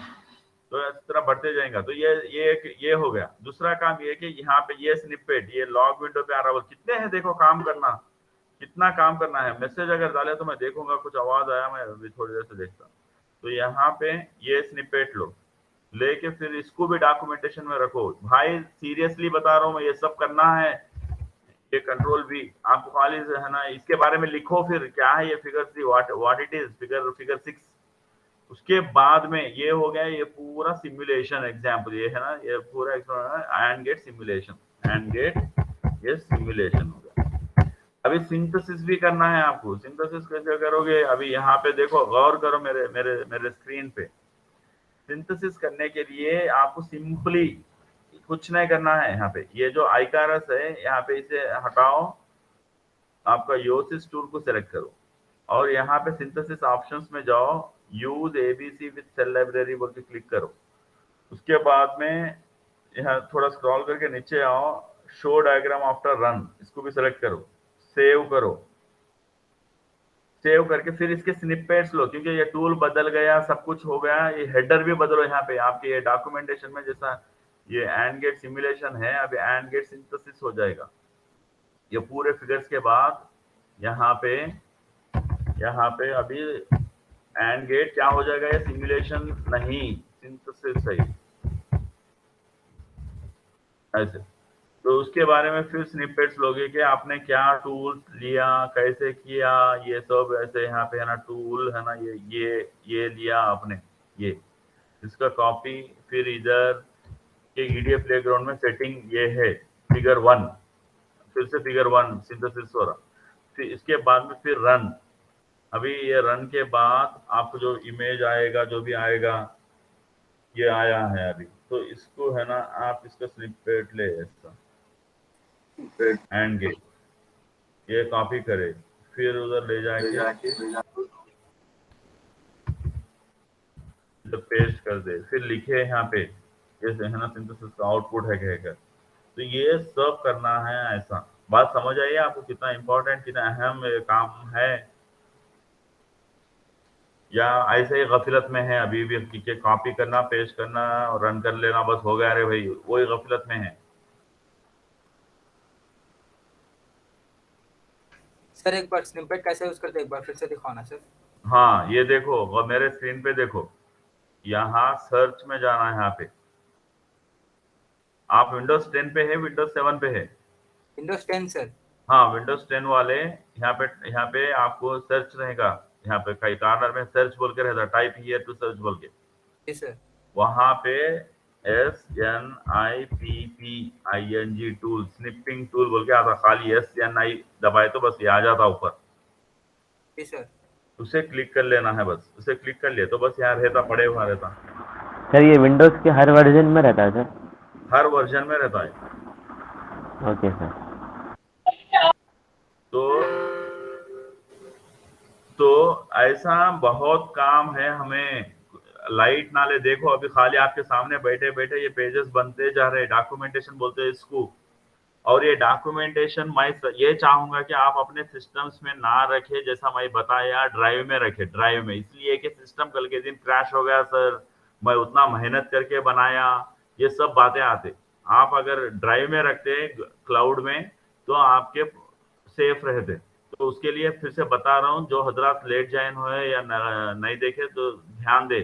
तो इस तरह बढ़ते जाएगा। तो ये हो गया। दूसरा काम ये कि यहाँ पे ये स्निपेट, ये लॉग विंडो पे आ रहा है, कितने हैं देखो काम करना। कितना काम करना है। मैसेज अगर डाले तो मैं देखूंगा, कुछ आवाज आया मैं अभी थोड़ी देर से देखता। तो यहाँ पे ये स्निपेट लो, लेके फिर इसको भी डॉक्यूमेंटेशन में रखो। भाई सीरियसली बता रहा हूँ मैं, ये सब करना है। ये कंट्रोल भी आपको खाली है ना, इसके बारे में लिखो। फिर क्या है ये figure 3, what it is, figure 6। उसके बाद में ये हो गया, ये पूरा सिमुलेशन एग्जाम्पल, ये है ना, ये पूरा and gate simulation, and gate ये सिमुलेशन हो गया। अभी सिंथेसिस भी करना है आपको। सिंथेसिस कैसे करोगे? अभी यहाँ पे देखो, गौर करो मेरे मेरे मेरे स्क्रीन पे। सिंथेसिस करने के लिए आपको सिंपली कुछ नहीं करना है। यहाँ पे ये जो आइकारस है, यहाँ पे इसे हटाओ, आपका योसिस टूल को सिलेक्ट करो और यहाँ पे सिंथेसिस ऑप्शंस में जाओ, use ABC with cell library बोल के क्लिक करो। उसके बाद में यहाँ थोड़ा स्क्रॉल करके नीचे आओ, शो डायग्राम आफ्टर रन, इसको भी सिलेक्ट करो, सेव करो। सेव करके फिर इसके स्निपेट्स लो, क्योंकि ये टूल बदल गया, सब कुछ हो गया। ये हेडर भी बदलो यहाँ पे आपके ये डॉक्यूमेंटेशन में, जैसा ये एंड गेट सिमुलेशन है, अभी एंड गेट सिंथेसिस हो जाएगा। ये पूरे फिगर्स के बाद यहाँ पे अभी एंड गेट क्या हो जाएगा, ये सिमुलेशन नहीं, सिंथेसिस है ऐसे। तो उसके बारे में फिर स्निपेट्स लोगे कि आपने क्या टूल्स लिया, कैसे किया, ये सब ऐसे। यहाँ पे है ना टूल है ना, ये लिया आपने, ये इसका कॉपी, फिर इधर के ईडीएफ प्लेग्राउंड में सेटिंग ये है फिगर 1, फिर से फिगर 1 सिंथेसिस हो रहा। फिर इसके बाद में फिर रन। अभी ये रन के बाद आपको जो इमेज आएगा, जो भी आएगा, ये आया है अभी। तो इसको है ना, आप इसका स्निपेट ले, इसका एंड गेट ये कॉपी करे, फिर उधर ले जाके तो पेस्ट कर दे, फिर लिखे यहाँ पे जैसे है ना सिंथेसिस का आउटपुट है कहकर। तो ये सब करना है ऐसा। बात समझ आई आपको कितना इंपॉर्टेंट, कितना अहम काम है? या ऐसे ही गफलत में है अभी भी कि कॉपी करना, पेस्ट करना और रन कर लेना, बस हो गया? अरे भाई वही गफलत में है। सर एक बार स्निपेट कैसे यूज करते हैं, एक बार फिर से दिखाओ ना सर। हाँ ये देखो, और मेरे स्क्रीन पे देखो, यहाँ सर्च में जाना है। यहाँ पे आप विंडोज 10 पे है, विंडोज 7 पे है? Windows 10 sir. हाँ विंडोज 10 वाले यहाँ पे आपको सर्च रहेगा। यहाँ पे कई कॉर्नर में सर्च बोल के रहता, टाइप हियर टू सर्च बोल के। जी सर। वहां पे SNIPPING टूल, स्निपिंग टूल बोल के आता, खाली SNI दबाए तो बस ये आ जाता ऊपर। जी सर। उसे क्लिक कर लेना है, बस उसे क्लिक कर लिए तो बस यहाँ रहता, पड़े हुआ रहता। सर ये विंडोज के हर वर्जन में रहता है सर? हर वर्जन में रहता है। Okay sir. तो ऐसा बहुत काम है हमें। लाइट नाले देखो, अभी खाली आपके सामने बैठे बैठे ये पेजेस बनते जा रहे, डॉक्यूमेंटेशन बोलते हैं इसको। और ये डॉक्यूमेंटेशन मैं ये चाहूंगा कि आप अपने सिस्टम्स में ना रखे, जैसा मैं बताया ड्राइव में रखे। ड्राइव में इसलिए कि सिस्टम कल के दिन क्रैश हो गया सर, मैं उतना मेहनत करके बनाया, ये सब बातें आते। आप अगर ध्राइव में रखते क्लाउड में तो आपके सेफ रहते। तो उसके लिए फिर से बता रहा हूँ, जो हजरात लेट ज्वाइन हुए या नहीं देखे तो ध्यान दे।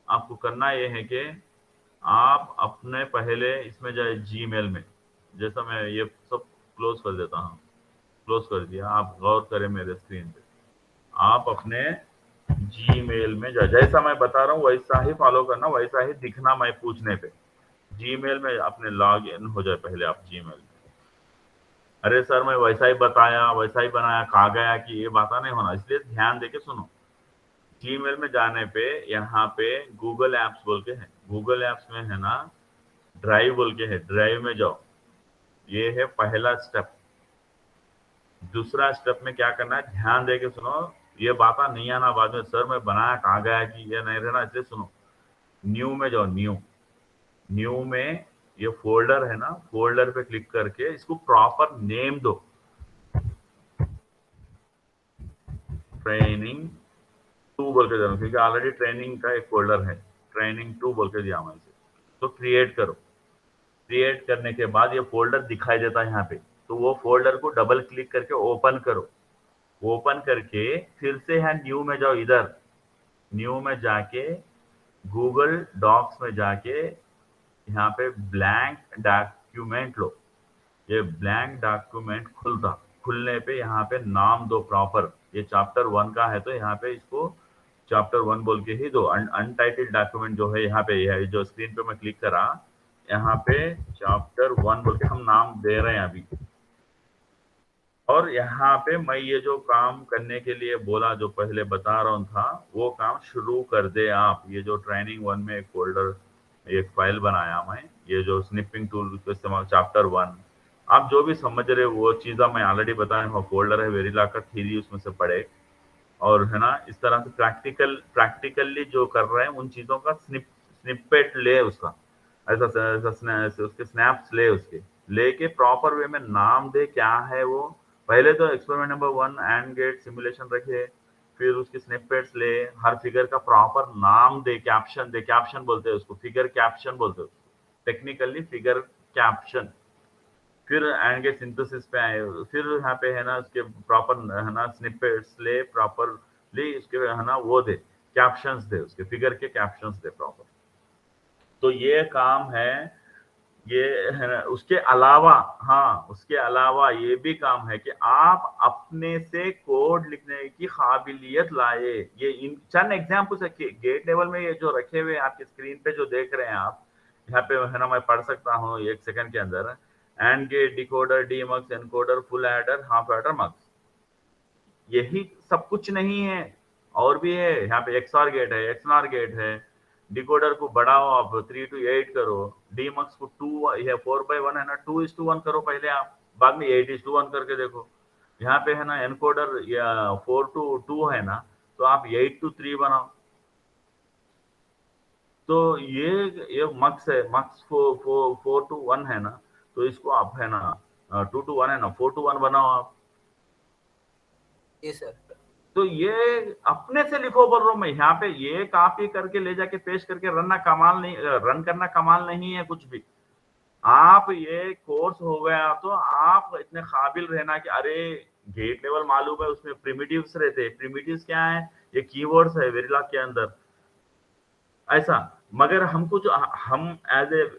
आपको करना ये है कि आप अपने पहले इसमें जाए जीमेल में, जैसा मैं ये सब क्लोज कर देता हूँ, क्लोज कर दिया। आप गौर करें मेरे स्क्रीन पे, आप अपने जीमेल में जैसा मैं बता रहा हूँ वैसा ही फॉलो करना, वैसा ही दिखना मैं पूछने पे। जीमेल में अपने लॉग इन हो जाए पहले आप जीमेल में। अरे सर मैं वैसा ही बताया, वैसा ही बनाया, कहा गया कि ये बात नहीं होना, इसलिए ध्यान देके सुनो। जीमेल में जाने पे यहाँ पे गूगल एप्स बोल के है, गूगल एप्स में है ना ड्राइव बोल के है, ड्राइव में जाओ। ये है पहला स्टेप। दूसरा स्टेप में क्या करना है, ध्यान देके सुनो, ये बात नहीं आना बाद में सर मैं बनाया, कहा गया कि ये नहीं रहना, इसलिए सुनो। न्यू में जाओ, न्यू में ये फोल्डर है ना, फोल्डर पे क्लिक करके इसको प्रॉपर नेम दो, ट्रेनिंग 2 बोल के देना, क्योंकि ऑलरेडी ट्रेनिंग का एक फोल्डर है, ट्रेनिंग 2 बोल के दिया मैं इसे। तो क्रिएट करो। क्रिएट करने के बाद ये फोल्डर दिखाई देता है यहाँ पे, तो वो फोल्डर को डबल क्लिक करके ओपन करो। ओपन करके फिर से यहाँ न्यू में जाओ, इधर न्यू में जाके गूगल डॉक्स में जाके यहाँ पे ब्लैंक डॉक्यूमेंट लो। ये ब्लैंक डॉक्यूमेंट खुलने पे यहाँ पे नाम दो प्रॉपर। ये चैप्टर 1 का है तो यहाँ पे इसको चैप्टर 1 बोल के ही दो। अनटाइटल्ड डॉक्यूमेंट जो है यहाँ पे है, जो स्क्रीन पे मैं क्लिक करा, यहाँ पे चैप्टर 1 बोल के हम नाम दे रहे हैं अभी। और यहाँ पे मैं ये जो काम करने के लिए बोला, जो पहले बता रहा था, वो काम शुरू कर दे आप। ये जो ट्रेनिंग 1 में एक फोल्डर, एक फाइल बनाया मैं, ये जो स्निपिंग टूल का इस्तेमाल, चैप्टर 1, आप जो भी समझ रहे वो चीज़ा मैं ऑलरेडी बताया हूँ। फोल्डर है वेरिला का थ्योरी, उसमें से पढ़े, और है ना इस तरह से प्रैक्टिकली जो कर रहे हैं उन चीज़ों का स्निपेट ले, उसका ऐसा उसके स्नैप्स ले, उसके लेके प्रॉपर वे में नाम दे क्या है वो। पहले तो experiment number 1 and gate simulation रखे, फिर उसके स्निपेट्स ले, हर फिगर का प्रॉपर नाम दे, कैप्शन दे, कैप्शन बोलते हैं उसको, फिगर कैप्शन बोलते हैं उसको, टेक्निकली फिगर कैप्शन। फिर एंड गेट सिंथेसिस पे आए, फिर यहाँ पे है ना उसके प्रॉपर है ना स्निपेट्स ले, प्रॉपरली उसके है ना वो दे, कैप्शंस दे, उसके फिगर के कैप्शंस दे प्रॉपर। तो ये काम है, ये है ना। उसके अलावा, हाँ, उसके अलावा ये भी काम है कि आप अपने से कोड लिखने की काबिलियत लाए। ये इन चंद एग्जाम्पल्स है गेट लेवल में, ये जो रखे हुए आपके स्क्रीन पे जो देख रहे हैं आप, यहाँ पे है ना मैं पढ़ सकता हूँ 1 सेकंड के अंदर। And gate, decoder, demux, encoder, full adder, half adder, mux, यही सब कुछ नहीं है, और भी है। यहाँ पे एक्सआर गेट है, एक्सनॉर गेट है। डिकोडर को बढ़ाओ आप 3 to 8 करो, डीमक्स को 2 या 4/1 है ना 2:1 करो पहले आप, बाद में 8:1 करके देखो। यहाँ पे है ना एनकोडर या 4 to 2 है ना, तो आप 8 to 3 बनाओ। तो ये मक्स है, मक्स 4 to 1 है ना, तो इसको आप है ना 2 to 1 है ना 4 to 1 बनाओ आप। जी सर। तो ये अपने से लिखो बोल रहा हूं मैं। यहाँ पे ये कॉपी करके ले जाके पेश करके रन करना कमाल नहीं है कुछ भी। आप ये कोर्स हो गया तो आप इतने काबिल रहना कि अरे गेट लेवल मालूम है, उसमें प्रिमिटिव्स रहते हैं। प्रिमिटिव्स क्या है? ये कीवर्ड्स है वेरिला के अंदर, ऐसा। मगर हम as a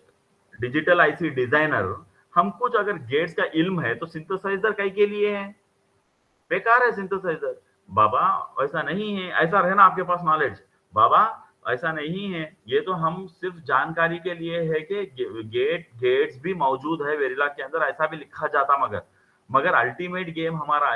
digital IC designer, हम कुछ अगर गेट्स का इल्म है तो सिंथेसाइजर कई के लिए है, बेकार है सिंथेसाइजर बाबा। ऐसा नहीं है, ऐसा रहना आपके पास नॉलेज बाबा, ऐसा नहीं है। ये तो हम सिर्फ जानकारी के लिए है कि गेट्स भी मौजूद है वेरिला के अंदर, ऐसा भी लिखा जाता। मगर अल्टीमेट गेम हमारा,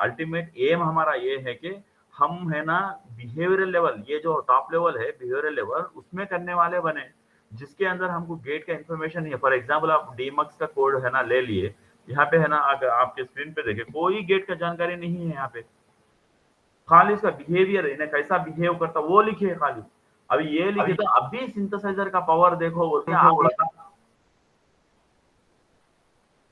अल्टीमेट एम हमारा ये है कि हम है ना बिहेवियरल लेवल, ये जो टॉप लेवल है बिहेवियरल लेवल, उसमें करने वाले बने, जिसके अंदर हमको गेट का इंफॉर्मेशन नहीं है। फॉर एग्जाम्पल आप डीमक्स का कोड है ना ले लिए, यहाँ पे है ना अगर आपके स्क्रीन पे देखे कोई गेट का जानकारी नहीं है यहाँ पे, खाली इसका बिहेवियर है, इन्हें कैसा बिहेव करता वो लिखे खाली। अभी ये लिखे तो अभी सिंथेसाइजर का पावर देखो बोलते हैं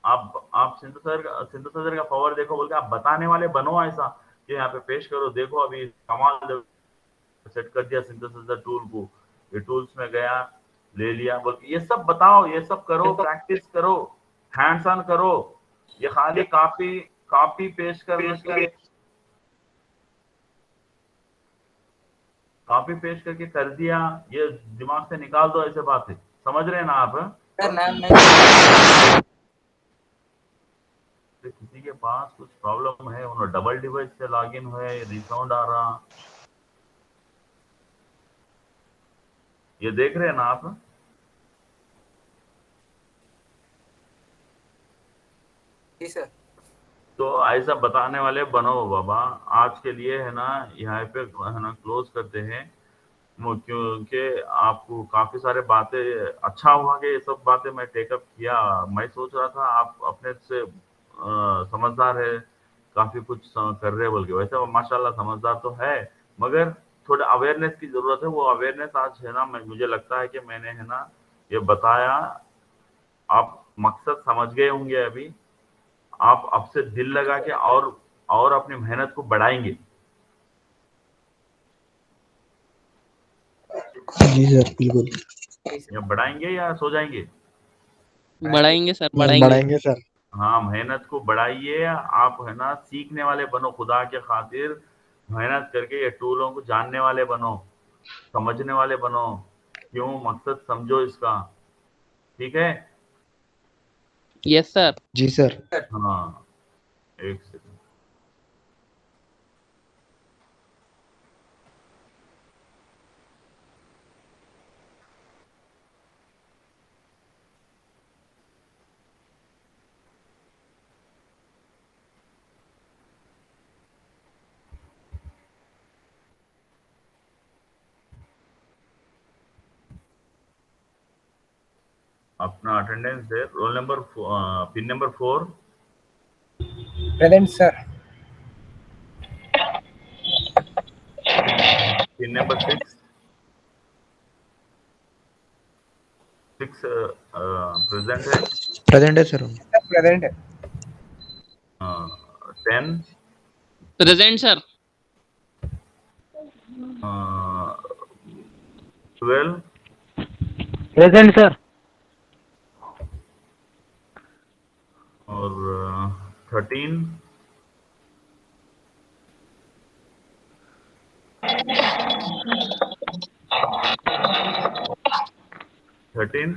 आप सिंथेसाइजर का पावर देखो बोल के आप बताने वाले बनो ऐसा कि यहाँ पे पेश करो, देखो अभी कमाल सेट कर दिया सिंथेसाइजर टूल को, ये टूल्स में गया ले लिया बोल के, ये सब बताओ, ये सब करो, प्रैक्टिस करो, हैंड्स ऑन करो। ये खाली कॉपी पेस्ट करके कर दिया, ये दिमाग से निकाल दो ऐसे बात है। समझ रहे हैं ना आप? सर मैं किसी के पास कुछ प्रॉब्लम है, उन्होंने डबल डिवाइस से लॉगिन हुए, रिसाउंड आ रहा, ये देख रहे हैं ना आप? जी सर। तो ऐसा बताने वाले बनो बाबा। आज के लिए है ना यहाँ पे है ना क्लोज करते हैं, क्योंकि आपको काफी सारे बातें, अच्छा हुआ कि ये सब बातें मैं टेकअप किया। मैं सोच रहा था आप अपने से समझदार है, काफी कुछ कर रहे बोल के, वैसे माशाल्लाह समझदार तो है, मगर थोड़ा अवेयरनेस की जरूरत है। वो अवेयरनेस आज है ना मुझे लगता है कि मैंने है ना ये बताया, आप मकसद समझ गए होंगे। अभी आप अब से दिल लगा के और अपनी मेहनत को बढ़ाएंगे। जी सर बिल्कुल। या बढ़ाएंगे या सो जाएंगे? बढ़ाएंगे सर, बढ़ाएंगे। बढ़ाएंगे सर। हाँ, मेहनत को बढ़ाइए। आप है ना सीखने वाले बनो, खुदा के खातिर मेहनत करके ये टूलों को जानने वाले बनो, समझने वाले बनो। क्यों, मकसद समझो इसका। ठीक है। Yes sir. जी सर। हाँ, एक सेकंड। अपना अटेंडेंस है, roll number pin number 4, present sir. Pin number 6 present है। प्रेजेंट है सर। प्रेजेंट है। 10, प्रेजेंट सर। 12, present sir. और 13, 13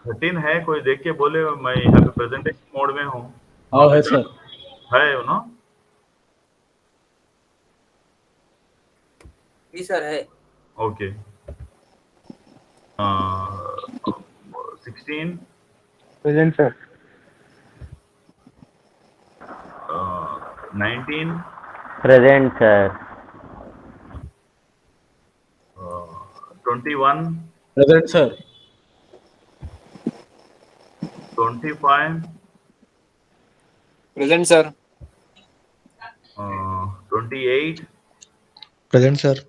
13 है, कोई देख के बोले। मैं यहाँ पे प्रेजेंटेशन मोड में हूँ। हाँ है सर। है ना? जी सर है। Okay. 16, present sir. 19, present sir. 21, present sir. 25, present sir. 28, present sir.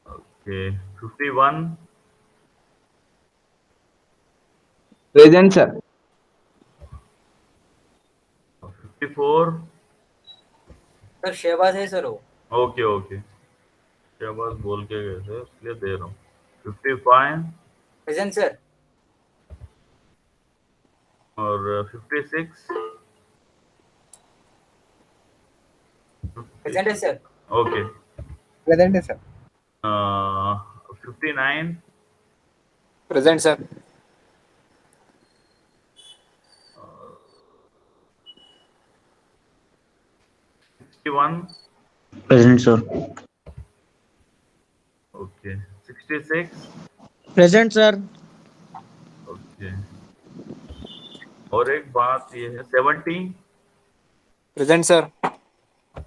Okay, 51, present sir. 54, sir Shahbaz है सर वो। ओके ओके, क्या बात बोल के गए थे इसलिए दे रहा हूँ। 55 प्रेजेंट सर। और 56, प्रेजेंट है सर। ओके। प्रेजेंट है sir. 59, present sir. 61, present sir. Okay, 66, present sir. Okay. और एक बात ये है 70, प्रेजेंट सर।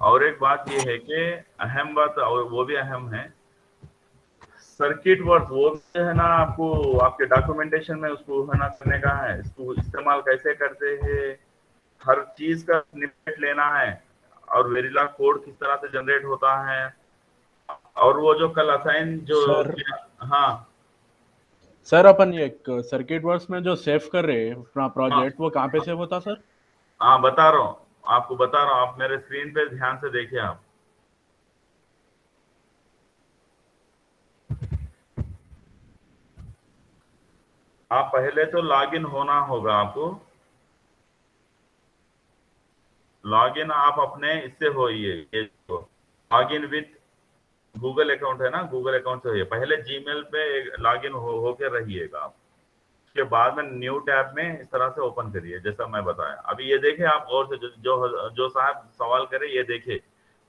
और एक बात ये है कि अहम बात, और वो भी अहम है, सर्किट वर्क वो भी है ना, आपको आपके डॉक्यूमेंटेशन में उसको है ना करने का है। इसको इस्तेमाल कैसे करते हैं, हर चीज का स्निपेट लेना है, और वेरिला कोड किस तरह से जनरेट होता है, और वो जो कल असाइन जो सर हाँ सर अपन ये सर्किट वर्क्स में जो सेव कर रहे हैं अपना हाँ प्रोजेक्ट, वो कहाँ पे सेव होता सर? हाँ, बता रहा हूँ, आपको बता रहा हूँ। आप मेरे स्क्रीन पे ध्यान से देखिए। आप पहले तो लॉगिन होना होगा आपको। लॉगिन आप अपने इससे होइए, ये लॉगिन विथ गूगल अकाउंट है ना, गूगल अकाउंट से होइए। पहले जीमेल पे लॉगिन होके रहिएगा आप। उसके बाद में न्यू टैब में इस तरह से ओपन करिए जैसा मैं बताया। अभी ये देखिए आप गौर से, जो साहब सवाल करे ये देखिए,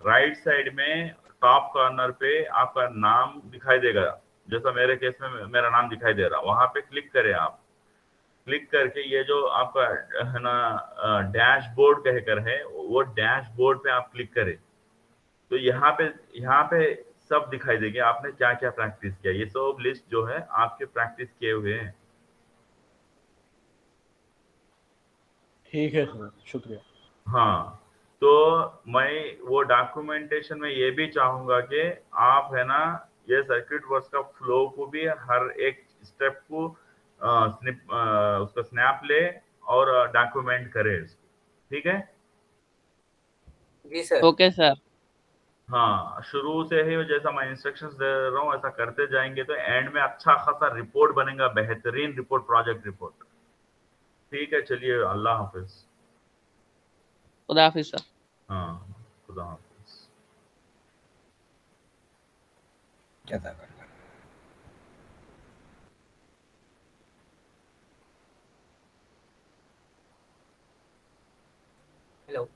राइट साइड में टॉप कॉर्नर पे आपका नाम दिखाई देगा। जैसा मेरे केस में मेरा नाम दिखाई दे रहा, वहां पे क्लिक करें आप। क्लिक करके ये जो आपका है ना डैशबोर्ड कहकर है, वो डैशबोर्ड पे आप क्लिक करें तो यहाँ पे सब दिखाई देगी आपने क्या क्या प्रैक्टिस किया। ये सब लिस्ट जो है आपके प्रैक्टिस किए हुए हैं। ठीक है सर, शुक्रिया। हाँ, तो मैं वो डॉक्यूमेंटेशन में ये भी चाहूंगा कि आप है ना ये सर्किट वर्क्स का फ्लो को भी हर एक स्टेप को उसका स्नैप ले और डॉक्यूमेंट करे इसको। ठीक है। जी सर। Okay sir. हाँ, शुरू से ही जैसा मैं इंस्ट्रक्शंस दे रहा हूँ ऐसा करते जाएंगे तो एंड में अच्छा खासा रिपोर्ट बनेगा, बेहतरीन रिपोर्ट, प्रोजेक्ट रिपोर्ट। ठीक है, चलिए, अल्लाह हाफिज। खुदा हाफिज सर। हाँ, खुदा हाफिज। क्या था हेलो।